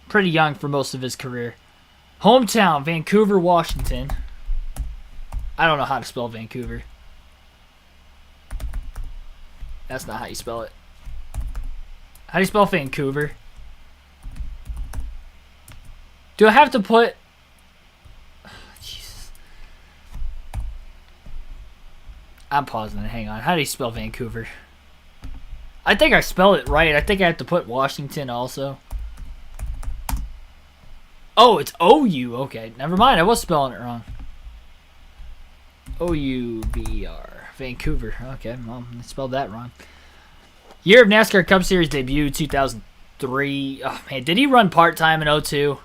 pretty young for most of his career. Hometown, Vancouver, Washington. I don't know how to spell Vancouver. That's not how you spell it. How do you spell Vancouver? Do I have to put... Jesus. I'm pausing it. Hang on. How do you spell Vancouver? I think I spelled it right. I think I have to put Washington also. Oh, it's O-U. Okay, never mind. I was spelling it wrong. O-U-V-R. Vancouver. Okay, well, I spelled that wrong. Year of NASCAR Cup Series debut, 2003. Oh, man, did he run part-time in 02?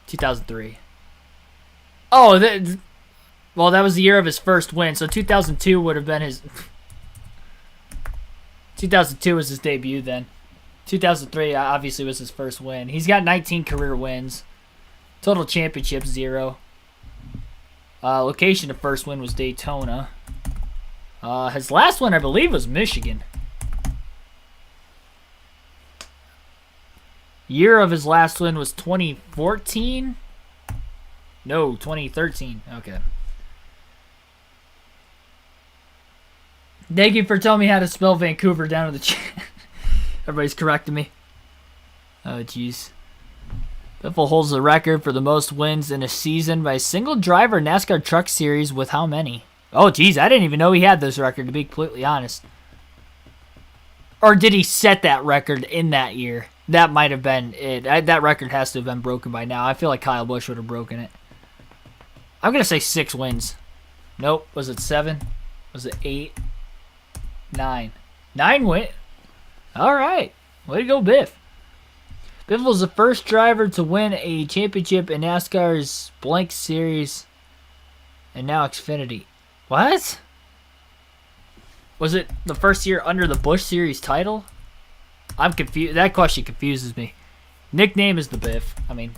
2003. Oh, well, that was the year of his first win, so 2002 would have been his... 2002 was his debut then. 2003 obviously was his first win. He's got 19 career wins. Total championships, 0. Location of first win was Daytona. His last one, I believe, was Michigan. Year of his last win was 2014? No, 2013. Okay. Thank you for telling me how to spell Vancouver down in the chat. Everybody's correcting me. Oh, jeez. Biffle holds the record for the most wins in a season by a single driver NASCAR Truck Series with how many? Oh, jeez, I didn't even know he had this record, to be completely honest. Or did he set that record in that year? That might have been it. That record has to have been broken by now. I feel like Kyle Busch would have broken it. I'm going to say 6 wins. Nope. Was it 7? Was it 8? 9. 9 wins. All right. Way to go, Biff. Biffle was the first driver to win a championship in NASCAR's blank series and now Xfinity. What? Was it the first year under the Busch Series title? I'm confused. That question confuses me. Nickname is the Biff. I mean,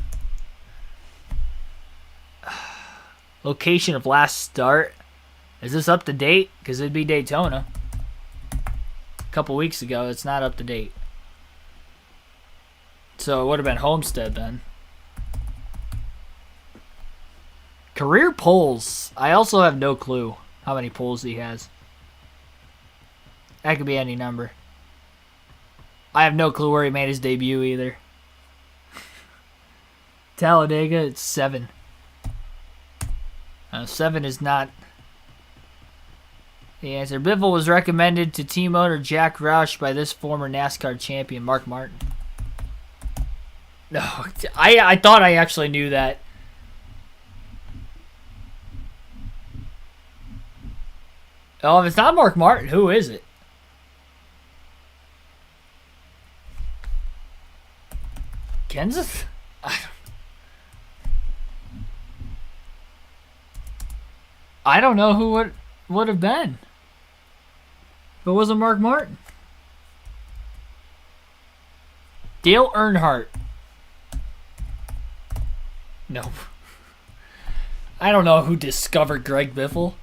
location of last start. Is this up to date? Because it'd be Daytona. A couple weeks ago. It's not up to date. So it would have been Homestead then. Career polls. I also have no clue how many polls he has. That could be any number. I have no clue where he made his debut either. Talladega, it's 7. 7 is not the answer. Biffle was recommended to team owner Jack Roush by this former NASCAR champion, Mark Martin. No, I thought I actually knew that. Oh, if it's not Mark Martin, who is it? Kansas? I don't know who would have been. If it wasn't Mark Martin. Dale Earnhardt. Nope. I don't know who discovered Greg Biffle.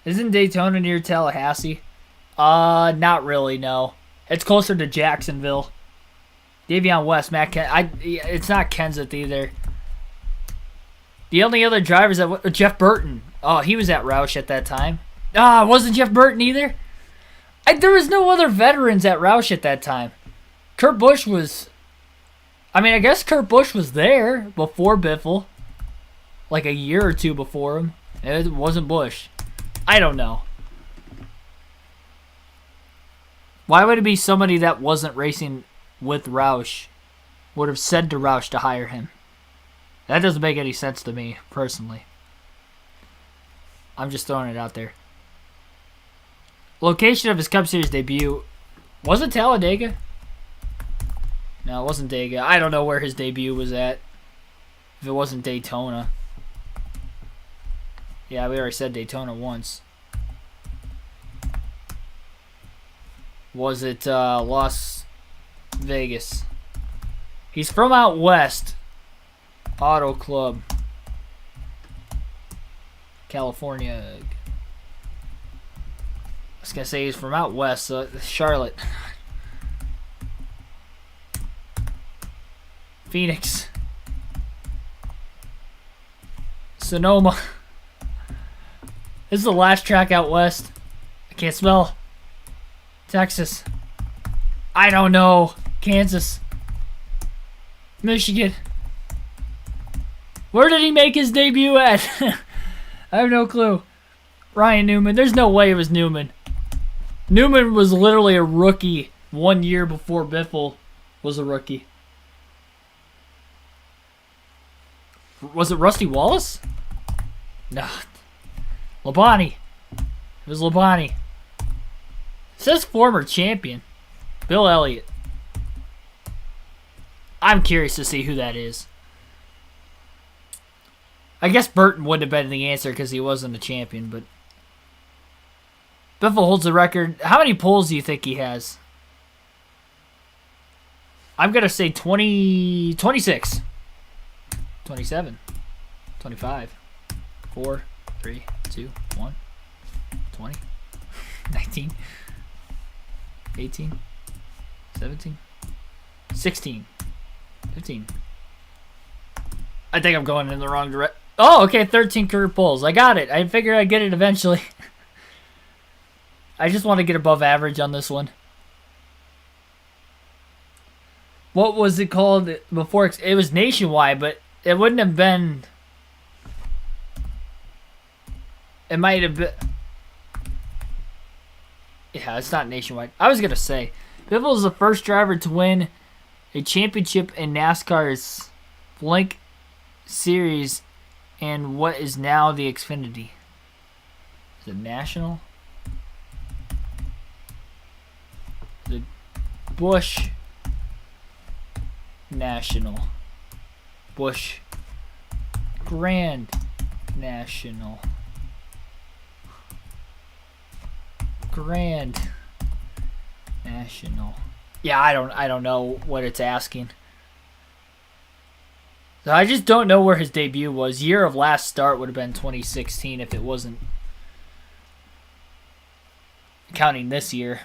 Isn't Daytona near Tallahassee? Not really, no. It's closer to Jacksonville. Davion West, Matt it's not Kenseth either. The only other drivers that Jeff Burton. Oh, he was at Roush at that time. Ah, wasn't Jeff Burton either? There was no other veterans at Roush at that time. Kurt Busch was... I mean, I guess Kurt Busch was there before Biffle. Like a year or two before him. It wasn't Busch. I don't know. Why would it be somebody that wasn't racing with Roush would have said to Roush to hire him? That doesn't make any sense to me, personally. I'm just throwing it out there. Location of his Cup Series debut. Was it Talladega? No, it wasn't Dega. I don't know where his debut was at. If it wasn't Daytona. Yeah, we already said Daytona once. Was it Las Vegas? He's from out west. Auto Club. California. I was going to say he's from out west, so Charlotte. Phoenix. Sonoma. This is the last track out west. I can't smell. Texas. I don't know. Kansas. Michigan. Where did he make his debut at? I have no clue. Ryan Newman. There's no way it was Newman. Newman was literally a rookie 1 year before Biffle was a rookie. Was it Rusty Wallace? No. Labonte. It was Labonte. It says former champion. Bill Elliott. I'm curious to see who that is. I guess Burton wouldn't have been the answer because he wasn't a champion, but... Biffle holds the record. How many poles do you think he has? I'm going to say 26. 27. 25. 4, 3, 2, 1. 20. 19. 18. 17. 16. 15. I think I'm going in the wrong direction. Oh, okay, 13 career pulls. I got it. I figured I'd get it eventually. I just want to get above average on this one. What was it called before? It was nationwide, but it wouldn't have been... It might have been... Yeah, it's not nationwide. I was going to say, Biffle is the first driver to win a championship in NASCAR's Blank Series and what is now the Xfinity. Is it National? The Busch National. Busch Grand National. Grand National. Yeah, I don't know what it's asking. So I just don't know where his debut was. Year of last start would have been 2016 if it wasn't counting this year.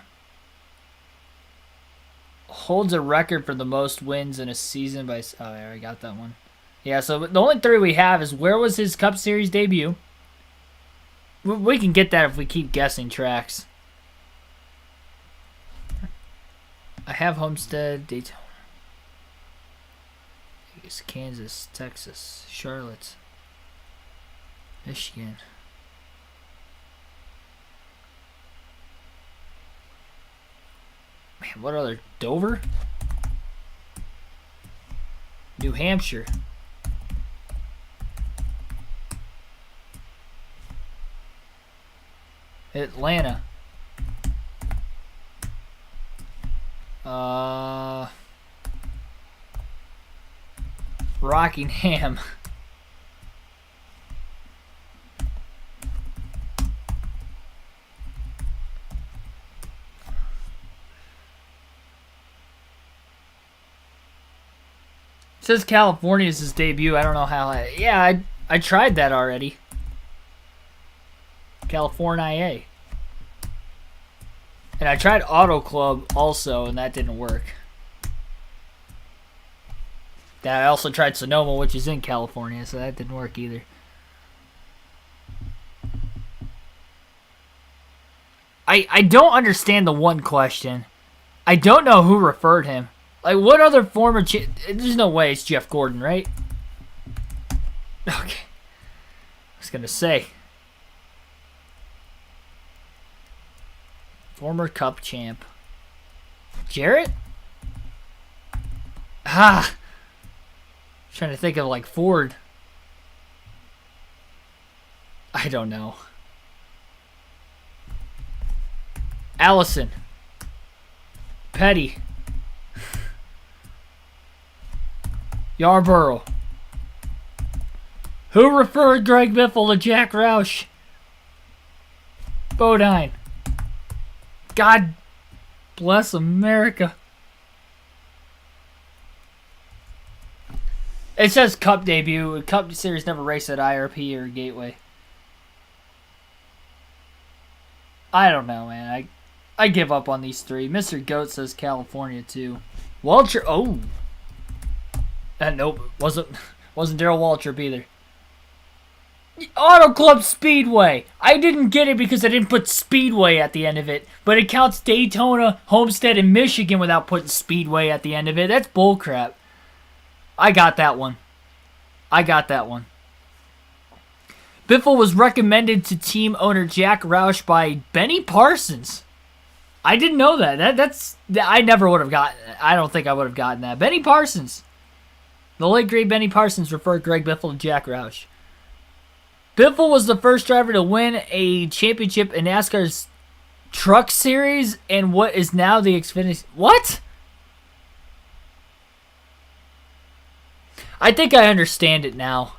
Holds a record for the most wins in a season by... Oh, I already got that one. Yeah, so the only three we have is where was his Cup Series debut? We can get that if we keep guessing tracks. I have Homestead, Daytona, Vegas, Kansas, Texas, Charlotte, Michigan. Man, what other? Dover? New Hampshire. Atlanta. Rockingham. It says California is his debut. I don't know how. I tried that already. California. And I tried Auto Club also, and that didn't work. I also tried Sonoma, which is in California, so that didn't work either. I don't understand the one question. I don't know who referred him. Like, what other former... There's no way it's Jeff Gordon, right? Okay. I was going to say. Former Cup champ. Jarrett? Trying to think of, like, Ford. I don't know. Allison. Petty. Yarborough. Who referred Greg Biffle to Jack Roush? Bodine. God bless America. It says Cup debut. Cup Series never raced at IRP or Gateway. I don't know, man. I give up on these three. Mr. Goat says California too. Walter. Oh. Nope. Wasn't Darrell Waltrip either. Auto Club Speedway. I didn't get it because I didn't put Speedway at the end of it. But it counts Daytona, Homestead, and Michigan without putting Speedway at the end of it. That's bullcrap. I got that one. Biffle was recommended to team owner Jack Roush by Benny Parsons. I didn't know that. I never would have gotten it. I don't think I would have gotten that. Benny Parsons. The late great Benny Parsons referred Greg Biffle to Jack Roush. Biffle was the first driver to win a championship in NASCAR's Truck Series and what is now the Xfinity. What? I think I understand it now.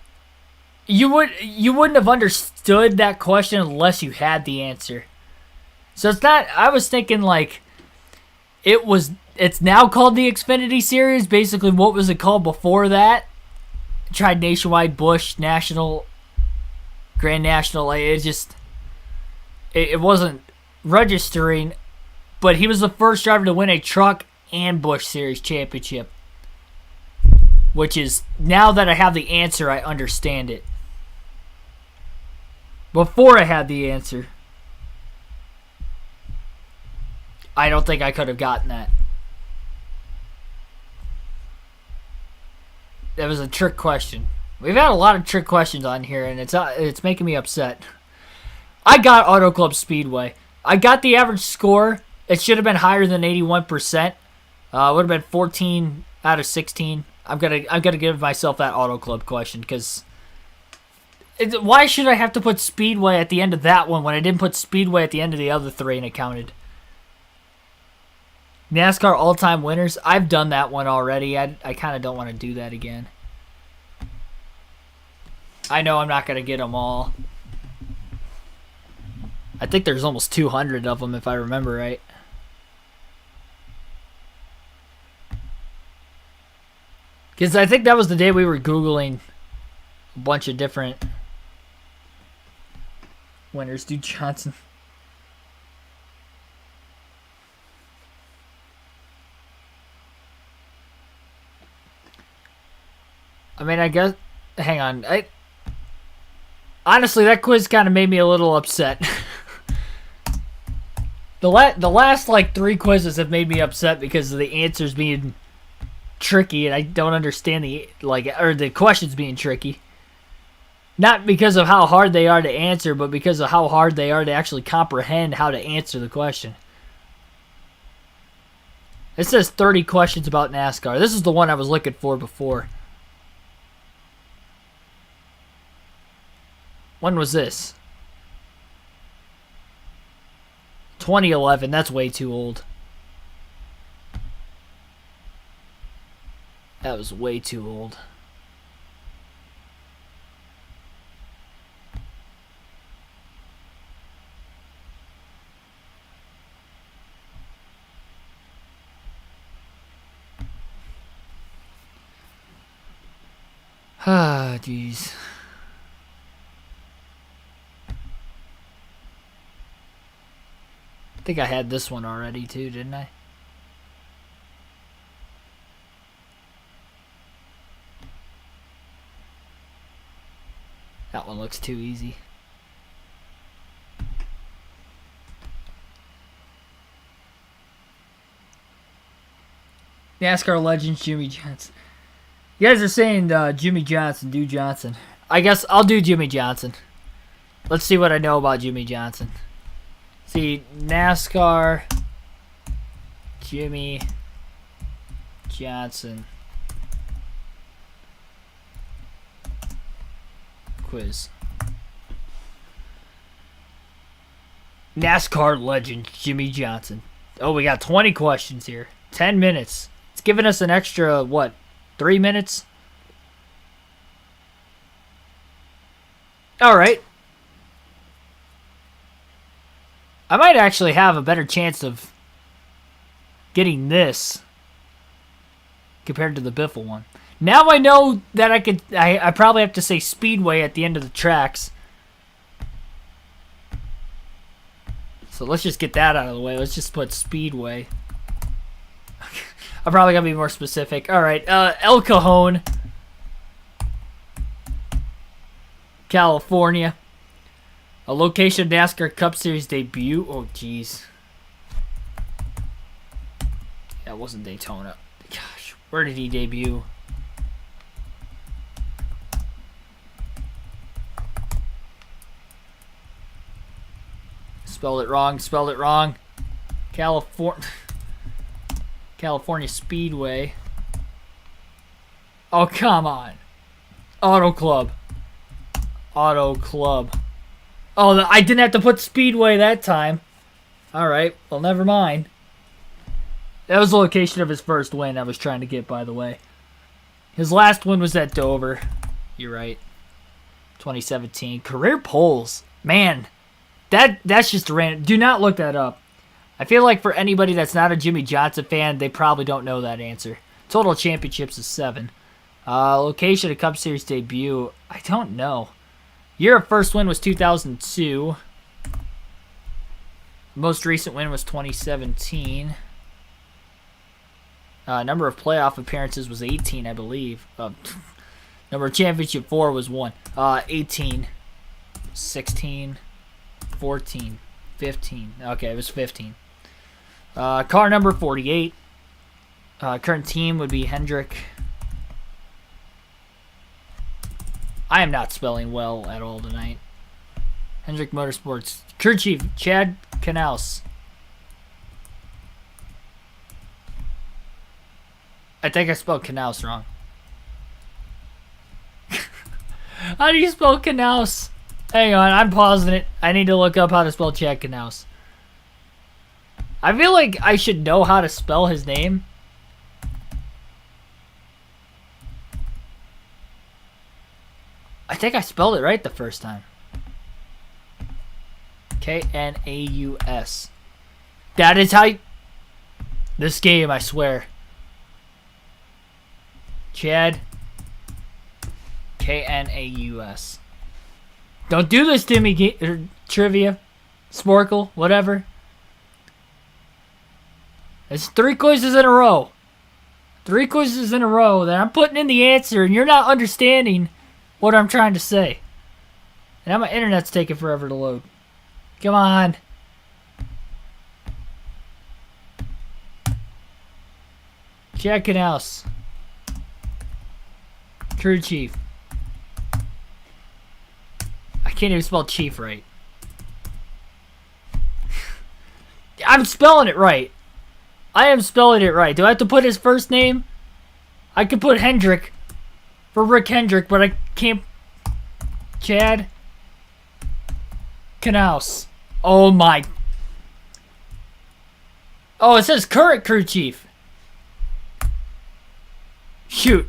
You wouldn't have understood that question unless you had the answer. So it's not. I was thinking like it's now called the Xfinity Series. Basically, what was it called before that? Tried Nationwide, Busch, National, Grand National. It wasn't registering, but he was the first driver to win a Truck and Busch Series championship. Which is, now that I have the answer, I understand it. Before I had the answer, I don't think I could have gotten that. That was a trick question. We've had a lot of trick questions on here, and it's making me upset. I got Auto Club Speedway. I got the average score. It should have been higher than 81%. Would have been 14 out of 16. I've got to give myself that Auto Club question because why should I have to put Speedway at the end of that one when I didn't put Speedway at the end of the other three and it counted? NASCAR all-time winners. I've done that one already. I kind of don't want to do that again. I know I'm not going to get them all. I think there's almost 200 of them if I remember right. Because I think that was the day we were Googling a bunch of different winners. Dude Johnson. I mean, I guess... Hang on. Honestly, that quiz kind of made me a little upset. The last like 3 quizzes have made me upset because of the answers being tricky, and I don't understand the questions being tricky. Not because of how hard they are to answer, but because of how hard they are to actually comprehend how to answer the question. It says 30 questions about NASCAR. This is the one I was looking for before. When was this? 2011. That's way too old. That was way too old. Ah, jeez. I think I had this one already too, didn't I? That one looks too easy. NASCAR legend Jimmy Johnson. You guys are saying Jimmy Johnson, do Johnson. I guess I'll do Jimmy Johnson. Let's see what I know about Jimmy Johnson. See, NASCAR, Jimmy Johnson quiz. NASCAR legend Jimmy Johnson. Oh, we got 20 questions here. 10 minutes. It's giving us an extra, what, 3 minutes? All right. I might actually have a better chance of getting this compared to the Biffle one. Now I know that I probably have to say Speedway at the end of the tracks. So let's just get that out of the way. Let's just put Speedway. I'm probably going to be more specific. All right, El Cajon, California. A location of NASCAR Cup Series debut. Oh, jeez. That wasn't Daytona. Gosh, where did he debut? Spelled it wrong. Spelled it wrong. California Speedway. Oh, come on. Auto Club. Auto Club. Oh, I didn't have to put Speedway that time. Alright, well, never mind. That was the location of his first win I was trying to get, by the way. His last win was at Dover. You're right. 2017. Career polls. Man, that's just random. Do not look that up. I feel like for anybody that's not a Jimmy Johnson fan, they probably don't know that answer. Total championships is 7. Location of Cup Series debut. I don't know. Year of first win was 2002. Most recent win was 2017. Number of playoff appearances was 18, I believe. Number of championship 4 was 1. 18, 16, 14, 15. Okay, it was 15. Car number 48. Current team would be Hendrick. I am not spelling well at all tonight. Hendrick Motorsports. Crew Chief, Chad Knaus. I think I spelled Knaus wrong. How do you spell Knaus? Hang on, I'm pausing it. I need to look up how to spell Chad Knaus. I feel like I should know how to spell his name. I think I spelled it right the first time. Knaus. That is how you... This game, I swear. Chad. Knaus. Don't do this to me, trivia. Sporkle, whatever. It's 3 quizzes in a row. 3 quizzes in a row that I'm putting in the answer and you're not understanding what I'm trying to say. And now my internet's taking forever to load. Come on. Chad Knaus. Crew chief. I can't even spell chief right. I'm spelling it right. I am spelling it right. Do I have to put his first name? I could put Hendrick for Rick Hendrick, but I can't. Chad Knaus. Oh my. Oh, it says current crew chief. Shoot.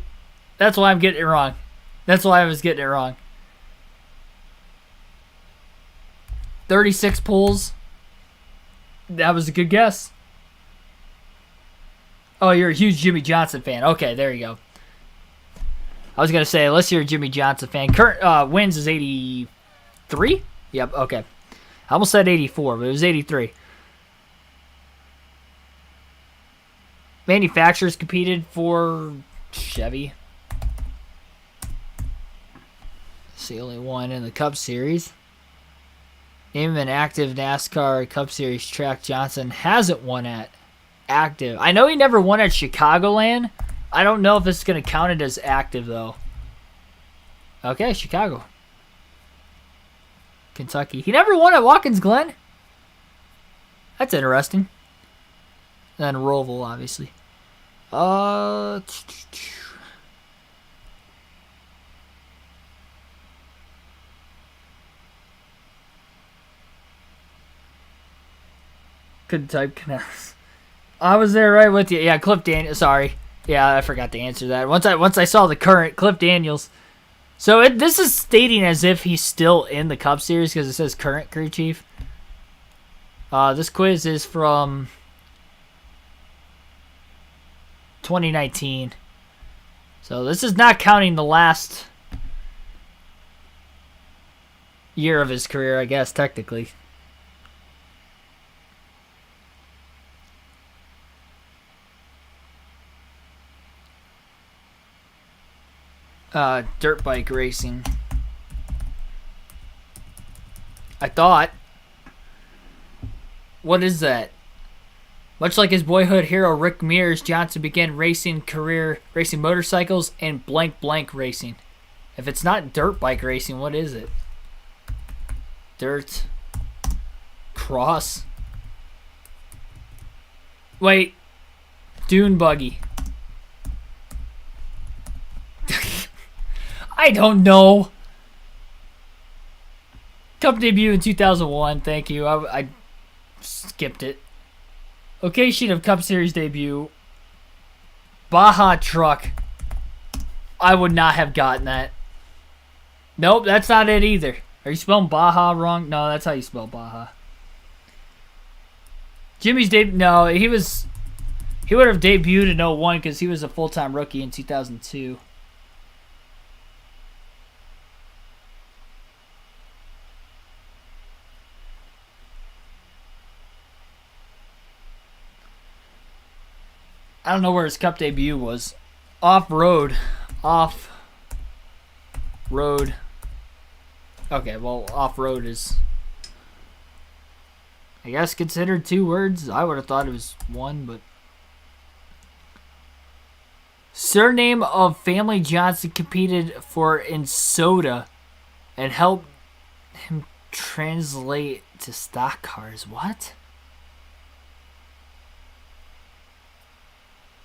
That's why I'm getting it wrong. That's why I was getting it wrong. 36 pulls. That was a good guess. Oh, you're a huge Jimmy Johnson fan. Okay, there you go. I was going to say, unless you're a Jimmy Johnson fan. Current wins is 83? Yep, okay. I almost said 84, but it was 83. Manufacturers competed for Chevy. It's the only one in the Cup Series. Name an active NASCAR Cup Series track Johnson hasn't won at. Active. I know he never won at Chicagoland. I don't know if this is going to count it as active, though. Okay, Chicago. Kentucky. He never won at Watkins Glen. That's interesting. And then Roval, obviously. Couldn't type Knaus. I was there right with you. Yeah, Cliff Daniels. Sorry. Yeah, I forgot to answer that. Once I saw the current Cliff Daniels. So this is stating as if he's still in the Cup Series because it says current crew chief. This quiz is from 2019. So this is not counting the last year of his career, I guess, technically. Dirt bike racing. I thought. What is that? Much like his boyhood hero Rick Mears, Johnson began racing motorcycles and blank blank racing. If it's not dirt bike racing, what is it? Dirt. Cross. Wait. Dune buggy. I don't know. Cup debut in 2001. Thank you. I skipped it. Location of Cup Series debut. Baja truck. I would not have gotten that. Nope, that's not it either. Are you spelling Baja wrong? No, that's how you spell Baja. Jimmy's debut. No, he would have debuted in 01 because he was a full-time rookie in 2002. I don't know where his Cup debut was. Off-road. Off-road. Okay, well, off-road is, I guess, considered 2 words. I would have thought it was 1, but. Surname of family Johnson competed for in soda and helped him translate to stock cars. What?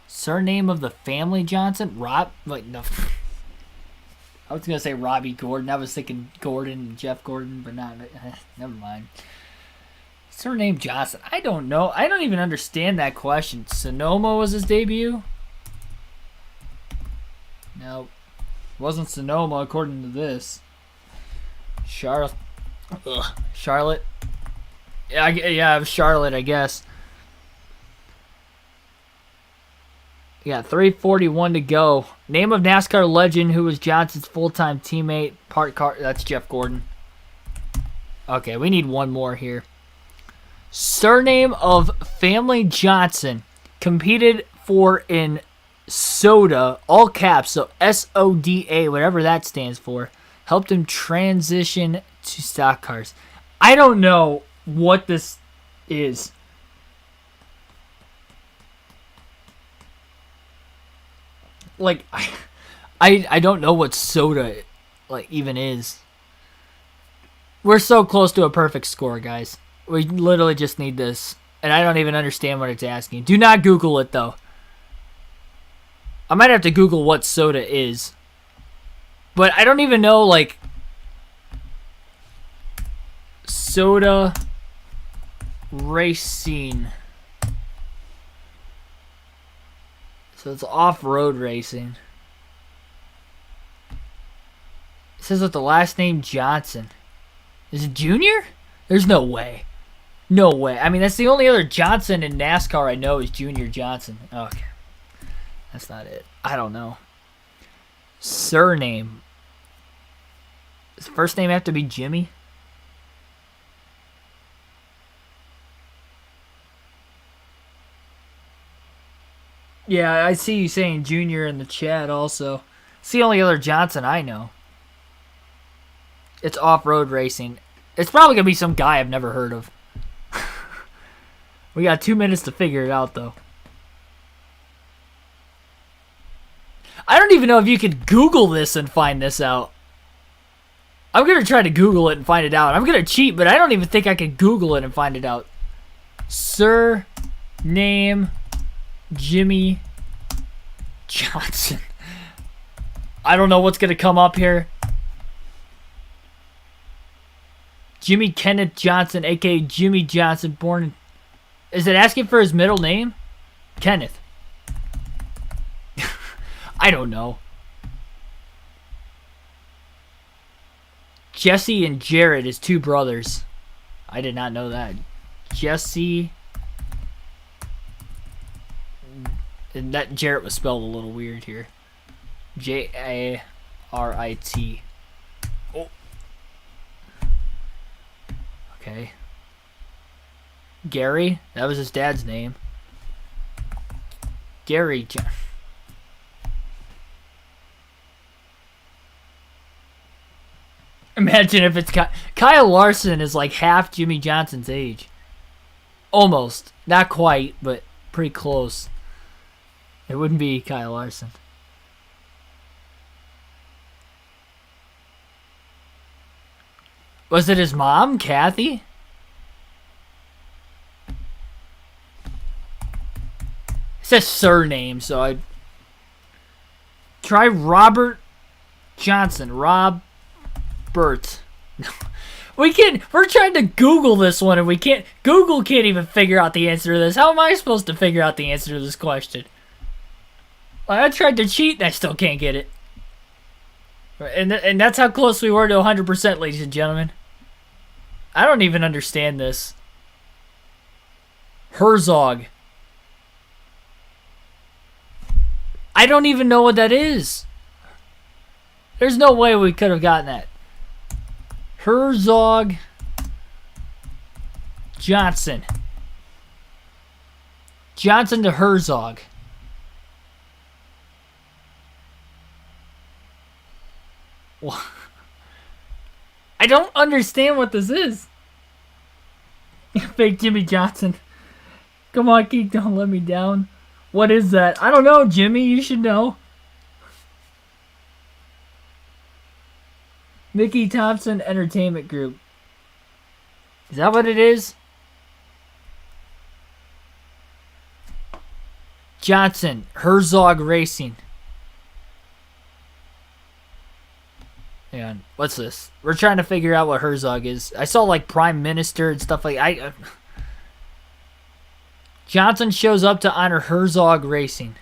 Surname of the family Johnson? No. I was going to say Robbie Gordon. I was thinking Gordon and Jeff Gordon, but not. Never mind. Surname Johnson. I don't know. I don't even understand that question. Sonoma was his debut? No. Wasn't Sonoma according to this. Charlotte. Yeah, it was Charlotte, I guess. Yeah, 3:41 to go. Name of NASCAR legend who was Johnson's full-time teammate. That's Jeff Gordon. Okay, we need one more here. Surname of family Johnson competed for in soda, all caps, so SODA, whatever that stands for. helped him transition to stock cars. I don't know what this is. Like, I don't know what soda, like, even is. We're so close to a perfect score, guys. We literally just need this. And I don't even understand what it's asking. Do not Google it, though. I might have to Google what soda is. But I don't even know, like, soda racing. So it's off-road racing. It says with the last name Johnson. Is it Junior? There's no way. No way. I mean, that's the only other Johnson in NASCAR I know is Junior Johnson. Okay. That's not it. I don't know. Surname. Does first name have to be Jimmy? Yeah, I see you saying Junior in the chat also. It's the only other Johnson I know. It's off-road racing. It's probably going to be some guy I've never heard of. We got 2 minutes to figure it out, though. I don't even know if you could Google this and find this out. I'm going to try to Google it and find it out. I'm going to cheat, but I don't even think I could Google it and find it out. Surname Jimmy Johnson. I don't know what's going to come up here. Jimmy Kenneth Johnson, a.k.a. Jimmy Johnson, born in... Is it asking for his middle name? Kenneth. I don't know. Jesse and Jared is two brothers. I did not know that. Jesse... And that Jarrett was spelled a little weird here. Jarit. Oh. Okay. Gary? That was his dad's name. Gary. Imagine if it's Kyle Larson is like half Jimmy Johnson's age. Almost. Not quite, but pretty close. It wouldn't be Kyle Larson. Was it his mom, Kathy? It says surname, so I try Robert Johnson. Robert. We're trying to Google this one and we can't. Google can't even figure out the answer to this. How am I supposed to figure out the answer to this question? I tried to cheat and I still can't get it. And that's how close we were to 100%, ladies and gentlemen. I don't even understand this. Herzog. I don't even know what that is. There's no way we could have gotten that. Herzog Johnson. Johnson to Herzog. I don't understand what this is. Fake Jimmy Johnson. Come on, Geek, don't let me down. What is that? I don't know, Jimmy. You should know. Mickey Thompson Entertainment Group. Is that what it is? Johnson. Herzog Racing. Hang on. What's this? We're trying to figure out what Herzog is. I saw like Prime Minister and stuff like Johnson shows up to honor Herzog Racing.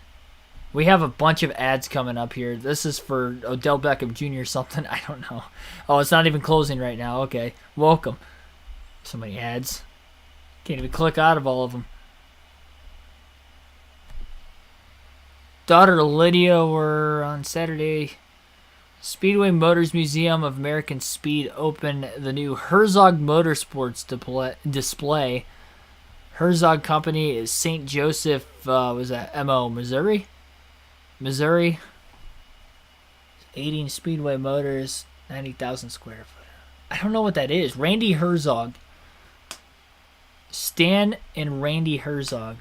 We have a bunch of ads coming up here. This is for Odell Beckham Jr. something. I don't know. Oh, it's not even closing right now. Okay. Welcome. So many ads. Can't even click out of all of them. Daughter Lydia were on Saturday. Speedway Motors Museum of American Speed opened the new Herzog Motorsports display. Herzog Company is St. Joseph, was that M.O., Missouri? Missouri. 18 Speedway Motors. 90,000 square foot. I don't know what that is. Randy Herzog. Stan and Randy Herzog.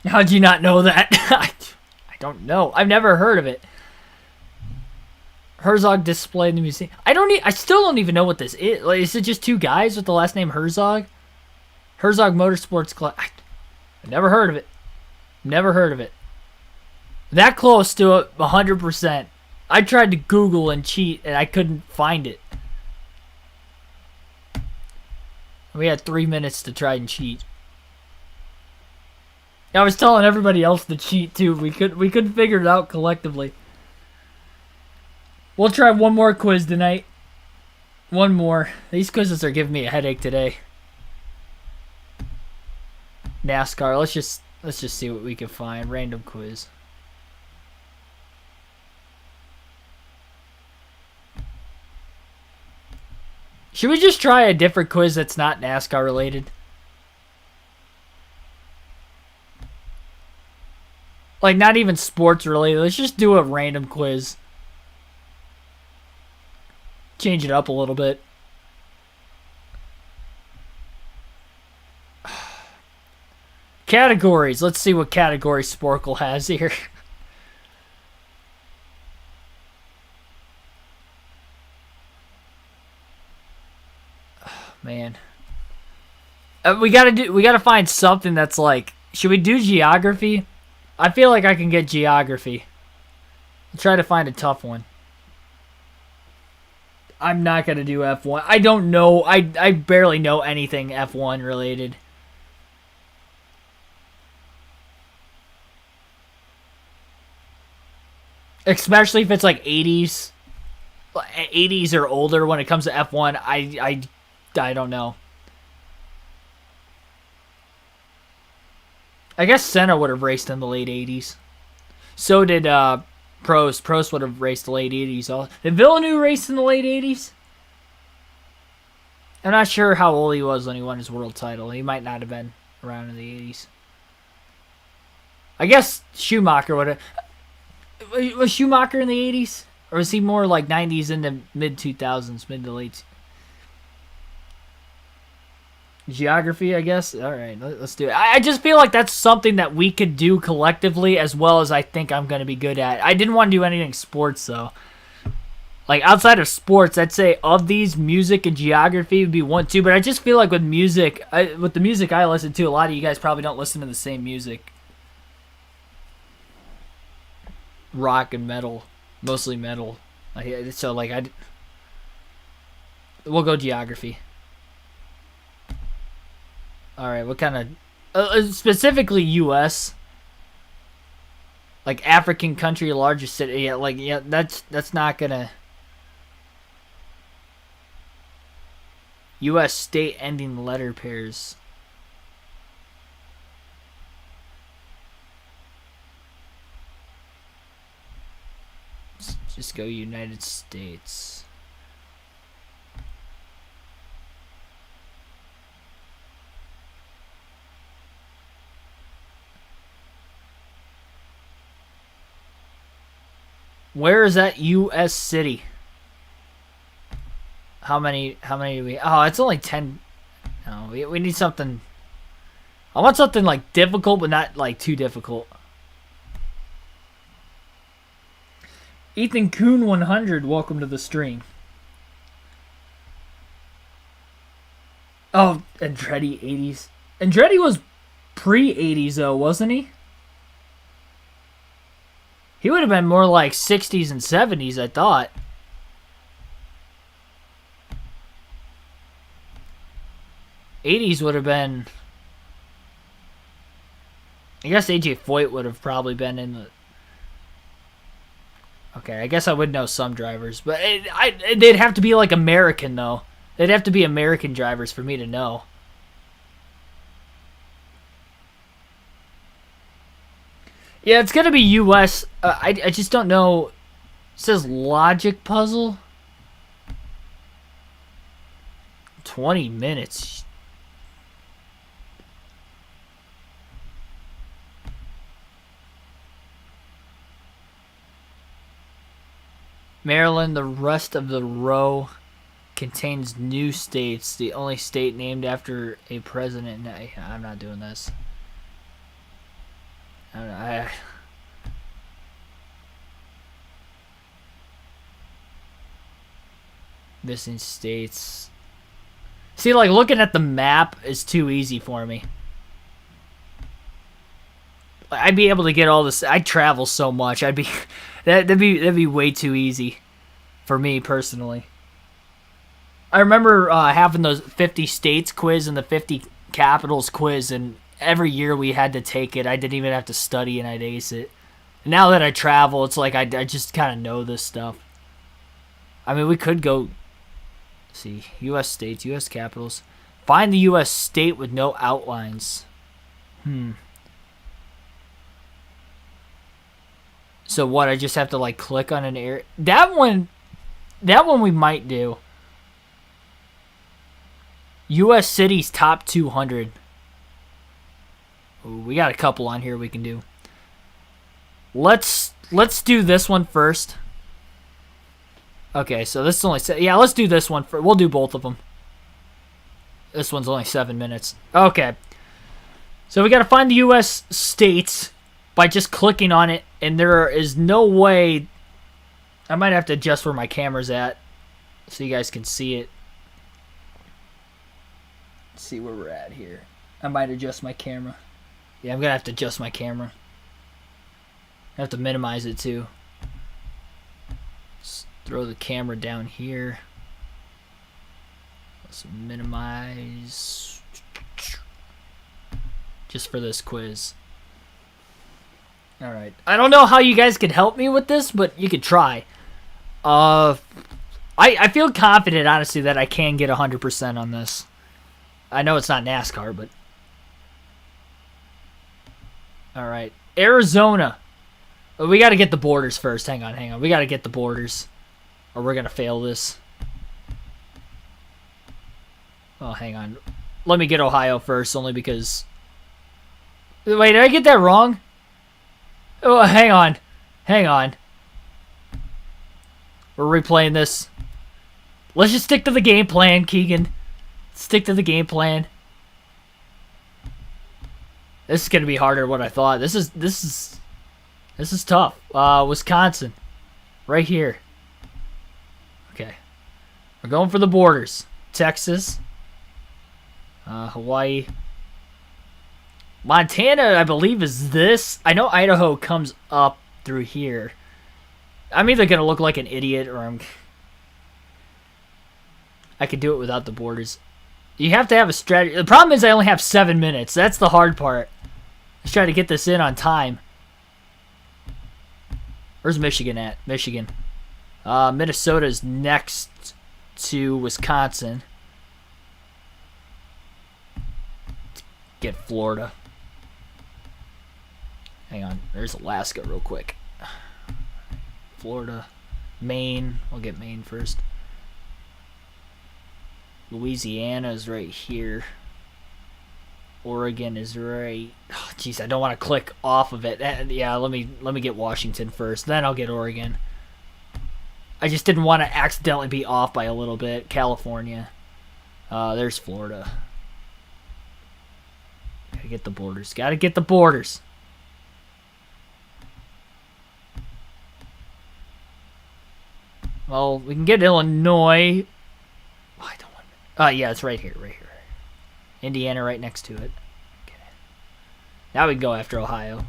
How'd you not know that? I don't know. I've never heard of it. Herzog display in the museum. I still don't even know what this is. Like, is it just two guys with the last name Herzog? Herzog Motorsports Club. I've never heard of it. Never heard of it. That close to it, 100%. I tried to Google and cheat, and I couldn't find it. We had 3 minutes to try and cheat. I was telling everybody else to cheat too. We couldn't figure it out collectively. We'll try one more quiz tonight. One more. These quizzes are giving me a headache today. NASCAR. Let's just see what we can find. Random quiz. Should we just try a different quiz that's not NASCAR related? Like, not even sports related. Let's just do a random quiz. Change it up a little bit. Categories. Let's see what category Sporkle has here. Man. We gotta find something that's like, should we do geography? I feel like I can get geography. I'll try to find a tough one. I'm not gonna do F1. I don't know. I barely know anything F1 related. Especially if it's like 80s or older when it comes to F1. I don't know. I guess Senna would have raced in the late 80s. So did Prost. Prost would have raced the late 80s. Did Villeneuve race in the late 80s? I'm not sure how old he was when he won his world title. He might not have been around in the 80s. I guess Schumacher would have... Was Schumacher in the 80s? Or was he more like 90s into mid-2000s, mid to late... Geography, I guess? Alright, let's do it. I just feel like that's something that we could do collectively as well as I think I'm going to be good at. I didn't want to do anything sports, though. Like, outside of sports, I'd say of these, music and geography would be 1, 2. But I just feel like with music, with the music I listen to, a lot of you guys probably don't listen to the same music. Rock and metal. Mostly metal. So, like, we'll go geography. Alright, what kind of... specifically U.S. Like, African country, largest city. Yeah, like, yeah, that's not gonna... U.S. state ending letter pairs. Let's just go United States. Where is that U.S. city? How many do we... Oh, it's only 10. No, we need something... I want something, like, difficult, but not, like, too difficult. Ethan Kuhn 100, welcome to the stream. Oh, Andretti 80s. Andretti was pre-80s, though, wasn't he? He would have been more like 60s and 70s, I thought. '80s would have been... I guess AJ Foyt would have probably been in the... Okay, I guess I would know some drivers. But they'd have to be like American, though. They'd have to be American drivers for me to know. Yeah, it's going to be U.S. I just don't know. It says logic puzzle. 20 minutes. Maryland, the rest of the row contains new states. The only state named after a president. I'm not doing this. Missing states. See, like, looking at the map is too easy for me. I'd be able to get all this. I travel so much. That'd be way too easy for me personally. I remember having those 50 states quiz and the 50 capitals quiz, and every year we had to take it. I didn't even have to study, and I'd ace it. Now that I travel, it's like I just kind of know this stuff. I mean, we could go. See, U.S. states, U.S. capitals. Find the U.S. state with no outlines. So what? I just have to like click on an area. That one we might do. U.S. cities top 200. Ooh, we got a couple on here we can do. Let's do this one first. Okay, so this is only... Yeah, let's do this one. We'll do both of them. This one's only 7 minutes. Okay. So we got to find the U.S. states by just clicking on it, and there is no way... I might have to adjust where my camera's at so you guys can see it. Let's see where we're at here. I might adjust my camera. Yeah, I'm going to have to adjust my camera. I have to minimize it too. Let's throw the camera down here. Let's minimize just for this quiz. Alright. I don't know how you guys could help me with this, but you could try. I feel confident, honestly, that I can get 100% on this. I know it's not NASCAR, but... Alright. Arizona. We got to get the borders first. Hang on. We got to get the borders. Or we're going to fail this. Oh, hang on. Let me get Ohio first, only because... Wait, did I get that wrong? Oh, hang on. We're replaying this. Let's just stick to the game plan, Keegan. Stick to the game plan. This is going to be harder than what I thought. This is tough. Wisconsin. Right here. Okay. We're going for the borders. Texas. Hawaii. Montana, I believe, is this. I know Idaho comes up through here. I'm either going to look like an idiot or I could do it without the borders. You have to have a strategy. The problem is I only have 7 minutes. That's the hard part. Let's try to get this in on time. Where's Michigan at? Michigan. Minnesota's next to Wisconsin. Let's get Florida. Hang on. There's Alaska real quick. Florida. Maine. We'll get Maine first. Louisiana is right here. Oregon is right... Oh, jeez, I don't want to click off of it. Yeah, let me get Washington first. Then I'll get Oregon. I just didn't want to accidentally be off by a little bit. California. There's Florida. Gotta get the borders. Well, we can get Illinois. Oh, I don't want... yeah, it's right here. Indiana right next to it. Okay. Now we can go after Ohio.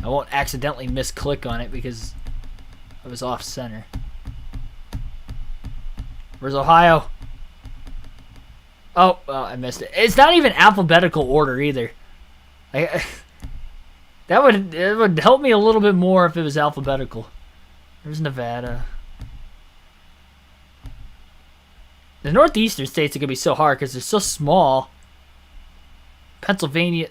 I won't accidentally misclick on it because I was off center. Where's Ohio? Oh, well, I missed it. It's not even alphabetical order either. It would help me a little bit more if it was alphabetical. There's Nevada. The northeastern states are going to be so hard because they're so small. Pennsylvania.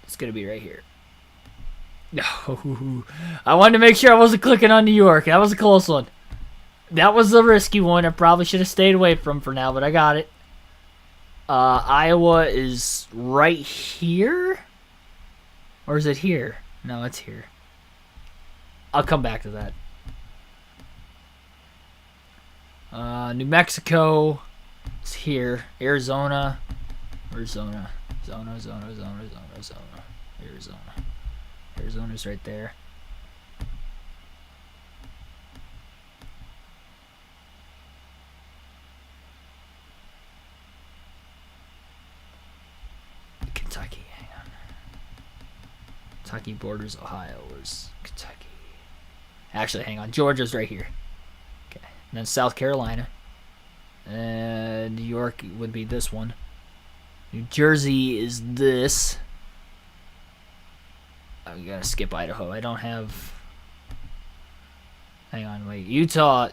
It's going to be right here. No. I wanted to make sure I wasn't clicking on New York. That was a close one. That was a risky one. I probably should have stayed away from for now, but I got it. Iowa is right here? Or is it here? No, it's here. I'll come back to that. New Mexico is here. Arizona. Arizona. Arizona's right there. Kentucky, hang on. Kentucky borders Ohio. Where's Kentucky? Actually, hang on. Georgia's right here. Okay. And then South Carolina. And New York would be this one. New Jersey is this. I'm gonna skip Idaho. I don't have. Hang on, wait. Utah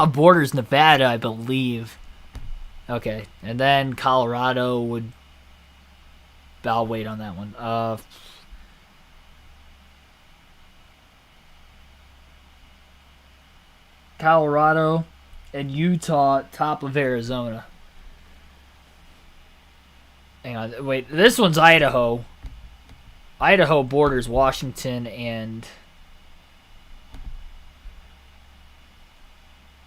borders Nevada, I believe. Okay, and then Colorado would. I'll wait on that one. Colorado and Utah, top of Arizona. Hang on, wait. This one's Idaho. Idaho borders Washington and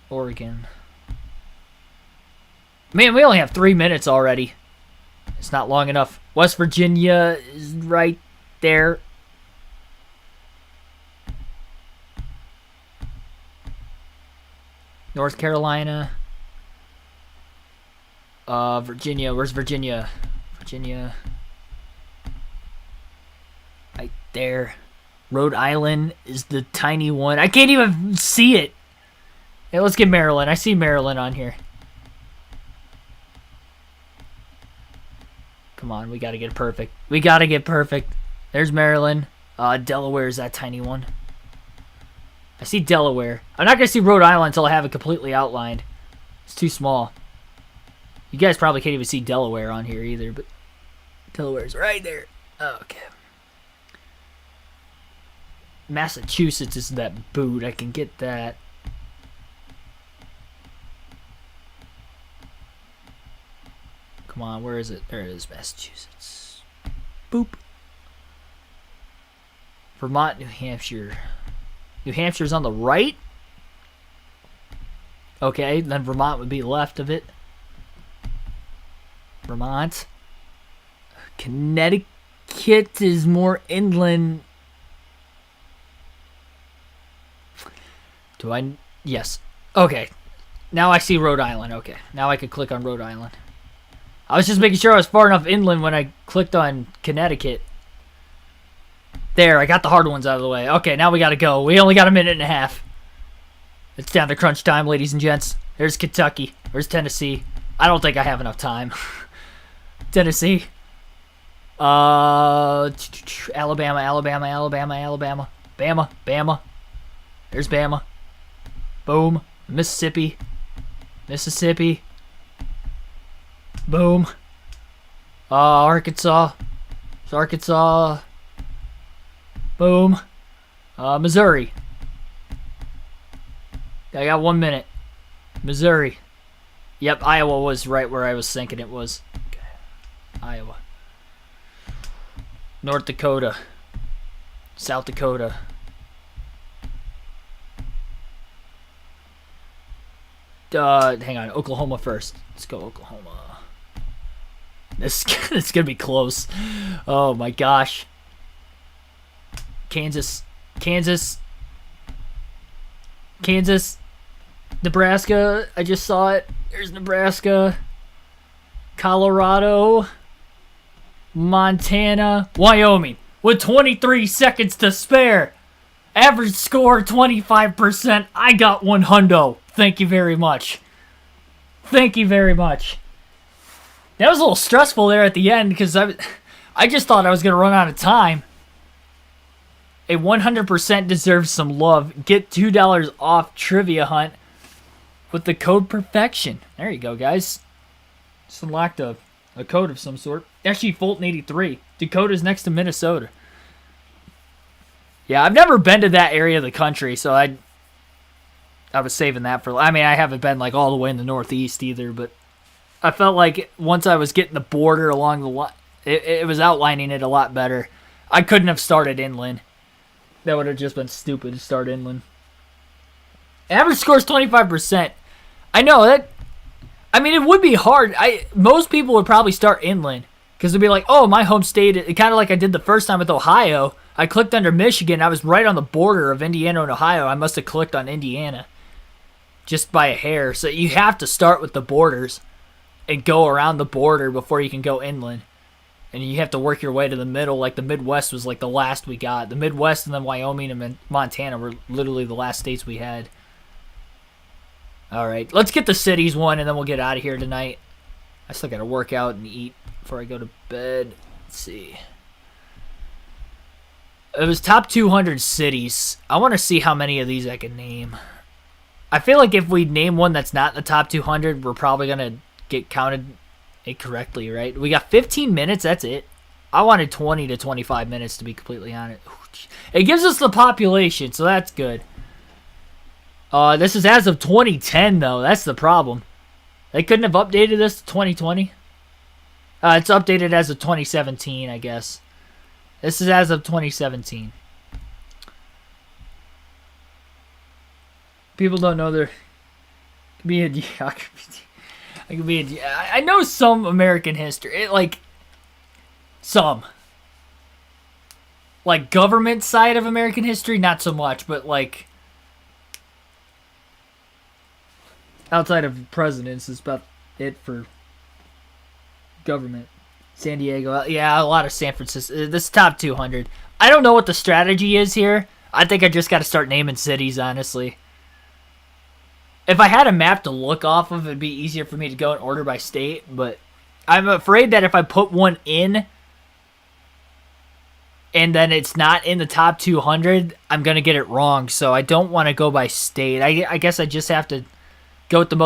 Oregon. Man, we only have 3 minutes already. It's not long enough. West Virginia is right there. North Carolina. Virginia. Where's Virginia? Virginia. Right there. Rhode Island is the tiny one. I can't even see it. Hey, let's get Maryland. I see Maryland on here. Come on, we gotta get perfect. We gotta get perfect. There's Maryland. Delaware is that tiny one. I see Delaware. I'm not gonna see Rhode Island until I have it completely outlined. It's too small. You guys probably can't even see Delaware on here either, but Delaware's right there. Oh, okay. Massachusetts is that boot. I can get that. Come on, where is it? There it is, Massachusetts. Boop. Vermont, New Hampshire. New Hampshire's on the right? Okay, then Vermont would be left of it. Vermont. Connecticut is more inland. Do I? Yes. Okay. Now I see Rhode Island. Okay. Now I can click on Rhode Island. I was just making sure I was far enough inland when I clicked on Connecticut. There, I got the hard ones out of the way. Okay, now we gotta go. We only got a minute and a half. It's down to crunch time, ladies and gents. There's Kentucky. Where's Tennessee? I don't think I have enough time. Tennessee. Alabama. Bama. There's Bama. Boom. Mississippi. Boom. Arkansas. It's Arkansas. Boom. Missouri. I got 1 minute. Missouri. Yep, Iowa was right where I was thinking it was. Okay. Iowa. North Dakota. South Dakota. Hang on. Oklahoma first. Let's go Oklahoma. This is going to be close. Oh my gosh. Kansas. Nebraska. I just saw it. There's Nebraska. Colorado. Montana. Wyoming. With 23 seconds to spare. Average score 25%. I got 100. Thank you very much. Thank you very much. That was a little stressful there at the end because I just thought I was going to run out of time. A 100% deserves some love. Get $2 off Trivia Hunt with the code Perfection. There you go, guys. Just unlocked a code of some sort. Actually, Fulton 83. Dakota's next to Minnesota. Yeah, I've never been to that area of the country, so I was saving that for... I mean, I haven't been like all the way in the Northeast either, but I felt like once I was getting the border along the line, it was outlining it a lot better. I couldn't have started inland. That would have just been stupid to start inland. Average score is 25%. I know that. I mean, it would be hard. Most people would probably start inland because they'd be like, "Oh, my home state." Kind of like I did the first time with Ohio. I clicked under Michigan. I was right on the border of Indiana and Ohio. I must have clicked on Indiana just by a hair. So you have to start with the borders and go around the border before you can go inland. And you have to work your way to the middle. Like the Midwest was like the last we got. The Midwest and then Wyoming and Montana were literally the last states we had. All right, let's get the cities one, and then we'll get out of here tonight. I still got to work out and eat before I go to bed. Let's see. It was top 200 cities. I want to see how many of these I can name. I feel like if we name one that's not in the top 200, we're probably going to get counted incorrectly, right? We got 15 minutes. That's it. I wanted 20 to 25 minutes, to be completely honest. It gives us the population, so that's good. This is as of 2010, though. That's the problem. They couldn't have updated this to 2020. It's updated as of 2017, I guess. This is as of 2017. People don't know there could be a geography. I could be I know some American history. Some. Like government side of American history, not so much, but like outside of presidents is about it for government. San Diego, yeah, a lot of San Francisco. This top 200. I don't know what the strategy is here. I think I just got to start naming cities, honestly. If I had a map to look off of, it'd be easier for me to go in order by state, but I'm afraid that if I put one in and then it's not in the top 200, I'm going to get it wrong, so I don't want to go by state. I guess I just have to go with the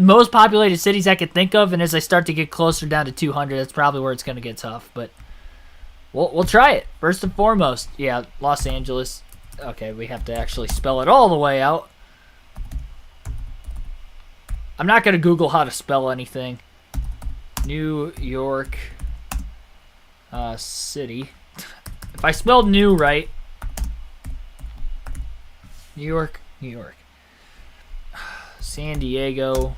most populated cities I could think of, and as I start to get closer down to 200, that's probably where it's going to get tough, but we'll try it. First and foremost, yeah, Los Angeles. Okay, we have to actually spell it all the way out. I'm not going to Google how to spell anything. New York City. If I spelled new right. New York. San Diego.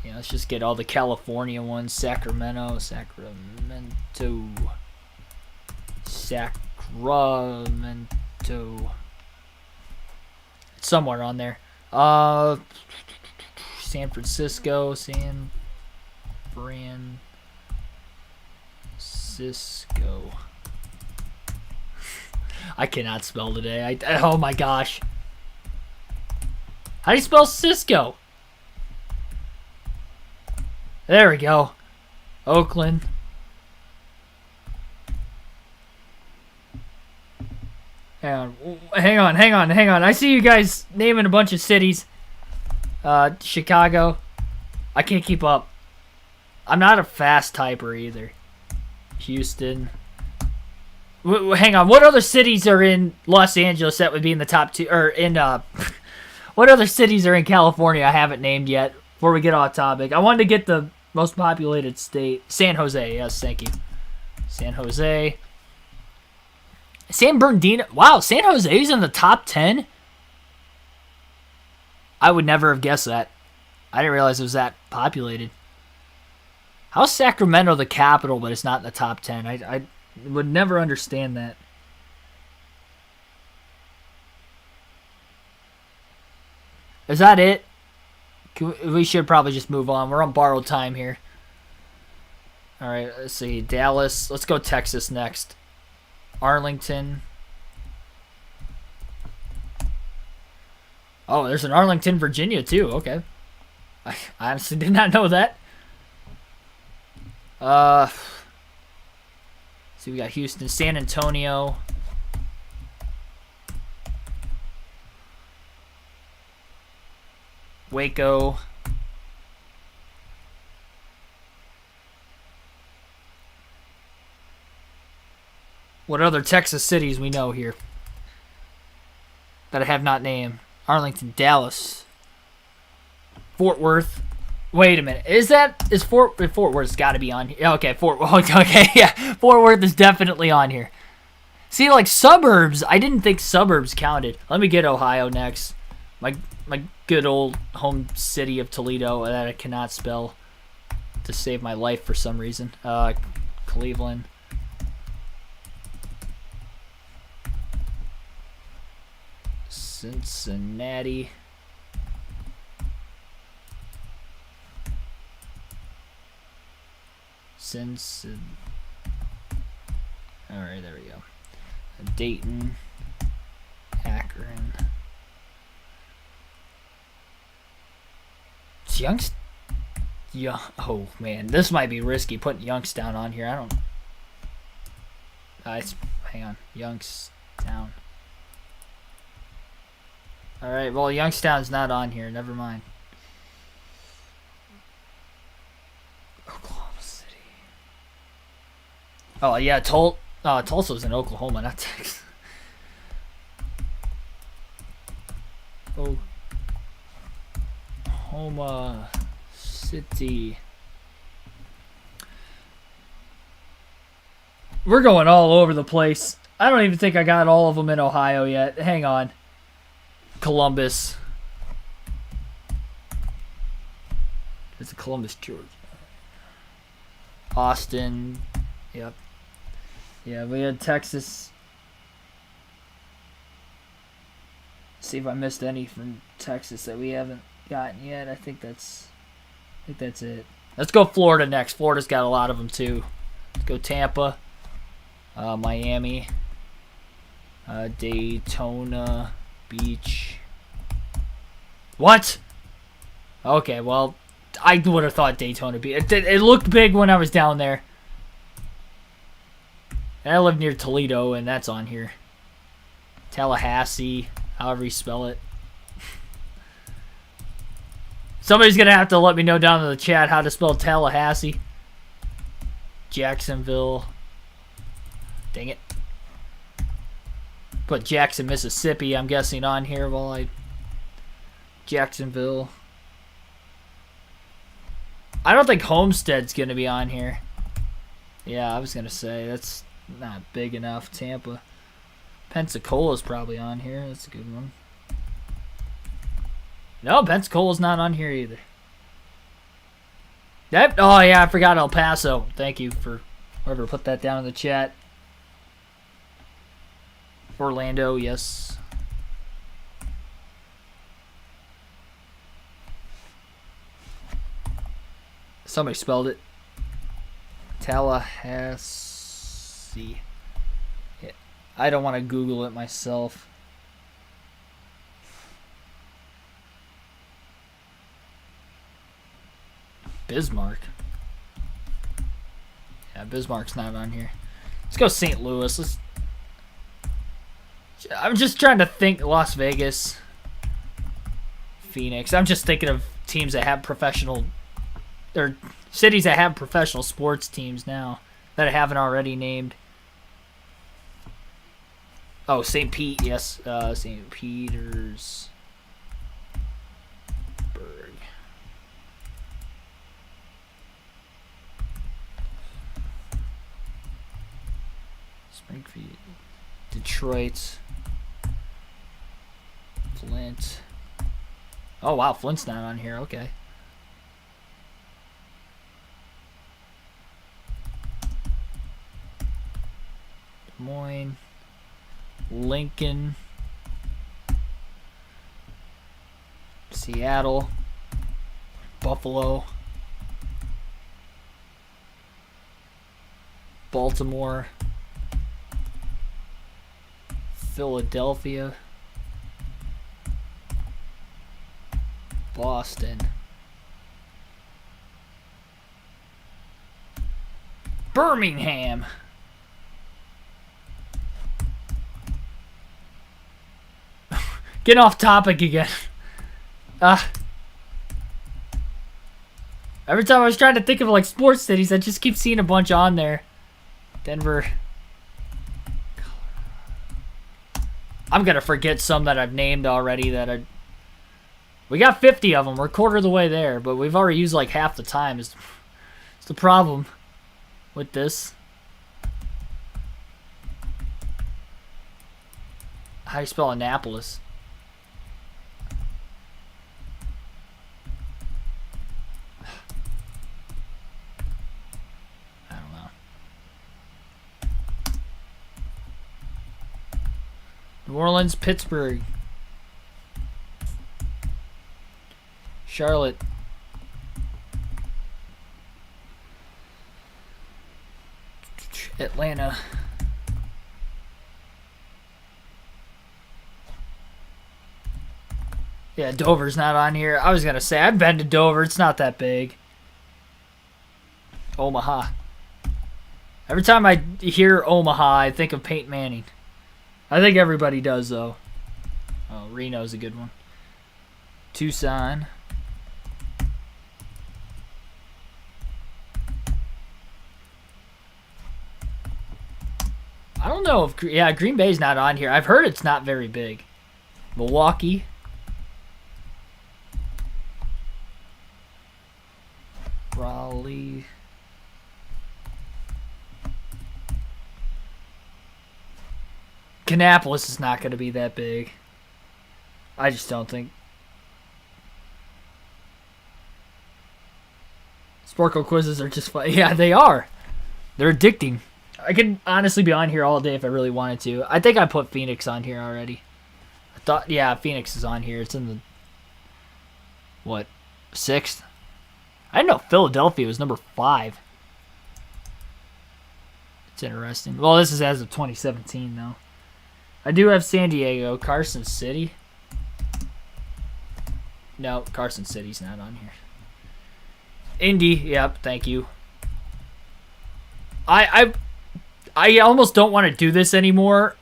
Yeah, let's just get all the California ones. Sacramento. It's somewhere on there. San Francisco. I cannot spell today. Oh my gosh. How do you spell Cisco? There we go. Oakland. Hang on. I see you guys naming a bunch of cities. Chicago. I can't keep up. I'm not a fast typer either. Houston. Hang on. What other cities are in Los Angeles that would be in the top two? Or in, what other cities are in California I haven't named yet before we get off topic? I wanted to get the most populated state. San Jose. Yes, thank you. San Jose. San Bernardino. Wow, San Jose is in the top 10? I would never have guessed that. I didn't realize it was that populated. How's Sacramento the capital, but it's not in the top 10? I would never understand that. Is that it? We should probably just move on. We're on borrowed time here. All right, let's see. Dallas. Let's go Texas next. Arlington. Oh, there's an Arlington, Virginia, too. Okay. I honestly did not know that. See, we got Houston, San Antonio. Waco. What other Texas cities we know here that I have not named? Arlington, Dallas, Fort Worth. Wait a minute. Is Fort Worth's got to be on here? Okay, okay, yeah. Fort Worth is definitely on here. See, like suburbs, I didn't think suburbs counted. Let me get Ohio next. My good old home city of Toledo that I cannot spell to save my life for some reason. Cleveland. Cincinnati. Alright, there we go. Dayton. Akron. It's yeah. Oh man, this might be risky putting Youngstown on here. I don't. Hang on, Youngstown. All right, well Youngstown's not on here. Never mind. Oklahoma City. Oh yeah, Tulsa's in Oklahoma, not Texas. Oklahoma City. We're going all over the place. I don't even think I got all of them in Ohio yet. Hang on. Columbus. It's Columbus, Georgia. Austin. Yep. Yeah, we had Texas. See if I missed any from Texas that we haven't gotten yet. I think that's it. Let's go Florida next. Florida's got a lot of them too. Let's go Tampa, Miami, Daytona Beach. What? Okay, well, I would have thought Daytona Beach. It looked big when I was down there. And I live near Toledo, and that's on here. Tallahassee, however you spell it. Somebody's going to have to let me know down in the chat how to spell Tallahassee. Jacksonville. Dang it. Put Jackson, Mississippi, I'm guessing, on here while I... Jacksonville. I don't think Homestead's going to be on here. Yeah, I was going to say, that's not big enough. Tampa. Pensacola's probably on here. That's a good one. No, Pensacola's not on here either. Yep. Oh, yeah, I forgot El Paso. Thank you for whoever put that down in the chat. Orlando, yes. Somebody spelled it. Tallahassee. Yeah. I don't want to Google it myself. Bismarck. Yeah, Bismarck's not on here. Let's go St. Louis. I'm just trying to think. Las Vegas. Phoenix. I'm just thinking of teams that have professional... or cities that have professional sports teams now that I haven't already named. Oh, St. Pete. Yes. St. Petersburg. Springfield, Detroit, Flint. Oh wow, Flint's not on here. Okay. Des Moines, Lincoln, Seattle, Buffalo, Baltimore, Philadelphia, Boston, Birmingham, get off topic again. Every time I was trying to think of like sports cities, I just keep seeing a bunch on there. Denver. I'm going to forget some that I've named already that are... We got 50 of them. We're a quarter of the way there, but we've already used like half the time. It's the problem with this. How do you spell Annapolis? I don't know. New Orleans, Pittsburgh, Charlotte, Atlanta, yeah, Dover's not on here. I was gonna say I've been to Dover. It's not that big. Omaha. Every time I hear Omaha, I think of Peyton Manning. I think everybody does, though. Oh, Reno's a good one. Tucson. I don't know if... Yeah, Green Bay's not on here. I've heard it's not very big. Milwaukee. Raleigh. Kannapolis is not going to be that big. I just don't think. Sporkle quizzes are just fun. Yeah, they are. They're addicting. I could honestly be on here all day if I really wanted to. I think I put Phoenix on here already. I thought, yeah, Phoenix is on here. It's in the, what, 6th? I didn't know Philadelphia was number 5. It's interesting. Well, this is as of 2017, though. I do have San Diego. Carson City. No, Carson City's not on here. Indy, yep, thank you. I almost don't want to do this anymore.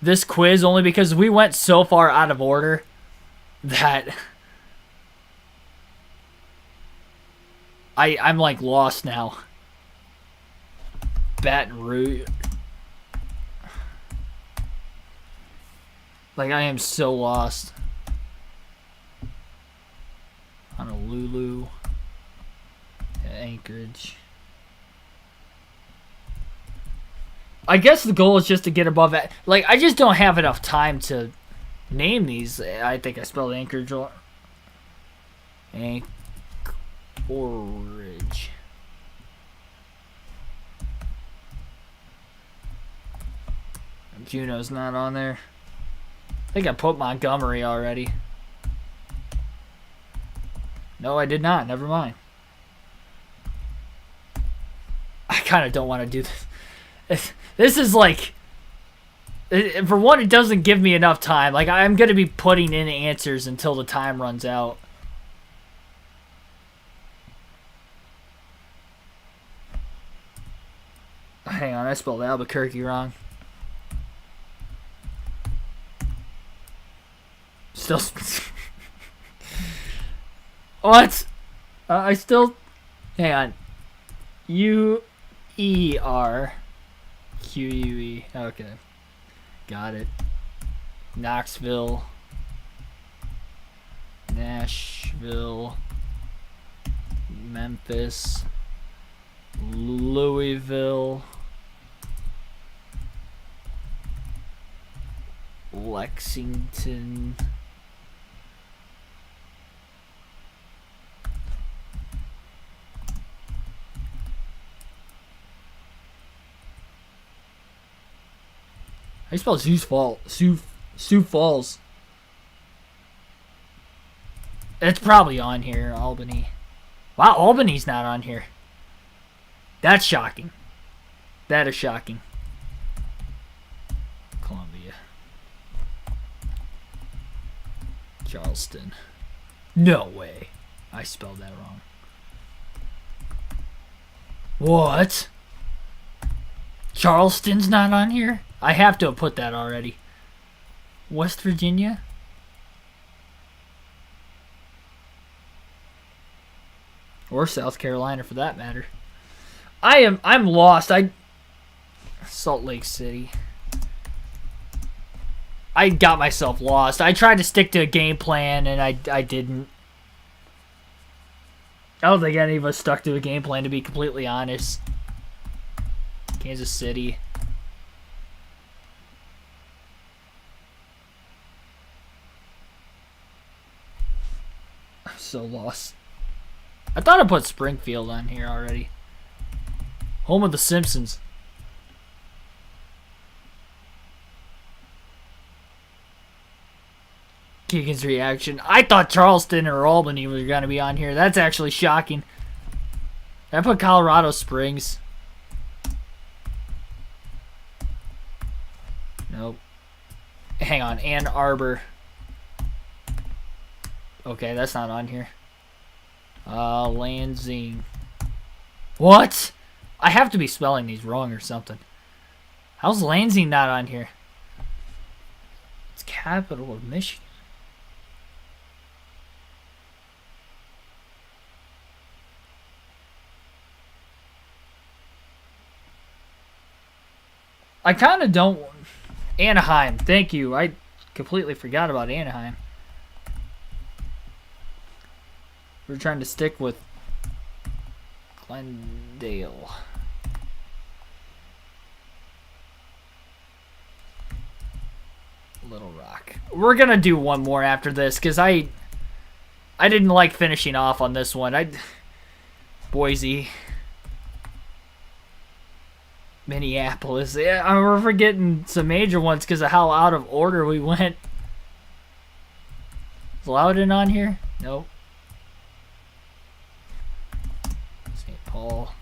This quiz, only because we went so far out of order that I'm like lost now. Baton Rouge. Like, I am so lost. Honolulu. Anchorage. I guess the goal is just to get above it. Like, I just don't have enough time to name these. I think I spelled Anchorage wrong. Anchorage. Juneau's not on there. I think I put Montgomery already. No, I did not. Never mind. I kind of don't want to do this. This is like... For one, it doesn't give me enough time. Like, I'm going to be putting in answers until the time runs out. Hang on, I spelled Albuquerque wrong. Still... What? I still... Hang on. U-E-R-Q-U-E. Okay. Got it. Knoxville. Nashville. Memphis. Louisville. Lexington. How do you spell Sioux Falls? It's probably on here. Albany. Wow, Albany's not on here. That's shocking. That is shocking. Columbia. Charleston. No way. I spelled that wrong. What? Charleston's not on here? I have to have put that already. West Virginia? Or South Carolina for that matter. I'm lost. Salt Lake City. I got myself lost. I tried to stick to a game plan and I didn't. I don't think any of us stuck to a game plan, to be completely honest. Kansas City. So lost. I thought I put Springfield on here already. Home of the Simpsons. Keegan's reaction. I thought Charleston or Albany were going to be on here. That's actually shocking. I put Colorado Springs. Nope. Hang on. Ann Arbor. Okay, that's not on here. Lansing. What? I have to be spelling these wrong or something. How's Lansing not on here? It's capital of Michigan. I kind of don't... Anaheim. Thank you. I completely forgot about Anaheim. We're trying to stick with Glendale. Little Rock. We're going to do one more after this because I didn't like finishing off on this one. Boise. Minneapolis. Yeah, we're forgetting some major ones because of how out of order we went. Is Loudon on here? Nope. St. Paul.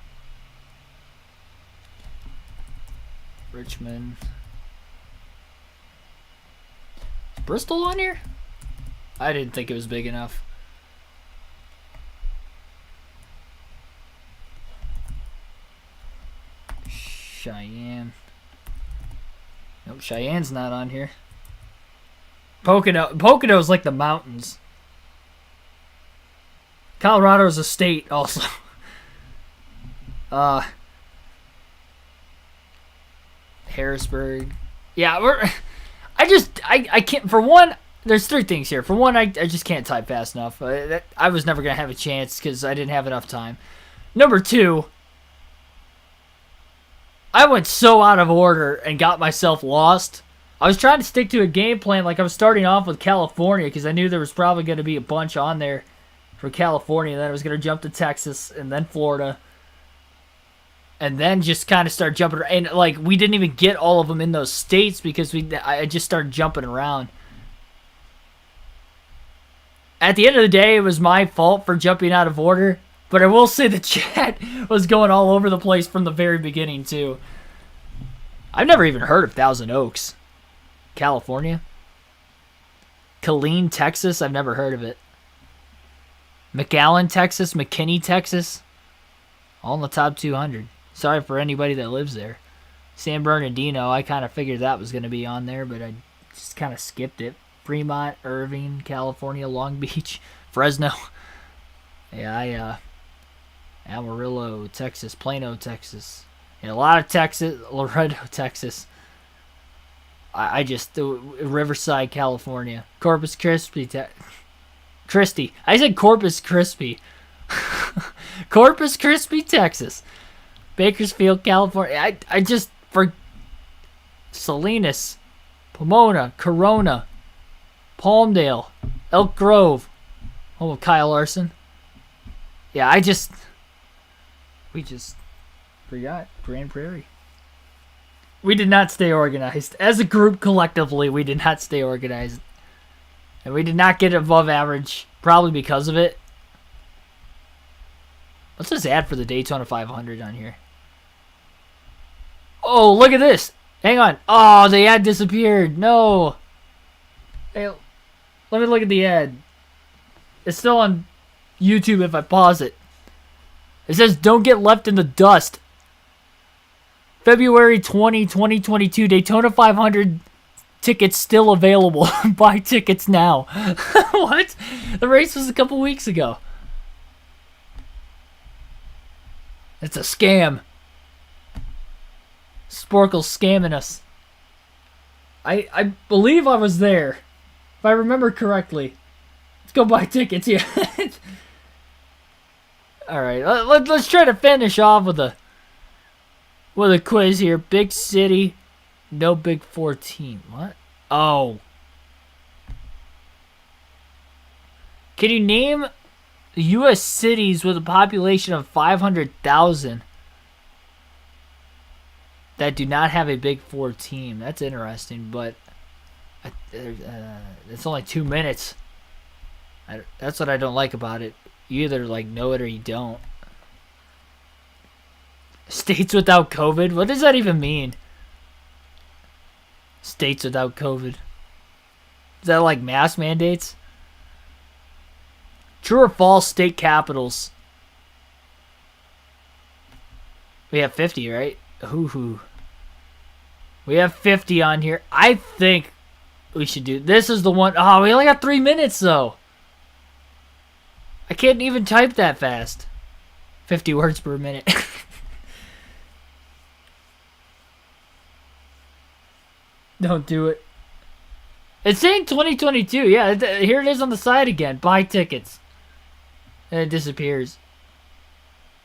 Richmond. Is Bristol on here? I didn't think it was big enough. Cheyenne. Nope, Cheyenne's not on here. Pocono's like the mountains. Colorado's a state also. Harrisburg. Yeah, I can't, for one, there's three things here. For one, I just can't type fast enough. I was never going to have a chance because I didn't have enough time. Number two, I went so out of order and got myself lost. I was trying to stick to a game plan, like I was starting off with California because I knew there was probably going to be a bunch on there for California. Then I was going to jump to Texas and then Florida. And then just kind of start jumping around. And like we didn't even get all of them in those states because I just started jumping around. At the end of the day, it was my fault for jumping out of order. But I will say the chat was going all over the place from the very beginning, too. I've never even heard of Thousand Oaks, California. Killeen, Texas, I've never heard of it. McAllen, Texas, McKinney, Texas. All in the top 200. Sorry for anybody that lives there. San Bernardino, I kind of figured that was going to be on there, but I just kind of skipped it. Fremont, Irving, California, Long Beach, Fresno. Yeah, Amarillo, Texas, Plano, Texas. And a lot of Texas, Laredo, Texas. I just, Riverside, California. Corpus Christi, Christi. I said Corpus Christi. Corpus Christi, Texas. Bakersfield, California. I just, for Salinas, Pomona, Corona, Palmdale, Elk Grove. Home of Kyle Larson. Yeah, we just forgot Grand Prairie. We did not stay organized. As a group, collectively, we did not stay organized. And we did not get above average, probably because of it. Let's just add for the Daytona 500 on here. Oh, look at this. Hang on. Oh, the ad disappeared. No. Hey, let me look at the ad. It's still on YouTube if I pause it. It says, don't get left in the dust. February 20, 2022, Daytona 500 tickets still available. Buy tickets now. What? The race was a couple weeks ago. It's a scam. Sporkle's scamming us. I believe I was there. If I remember correctly. Let's go buy tickets here. All right, let's try to finish off with a quiz here. Big city, no Big 14. What? Oh. Can you name U.S. cities with a population of 500,000 that do not have a Big Four team. That's interesting, but it's only 2 minutes. That's what I don't like about it. You either like know it or you don't. States without COVID? What does that even mean? States without COVID. Is that like mask mandates? True or false state capitals? We have 50, right? Ooh. We have 50 on here. I think we should do... This is the one... Oh, we only got 3 minutes, though. I can't even type that fast. 50 words per minute. Don't do it. It's saying 2022. Yeah, here it is on the side again. Buy tickets. And it disappears.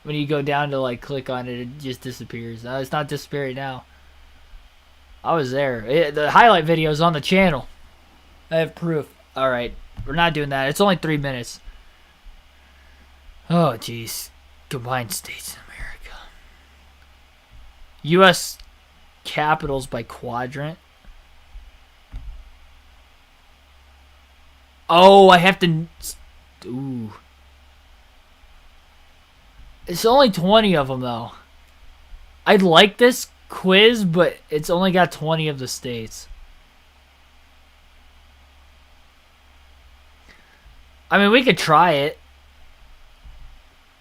When you go down to like click on it, it just disappears. It's not disappearing now. I was there. The highlight video is on the channel. I have proof. Alright, we're not doing that. It's only 3 minutes. Oh, jeez. Combined states in America. U.S. capitals by quadrant. Oh, I have to... Ooh. It's only 20 of them, though. I'd like this quiz, but it's only got 20 of the states. I mean, we could try it.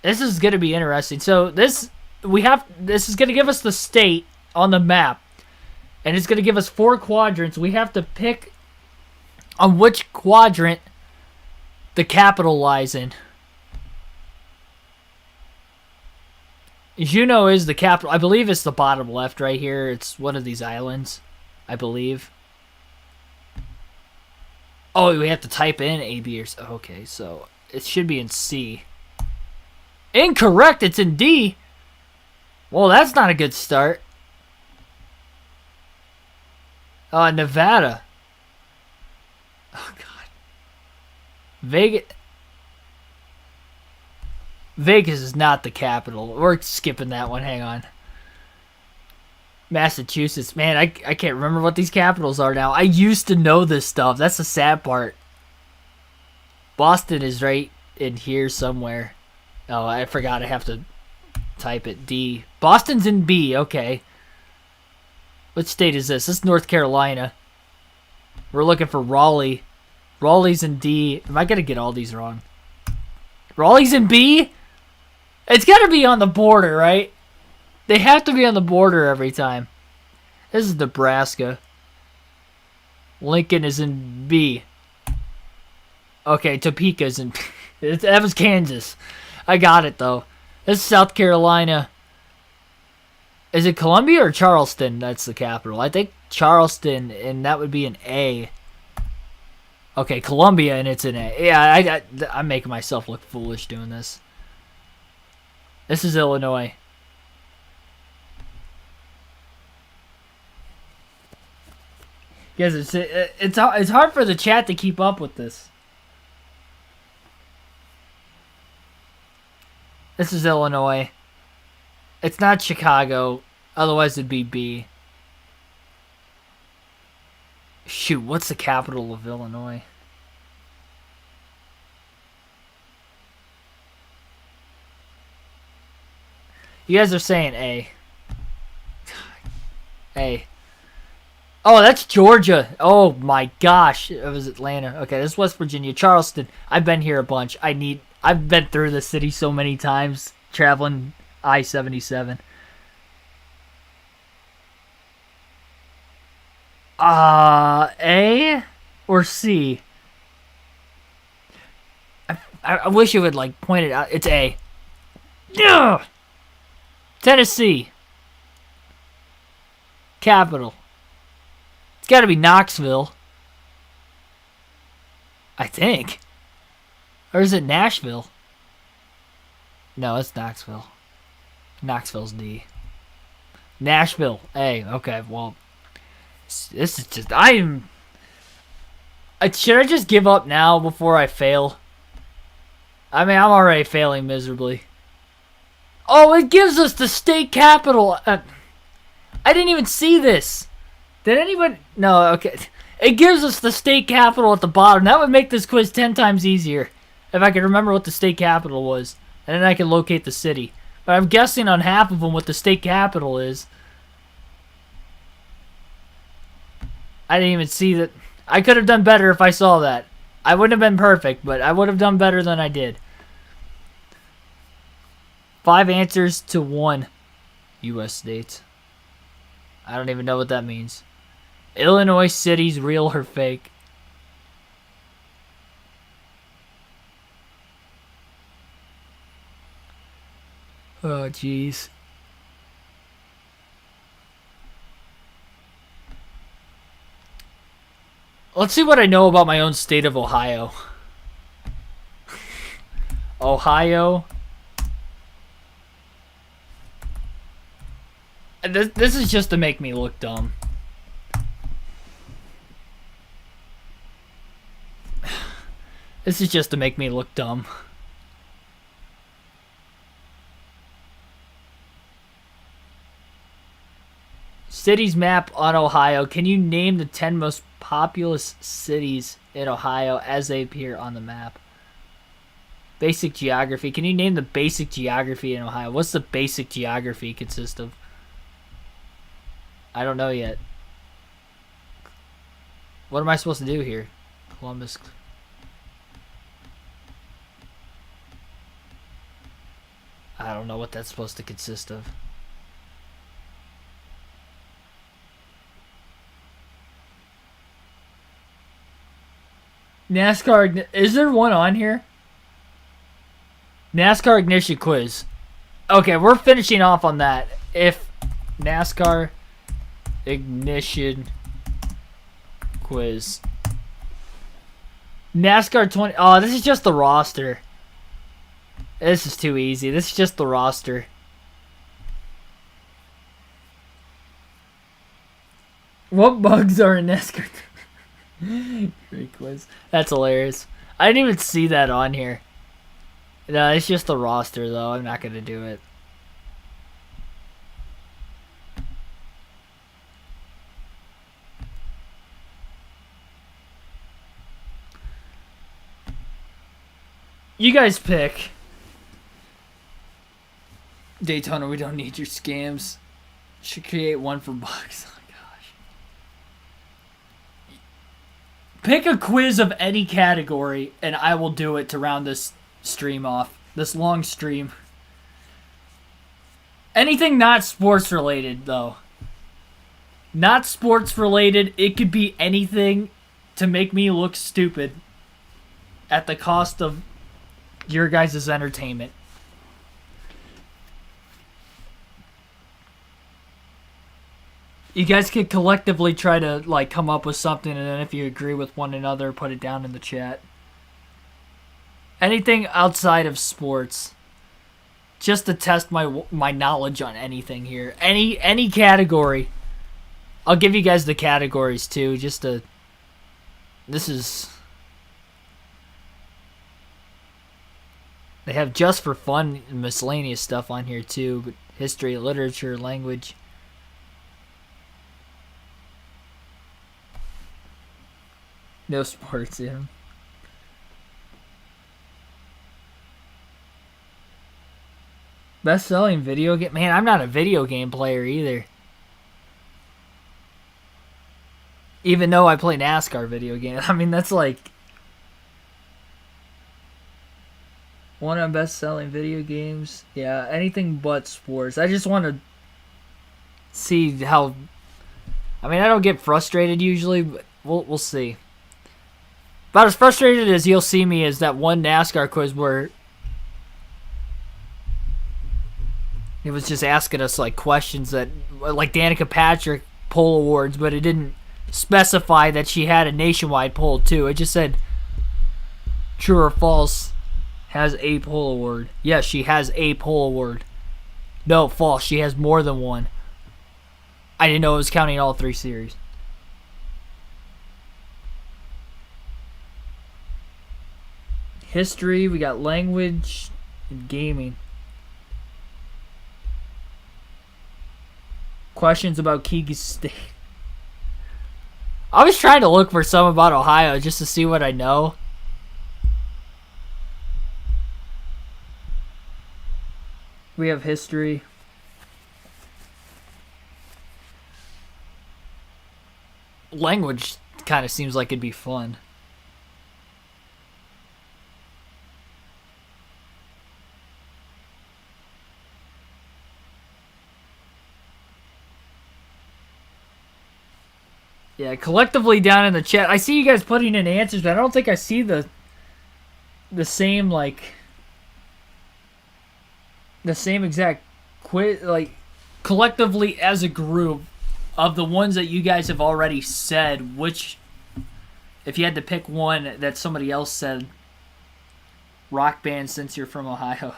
This is going to be interesting. So, this is going to give us the state on the map. And it's going to give us 4 quadrants. We have to pick on which quadrant the capital lies in. Juneau is the capital. I believe it's the bottom left right here. It's one of these islands, I believe. Oh, we have to type in A, B, or C. Okay, so it should be in C. Incorrect, it's in D. Well, that's not a good start. Nevada. Oh, God. Vegas is not the capital. We're skipping that one. Hang on. Massachusetts. Man, I can't remember what these capitals are now. I used to know this stuff. That's the sad part. Boston is right in here somewhere. Oh, I forgot I have to type it. D. Boston's in B. Okay. What state is this? This is North Carolina. We're looking for Raleigh. Raleigh's in D. Am I going to get all these wrong? Raleigh's in B? It's got to be on the border, right? They have to be on the border every time. This is Nebraska. Lincoln is in B. Okay, Topeka's in... That was Kansas. I got it, though. This is South Carolina. Is it Columbia or Charleston? That's the capital. I think Charleston, and that would be an A. Okay, Columbia, and it's an A. Yeah, I'm making myself look foolish doing this. This is Illinois. Guys, it's hard for the chat to keep up with this. This is Illinois. It's not Chicago. Otherwise, it'd be B. Shoot, what's the capital of Illinois? You guys are saying A. A. Oh, that's Georgia. Oh my gosh. It was Atlanta. Okay, this is West Virginia. Charleston. I've been here a bunch. I've been through the city so many times traveling I-77. A or C? I wish it would like point it out. It's A. Yeah. Tennessee. Capital. It's got to be Knoxville. I think. Or is it Nashville? No, it's Knoxville. Knoxville's D. Nashville. A. Okay, well. This is just... should I just give up now before I fail? I mean, I'm already failing miserably. Oh, it gives us the state capital. I didn't even see this. Did anyone? No, okay. It gives us the state capital at the bottom. That would make this quiz 10 times easier if I could remember what the state capital was. And then I could locate the city. But I'm guessing on half of them what the state capital is. I didn't even see that. I could have done better if I saw that. I wouldn't have been perfect, but I would have done better than I did. 5 answers to 1 U.S. states. I don't even know what that means. Illinois cities, real or fake? Oh, jeez. Let's see what I know about my own state of Ohio. Ohio. This is just to make me look dumb. This is just to make me look dumb. Cities map on Ohio. Can you name the 10 most populous cities in Ohio as they appear on the map? Basic geography. Can you name the basic geography in Ohio? What's the basic geography consist of? I don't know yet. What am I supposed to do here? Columbus. I don't know what that's supposed to consist of. NASCAR, is there one on here? NASCAR ignition quiz. Okay, we're finishing off on that. If NASCAR ignition quiz. NASCAR 20. Oh, this is just the roster. This is too easy. This is just the roster. What bugs are in NASCAR? Great quiz. That's hilarious. I didn't even see that on here. No, it's just the roster, though. I'm not going to do it. You guys pick. Daytona, we don't need your scams. Should create one for bugs. Oh my gosh. Pick a quiz of any category, and I will do it to round this stream off. This long stream. Anything not sports related, though. Not sports related. It could be anything to make me look stupid at the cost of your guys' entertainment. You guys could collectively try to like come up with something, and then if you agree with one another, put it down in the chat. Anything outside of sports, just to test my knowledge on anything here. Any category. I'll give you guys the categories too, just to. This is. They have just for fun miscellaneous stuff on here too, but history, literature, language. No sports, yeah. Best-selling video game? Man, I'm not a video game player either. Even though I play NASCAR video games. I mean, that's like... One of best-selling video games. Yeah, anything but sports. I just want to see how... I mean, I don't get frustrated usually, but we'll see. About as frustrated as you'll see me is that one NASCAR quiz where it was just asking us like questions that, like Danica Patrick poll awards, but it didn't specify that she had a nationwide poll too. It just said true or false, has a poll award. Yes, she has a poll award. No, false, she has more than one. I didn't know it was counting all 3 series. history, we got language, and gaming. Questions about Key State. I was trying to look for some about Ohio just to see what I know. We have history. Language kind of seems like it'd be fun. Yeah, collectively down in the chat, I see you guys putting in answers, but I don't think I see the same, like, the same exact quiz, like, collectively as a group of the ones that you guys have already said, which, if you had to pick one that somebody else said, rock band since you're from Ohio.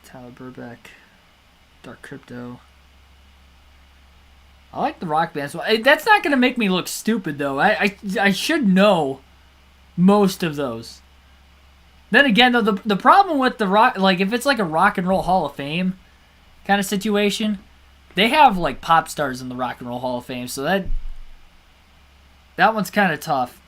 Tyler Burbeck, Dark Crypto. I like the rock bands. That's not going to make me look stupid, though. I should know most of those. Then again, though, the problem with the rock, like, if it's like a Rock and Roll Hall of Fame kind of situation, they have, like, pop stars in the Rock and Roll Hall of Fame, so that one's kind of tough.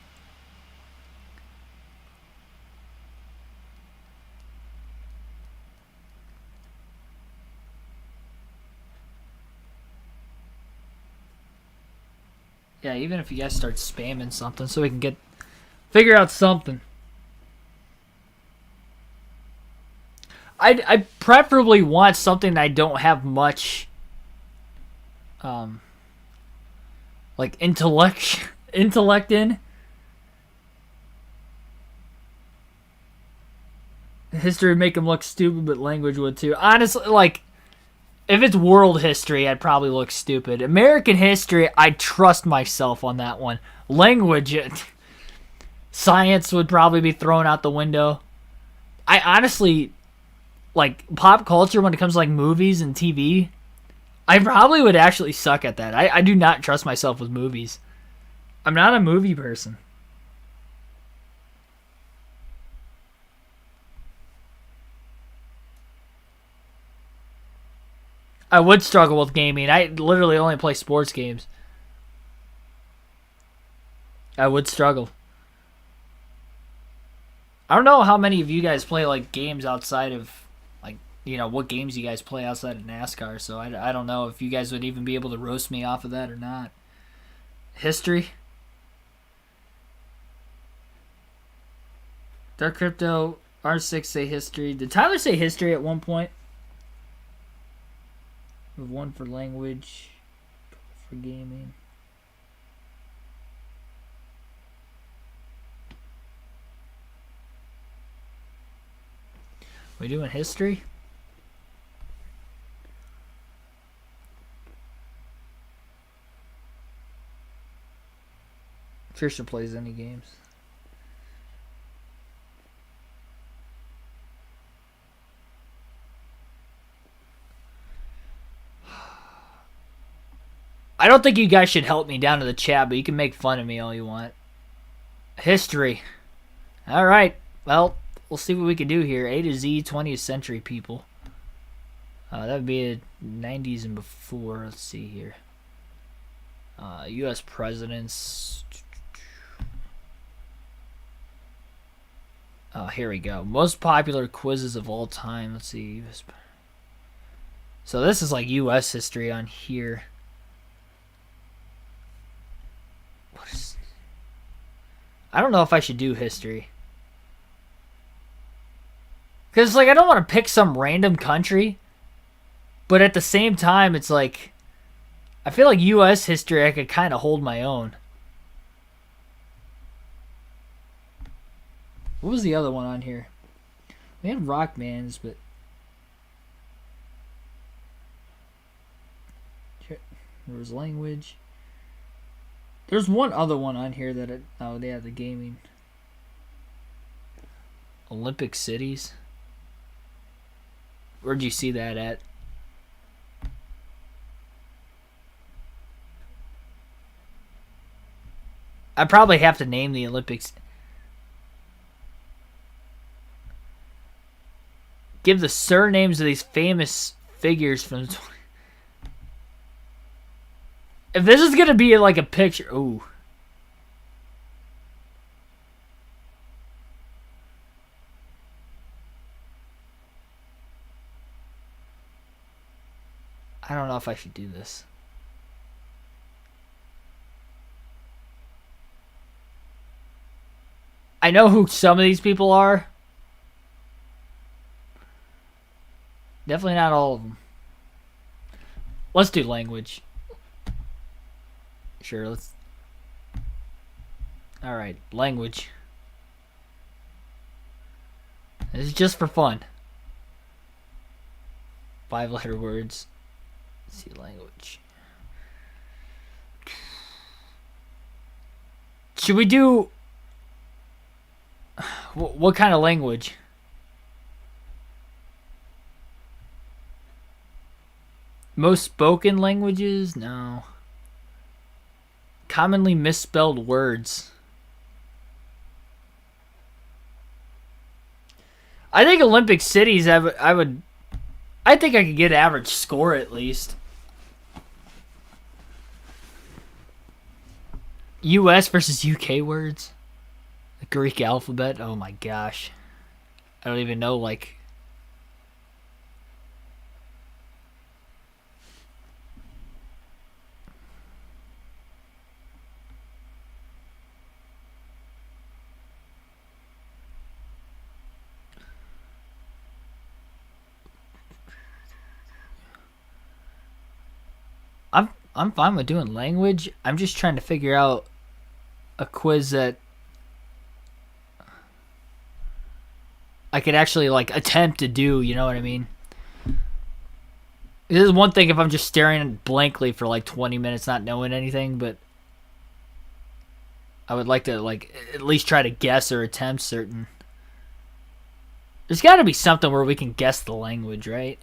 Yeah, even if you guys start spamming something so we can figure out something. I preferably want something I don't have much like intellect in. History would make them look stupid, but language would too. Honestly, like, if it's world history, I'd probably look stupid. American history, I trust myself on that one. Language, science would probably be thrown out the window. I honestly, like, pop culture when it comes to, like, movies and TV, I probably would actually suck at that. I do not trust myself with movies. I'm not a movie person. I would struggle with gaming. I literally only play sports games. I would struggle. I don't know how many of you guys play, like, games outside of, like, you know, what games you guys play outside of NASCAR, so I don't know if you guys would even be able to roast me off of that or not. History. Dark Crypto, R6 say history. Did Tyler say history at one point? We have one for language, for gaming. We doing history? Trisha plays any games. I don't think you guys should help me down to the chat, but you can make fun of me all you want. History. All right. Well, we'll see what we can do here. A to Z, 20th century people. That would be the 90s and before. Let's see here. U.S. presidents. Oh, here we go. Most popular quizzes of all time. Let's see. So this is like U.S. history on here. I don't know if I should do history. Because, like, I don't want to pick some random country. But at the same time, it's like, I feel like U.S. history, I could kind of hold my own. What was the other one on here? We had rock bands, but... There was language. There's one other one on here that oh, they have the gaming. Olympic cities. Where'd you see that at? I probably have to name the Olympics. Give the surnames of these famous figures from... If this is going to be like a picture... Ooh. I don't know if I should do this. I know who some of these people are. Definitely not all of them. Let's do language. Sure, let's... Alright, language. This is just for fun. 5-letter words. Let's see, language. Should we do... What kind of language? Most spoken languages? No. Commonly misspelled words. I think Olympic cities, I think I could get average score at least. US versus UK words. The Greek alphabet. Oh my gosh. I don't even know, like... I'm fine with doing language. I'm just trying to figure out a quiz that I could actually like attempt to do, you know what I mean? This is one thing if I'm just staring blankly for like 20 minutes not knowing anything, but I would like to like at least try to guess or attempt certain. There's got to be something where we can guess the language, right?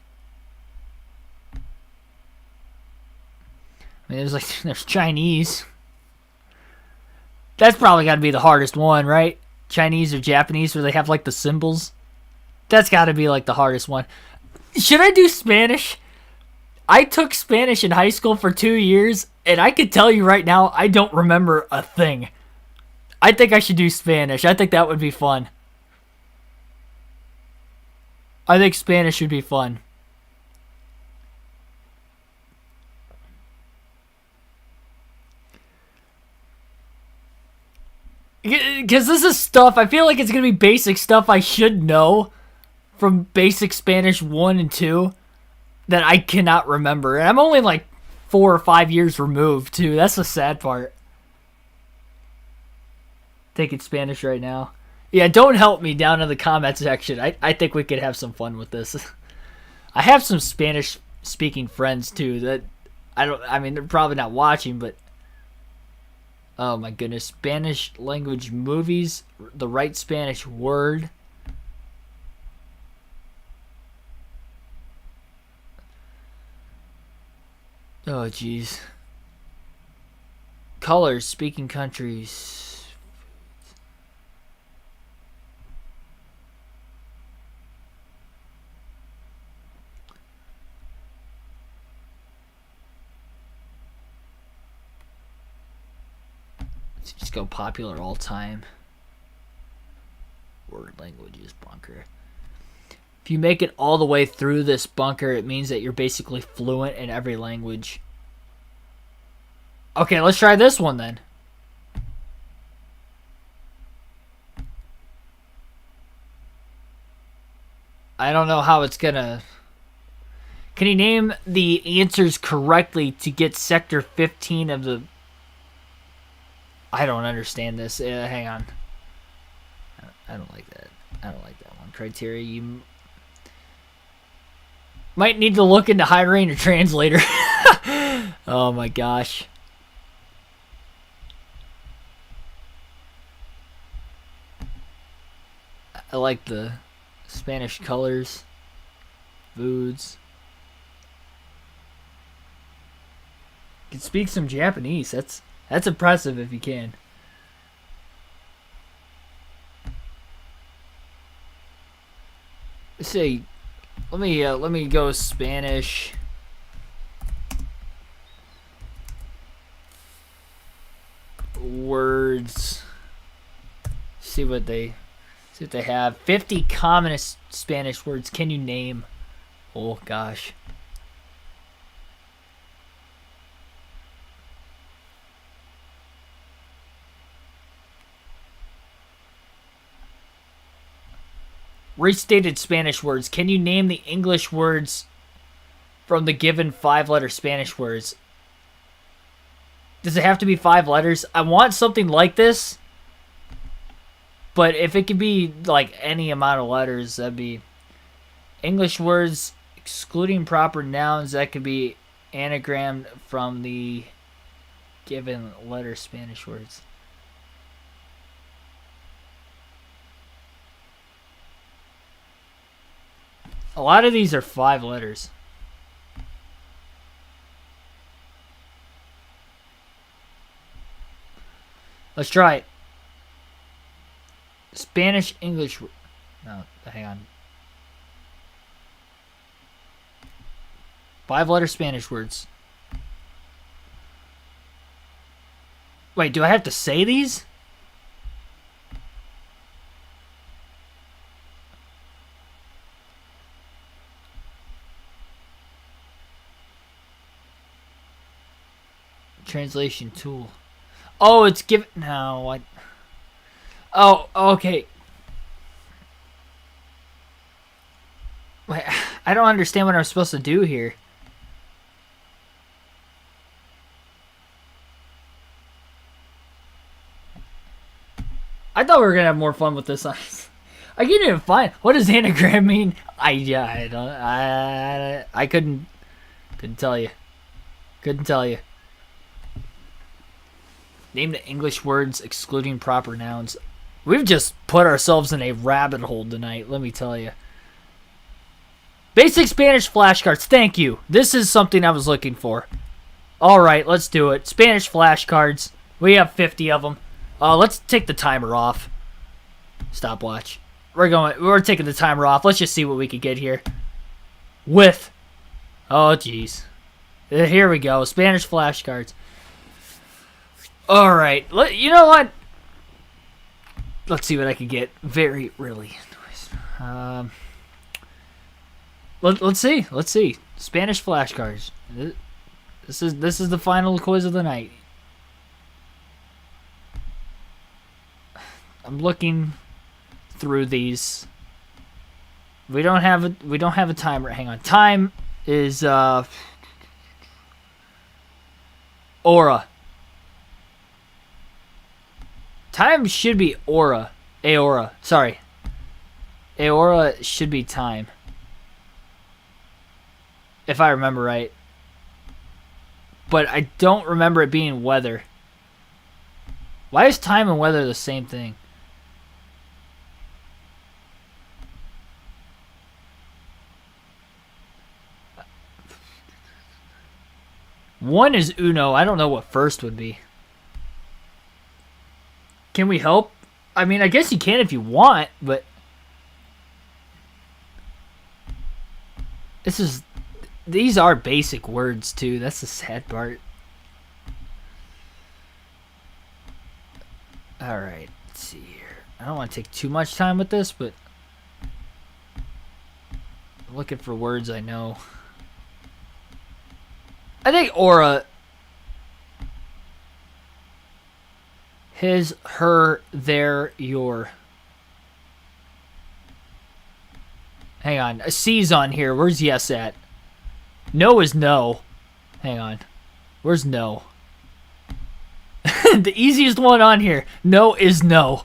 I mean, there's Chinese. That's probably got to be the hardest one, right? Chinese or Japanese, where they have like the symbols. That's got to be like the hardest one. Should I do Spanish? I took Spanish in high school for 2 years, and I can tell you right now, I don't remember a thing. I think I should do Spanish. I think that would be fun. I think Spanish would be fun. Because this is stuff, I feel like it's going to be basic stuff I should know from basic Spanish 1 and 2 that I cannot remember. And I'm only like 4 or 5 years removed, too. That's the sad part. Taking Spanish right now. Yeah, don't help me down in the comment section. I think we could have some fun with this. I have some Spanish-speaking friends, too, that I mean, they're probably not watching, but... Oh my goodness, Spanish language movies, the right Spanish word. Oh jeez. Colors, speaking countries. Just go popular all time. Word languages bunker. If you make it all the way through this bunker, it means that you're basically fluent in every language. Okay, let's try this one then. I don't know how it's gonna... Can you name the answers correctly to get Sector 15 of the... I don't understand this. Hang on. I don't like that. I don't like that one. Criteria. You might need to look into hiring a translator. Oh my gosh. I like the Spanish colors. Foods. You can speak some Japanese. That's impressive if you can. Let's see. Let me go Spanish. Words. See what they have. 50 commonest Spanish words. Can you name? Oh gosh. Restated Spanish words. Can you name the English words from the given 5-letter Spanish words? Does it have to be 5 letters? I want something like this, but if it could be like any amount of letters, that'd be English words excluding proper nouns that could be anagrammed from the given letter Spanish words. A lot of these are 5 letters. Let's try it. Spanish, English. No, hang on. 5-letter Spanish words. Wait, do I have to say these? Translation tool. Oh, it's given. No, I. Oh, okay. Wait, I don't understand what I'm supposed to do here. I thought we were gonna have more fun with this. I can't even find. What does anagram mean? I don't. I couldn't tell you. Couldn't tell you. Name the English words excluding proper nouns. We've just put ourselves in a rabbit hole tonight, let me tell you. Basic Spanish flashcards. Thank you. This is something I was looking for. All right, let's do it. Spanish flashcards. We have 50 of them. Let's take the timer off. Stopwatch. We're taking the timer off. Let's just see what we can get here. With. Oh, jeez. Here we go. Spanish flashcards. All right. You know what? Let's see what I can get. Very really nice. Let's see. Let's see. Spanish flashcards. This is the final quiz of the night. I'm looking through these. We don't have a timer. Hang on. Time is aura. Time should be aura. Aora. Sorry. Aora should be time. If I remember right. But I don't remember it being weather. Why is time and weather the same thing? One is uno. I don't know what first would be. Can we help? I mean, I guess you can if you want, but these are basic words too. That's the sad part. All right, let's see here. I don't want to take too much time with this, but I'm looking for words I know. I think aura. His, her, their, your. Hang on. A C's on here. Where's yes at? No is no. Hang on. Where's no? The easiest one on here. No is no.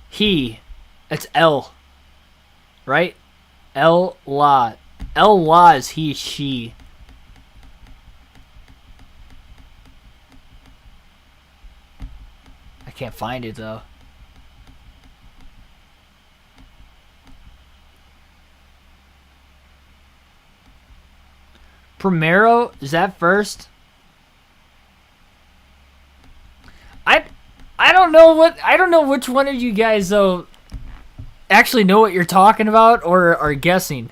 He. It's L. Right? L la. L la is he, she. I can't find it though. Primero, is that first? I don't know which one of you guys though actually know what you're talking about or are guessing.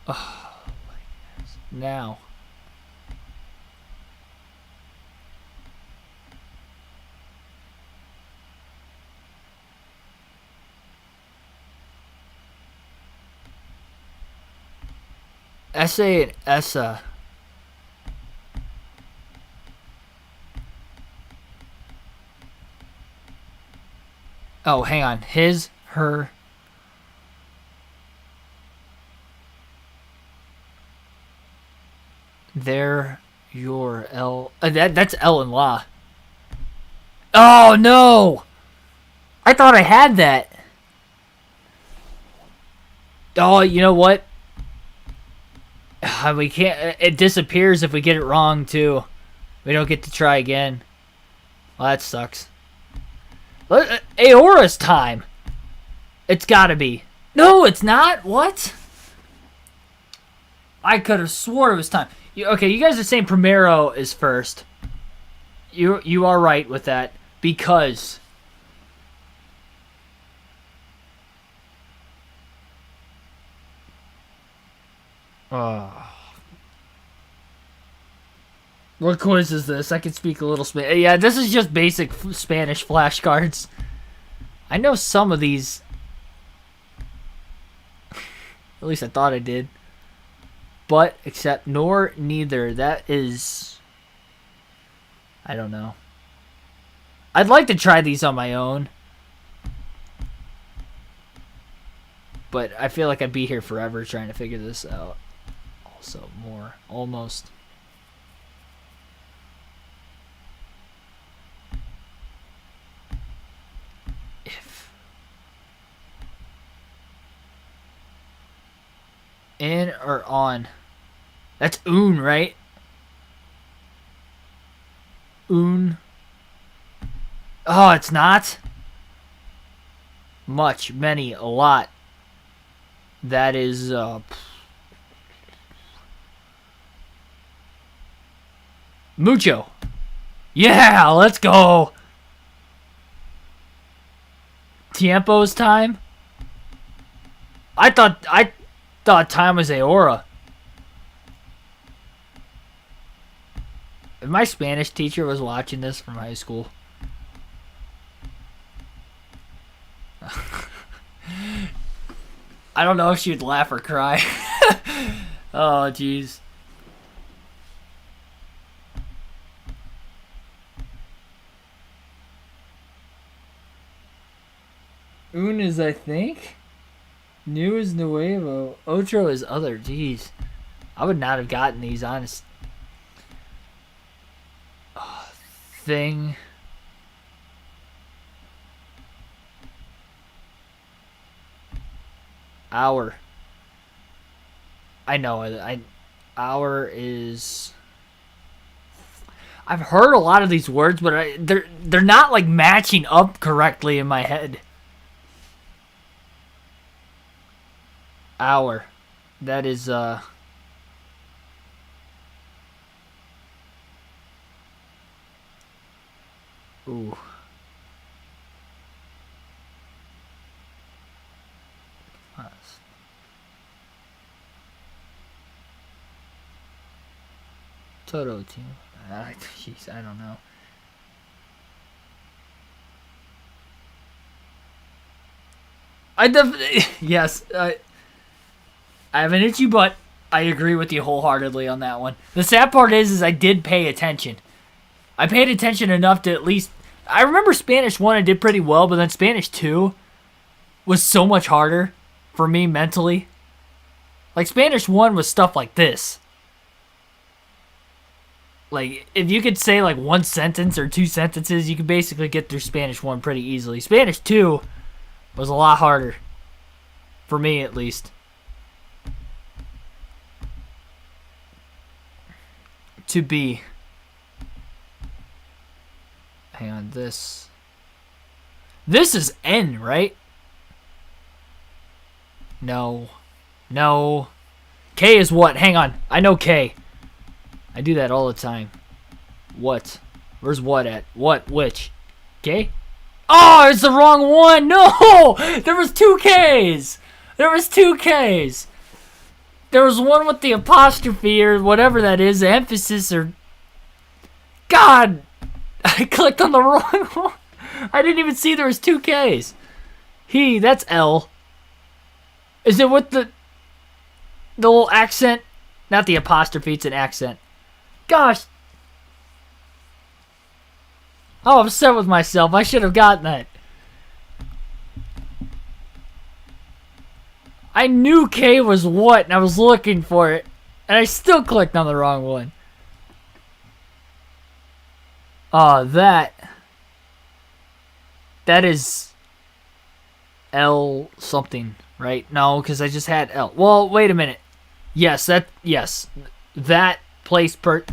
Oh, now. Essay and Essa. Oh, hang on. His, her. Their, your, L. That's L and La. Oh, no! I thought I had that. Oh, you know what? We can't. It disappears if we get it wrong too. We don't get to try again. Well, that sucks. Aora's time. It's gotta be. No, it's not. What? I could have swore it was time. Okay, you guys are saying Primero is first. You are right with that because. What quiz is this? I can speak a little Spanish. Yeah, this is just basic Spanish flashcards. I know some of these. At least I thought I did. But, except, nor, neither. That is. I don't know. I'd like to try these on my own. But I feel like I'd be here forever trying to figure this out. Also, more. Almost. If. In or on? That's un, right? Un. Oh, it's not? Much, many, a lot. That is, mucho. Yeah, let's go. Tiempo's time? I thought time was Aora. If my Spanish teacher was watching this from high school. I don't know if she would laugh or cry. Oh, jeez. Un is, I think. New is nuevo. Otro is other. Jeez. I would not have gotten these, honest. Thing. Hour. I know. Hour is. I've heard a lot of these words, but they're not like matching up correctly in my head. Hour. That is Ooh. Toto team. Jeez, I don't know. Yes. I have an itchy butt. I agree with you wholeheartedly on that one. The sad part is I did pay attention. I paid attention enough to at least. I remember Spanish 1 I did pretty well, but then Spanish 2 was so much harder for me mentally. Like Spanish 1 was stuff like this. Like, if you could say, like, one sentence or two sentences, you could basically get through Spanish 1 pretty easily. Spanish 2 was a lot harder. For me, at least. To be. Hang on, this. This is N, right? No. No. K is what? Hang on. I know K. I do that all the time. What? Where's what at? What? Which? K? Oh, it's the wrong one. No! There was two Ks. There was two Ks. There was one with the apostrophe or whatever that is, the emphasis or... God! I clicked on the wrong one. I didn't even see there was two Ks. He, that's L. Is it with the little accent? Not the apostrophe, it's an accent. Gosh. Oh, I'm upset with myself. I should have gotten that. I knew K was what, and I was looking for it. And I still clicked on the wrong one. That is L something, right? No, because I just had L. Well, wait a minute. Yes, that place per...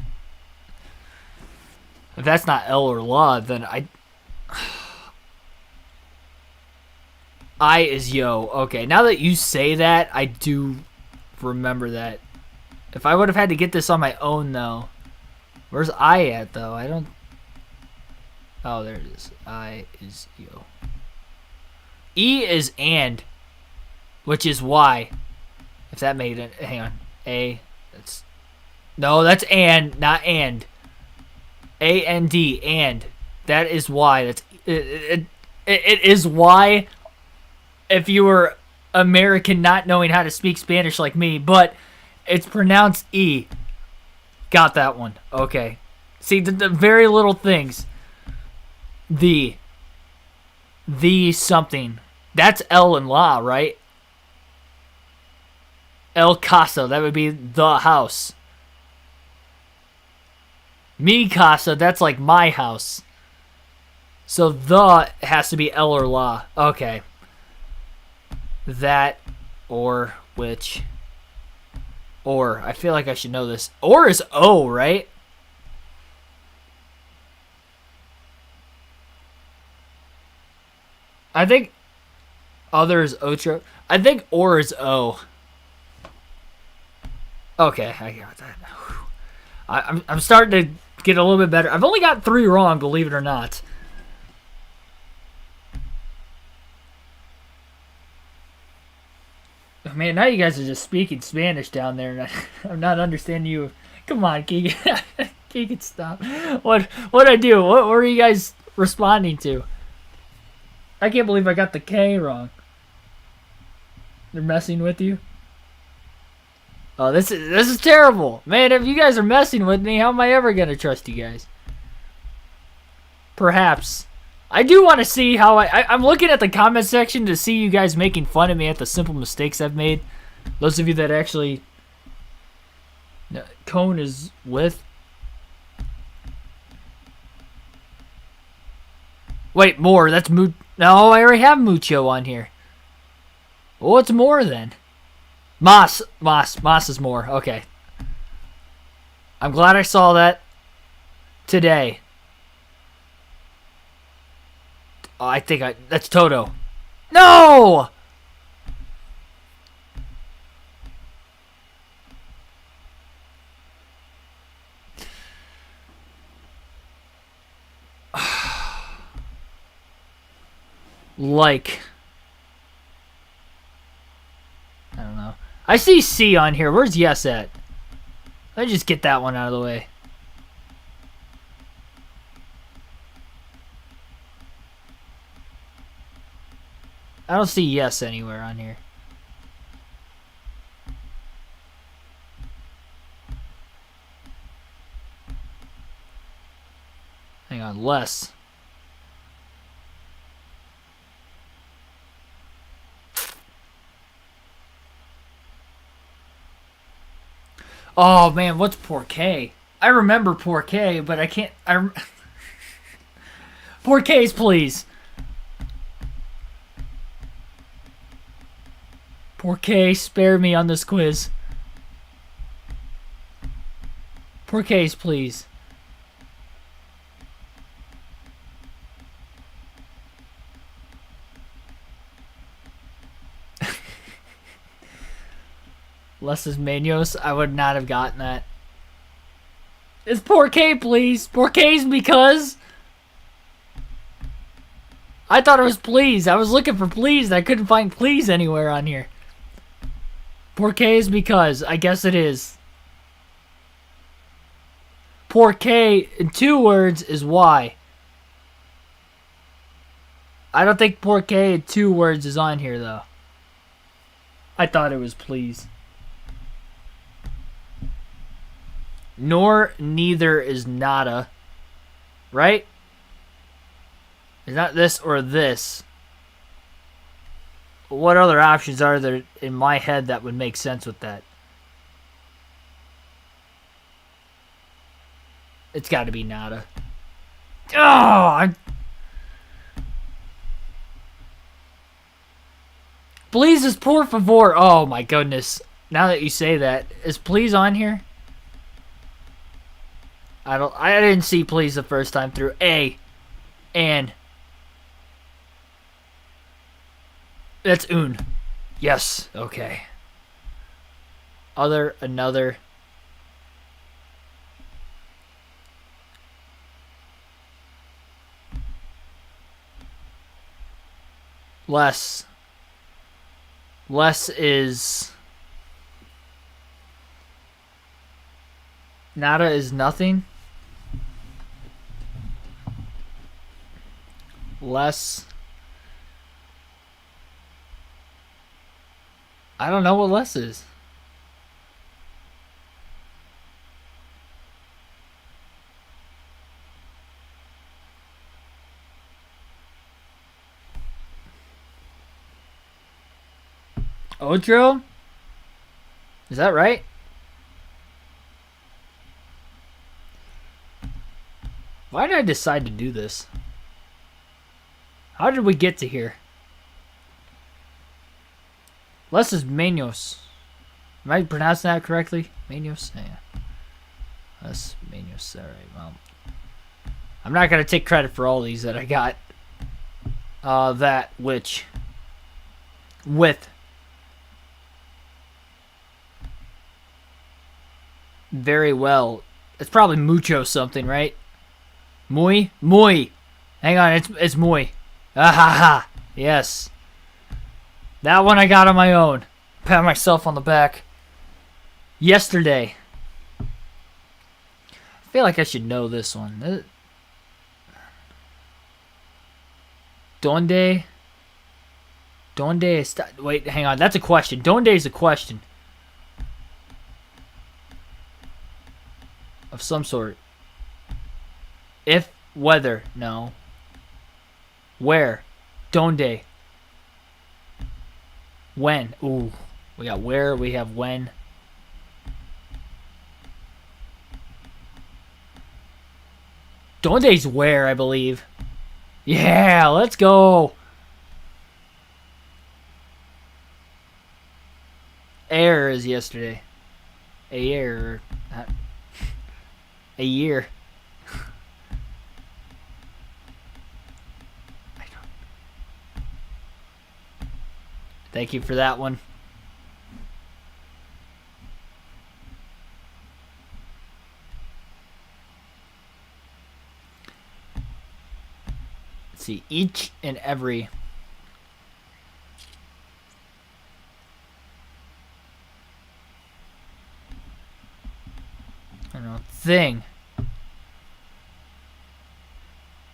If that's not L or La, then I is yo. Okay, now that you say that, I do remember that. If I would have had to get this on my own, though. Where's I at, though? I don't... Oh, there it is. I is yo. E is and, which is Y. If that made it... Hang on. A. That's... No, that's and, not and. A-N-D, and. That is Y. That's... It is Y if you were American not knowing how to speak Spanish like me, but it's pronounced E. Got that one. Okay. See, the very little things. The something. That's El and La, right? El Casa, that would be the house. Mi casa, that's like my house. So the has to be El or La. Okay. That, or, which, or. I feel like I should know this. Or is O, right? I think other is Ocho. I think or is O. Okay, I got that. I'm starting to get a little bit better. I've only got 3 wrong, believe it or not. Oh, man, now you guys are just speaking Spanish down there, and I'm not understanding you. Come on, Keegan. Keegan, stop. What'd I do? What were you guys responding to? I can't believe I got the K wrong. They're messing with you? Oh, this is terrible. Man, if you guys are messing with me, how am I ever going to trust you guys? Perhaps. I do want to see how I'm looking at the comment section to see you guys making fun of me at the simple mistakes I've made. Those of you that actually... Cone is with... Wait, more. That's No, I already have mucho on here. What's more then? Mas is more. Okay. I'm glad I saw that today. Oh, I think that's Toto. No! Like... I don't know. I see C on here. Where's yes at? Let me just get that one out of the way. I don't see yes anywhere on here. Hang on, less. Oh man, what's Porqué? I remember Porqué, but I can't. Porqués, please. Porqué, spare me on this quiz. Porqués, please. Les's Manos, I would not have gotten that. It's Porqué, please. Porqué's because... I thought it was please. I was looking for please and I couldn't find please anywhere on here. Porqué is because. I guess it is. Porqué in 2 words is why. I don't think Porqué in 2 words is on here though. I thought it was please. Nor neither is nada. Right? It's not this or this. What other options are there in my head that would make sense with that? It's got to be nada. Oh, please is por favor. Oh my goodness. Now that you say that, is please on here? I didn't see please the first time through. And that's un. Yes, okay. Another. Less. Less is... Nada is nothing. Less... I don't know what less is. Otro? Is that right? Why did I decide to do this? How did we get to here? Less is Manos. Am I pronouncing that correctly? Manos? Yeah. Less Manos. Alright, well. I'm not going to take credit for all these that I got. That, which. With. Very well. It's probably mucho something, right? Muy? Muy. Hang on, it's muy. Ah ha ha. Yes. That one I got on my own. Pat myself on the back. Yesterday. I feel like I should know this one. Donde? Donde está? Wait, hang on. That's a question. Donde is a question. Of some sort. If, whether, no. Where? Donde? When? Ooh. We got where, we have when. Donde's where, I believe. Yeah, let's go. Air is yesterday. Air. A year. Thank you for that one. Let's see, each and every. I don't know, thing.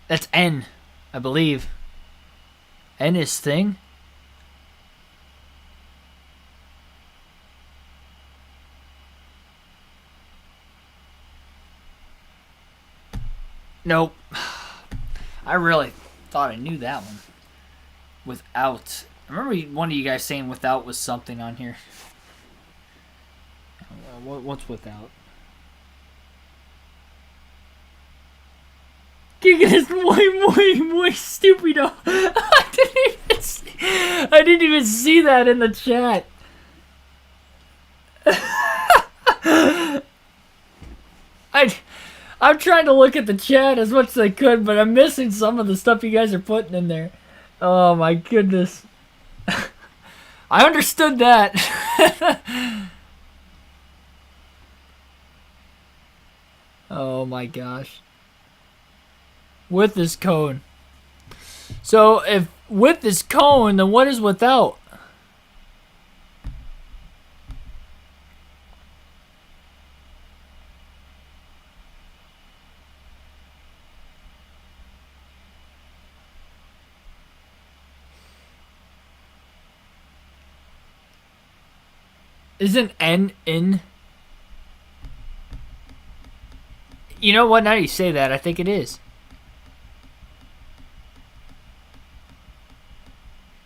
That's N, I believe. N is thing? Nope. I really thought I knew that one. Without. I remember one of you guys saying without was something on here. What's without? Giga is muy stupido. I didn't even see that in the chat. I'm trying to look at the chat as much as I could, but I'm missing some of the stuff you guys are putting in there. Oh my goodness. I understood that. Oh my gosh. With this cone. So if with this cone, then what is without? Isn't N in? You know what? Now you say that, I think it is.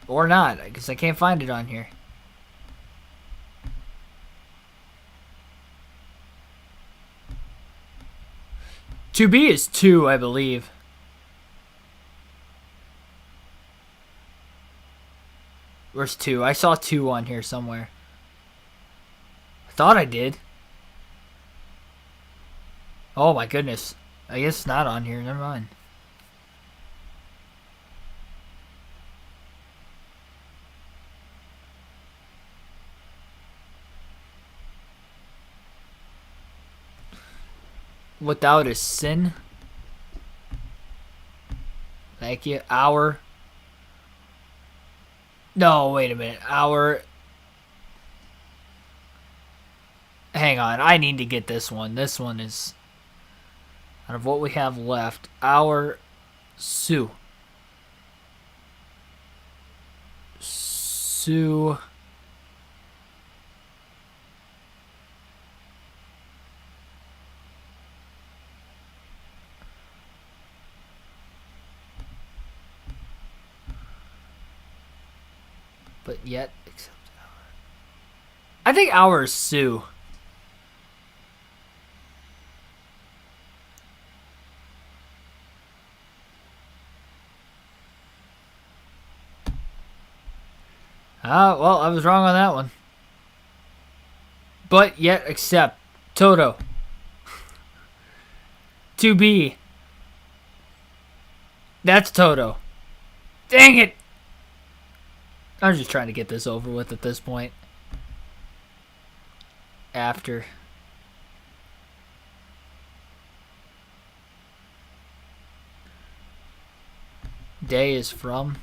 Or not, because I can't find it on here. To be is 2, I believe. Where's 2? I saw 2 on here somewhere. I thought I did. Oh my goodness. I guess it's not on here. Never mind. Without is sin. Thank you. Hour. No, wait a minute. Hour. Hang on. I need to get this one. This one is... out of what we have left. Our Sue. Sue. But yet, except our. I think our is Sue. Well, I was wrong on that one. But yet, except Toto. To be. That's Toto. Dang it! I'm just trying to get this over with at this point. After. Day is from.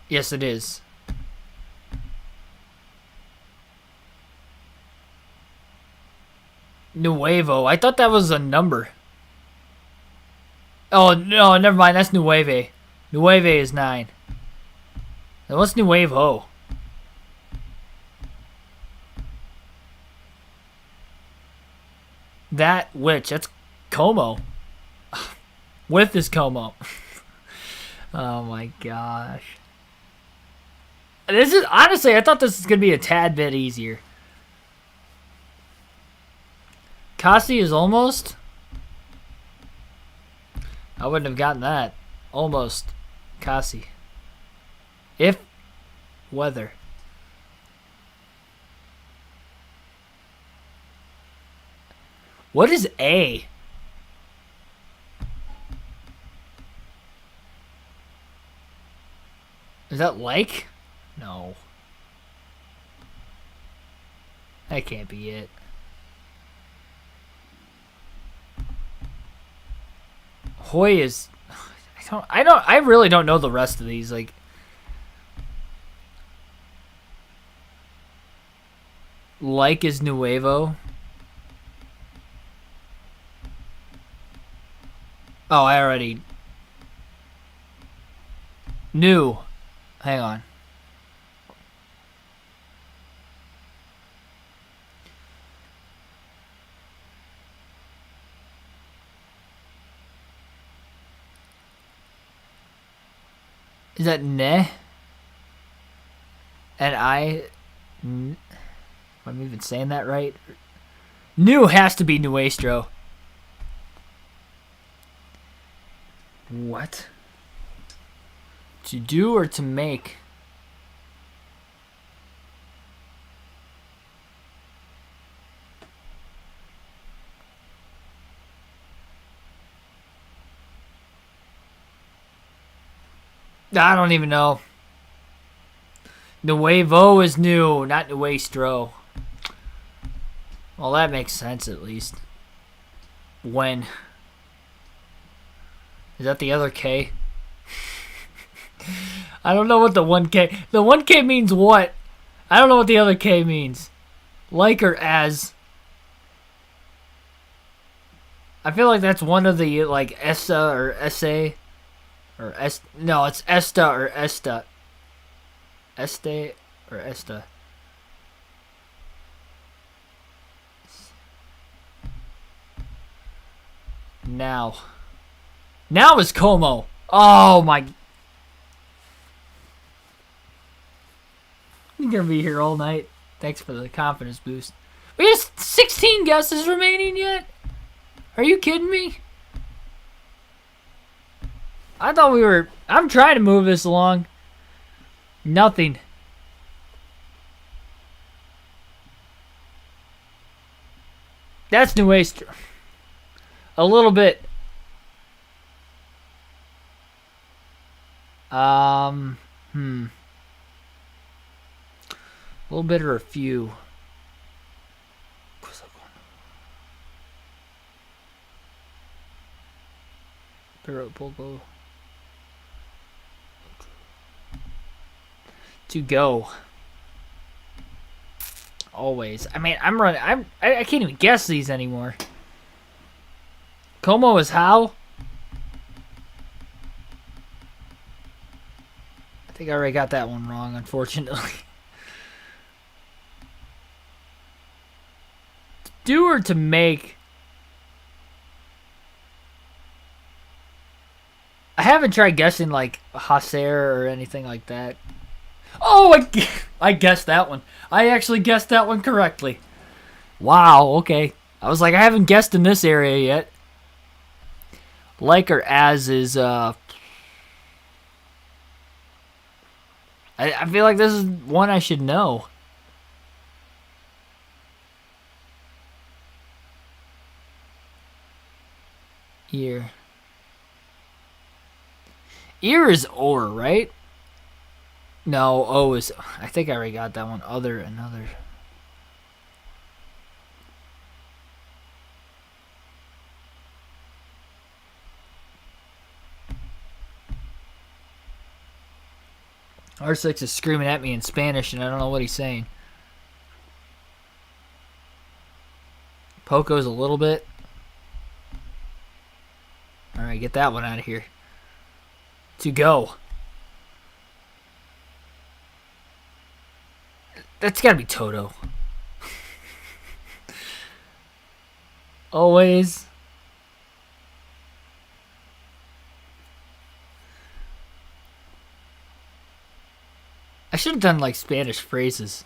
Yes, it is. Nuevo. I thought that was a number. Oh, no, never mind. That's Nueve. Nueve is 9. And what's Nuevo? That which? That's Como. With is Como. Oh my gosh. This is honestly, I thought this was gonna be a tad bit easier. Kasi is almost. I wouldn't have gotten that. Almost. Kasi. If weather. What is A? Is that like? No. That can't be it. Hoy is I really don't know the rest of these, like is Nuevo. Oh, I already knew. Hang on. Is that ne? And I'm even saying that right? New has to be nuestro. What? To do or to make? I don't even know. Nuevo is new, not Nuestro. Well, that makes sense at least. When? Is that the other K? I don't know what the 1K... The 1K means what? I don't know what the other K means. Like or as. I feel like that's one of the, like, ESTA or SA. Or S... No, it's ESTA or ESTA. Este or ESTA. Now. Now is Como. Oh, my... You're going to be here all night. Thanks for the confidence boost. We have 16 guesses remaining yet? Are you kidding me? I thought we were... I'm trying to move this along. Nothing. That's Nuestro. A little bit. A little bit or a few. To go. Always. I mean, I'm running. I can't even guess these anymore. Como is how? I think I already got that one wrong, unfortunately. To do or to make? I haven't tried guessing like Hacer or anything like that. Oh, I guessed that one. I actually guessed that one correctly. Wow, okay. I was like, I haven't guessed in this area yet. Like or as is, I feel like this is one I should know. Ear. Ear is or, right? No, O is... I think I already got that one. Other, another. R6 is screaming at me in Spanish, and I don't know what he's saying. Poco's a little bit. Alright, get that one out of here. To go. That's gotta be Toto. Always. I should have done like Spanish phrases.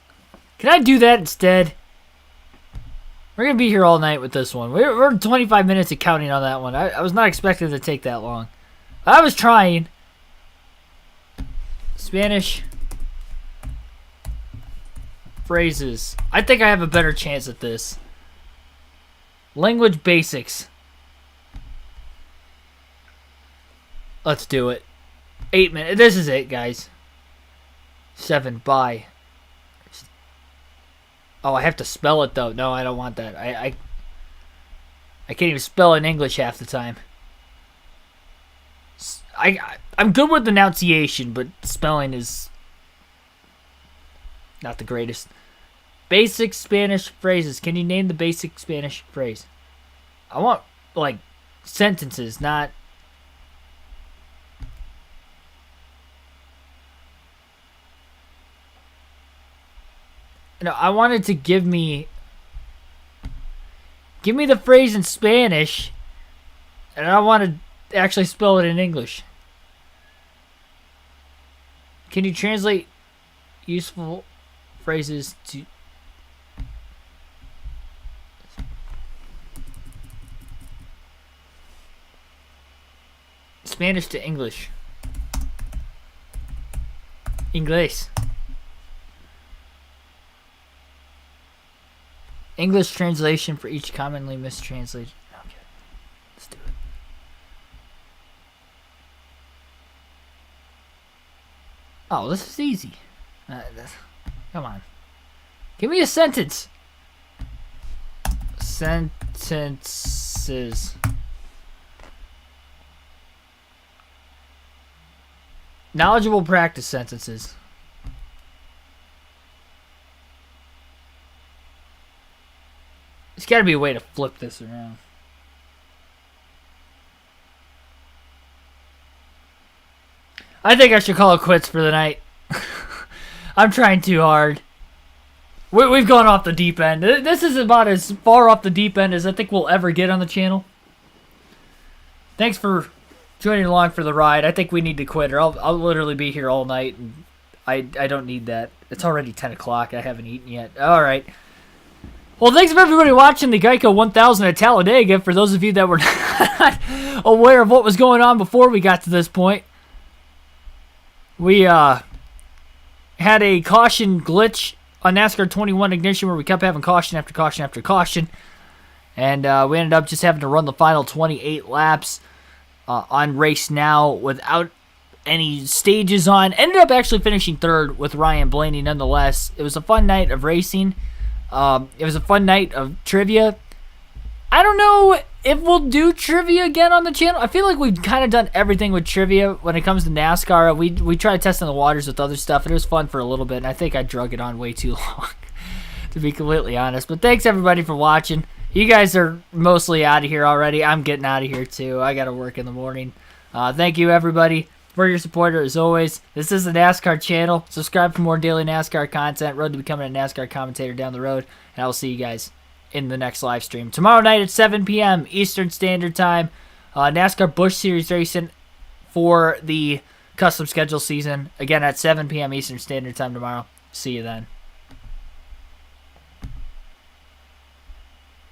Can I do that instead? We're gonna be here all night with this one. We're 25 minutes of counting on that one. I was not expecting it to take that long. I was trying. Spanish phrases. I think I have a better chance at this. Language basics. Let's do it. 8 minutes. This is it, guys. 7. Bye. Oh, I have to spell it, though. No, I don't want that. I can't even spell in English half the time. I'm good with enunciation, but spelling is not the greatest. Basic Spanish phrases. Can you name the basic Spanish phrase? I want, like, sentences, not... No, I wanted to give me the phrase in Spanish, and I want to actually spell it in English. Can you translate useful phrases to Spanish to English? English. English translation for each commonly mistranslated. Okay, let's do it. Oh, this is easy. Come on. Give me a sentence. Sentences. Knowledgeable practice sentences. There's got to be a way to flip this around. I think I should call it quits for the night. I'm trying too hard. We've gone off the deep end. This is about as far off the deep end as I think we'll ever get on the channel. Thanks for joining along for the ride. I think we need to quit, or I'll literally be here all night, and I don't need that. It's already 10 o'clock. I haven't eaten yet. All right. Well, thanks for everybody watching the Geico 1000 at Talladega. For those of you that were not aware of what was going on before we got to this point, we had a caution glitch on NASCAR 21 ignition where we kept having caution after caution after caution, and we ended up just having to run the final 28 laps on Race Now without any stages on. Ended up actually finishing third with Ryan Blaney nonetheless. It was a fun night of racing. It was a fun night of trivia. I don't know if we'll do trivia again on the channel. I feel like we've kind of done everything with trivia when it comes to NASCAR. We tried testing the waters with other stuff, and it was fun for a little bit, and I think I drug it on way too long, to be completely honest. But thanks, everybody, for watching. You guys are mostly out of here already. I'm getting out of here, too. I got to work in the morning. Thank you, everybody, for your support, as always. This is the NASCAR channel. Subscribe for more daily NASCAR content. Road to becoming a NASCAR commentator down the road. And I will see you guys in the next live stream. Tomorrow night at 7 p.m. Eastern Standard Time. NASCAR Busch Series racing for the custom schedule season. Again, at 7 p.m. Eastern Standard Time tomorrow. See you then.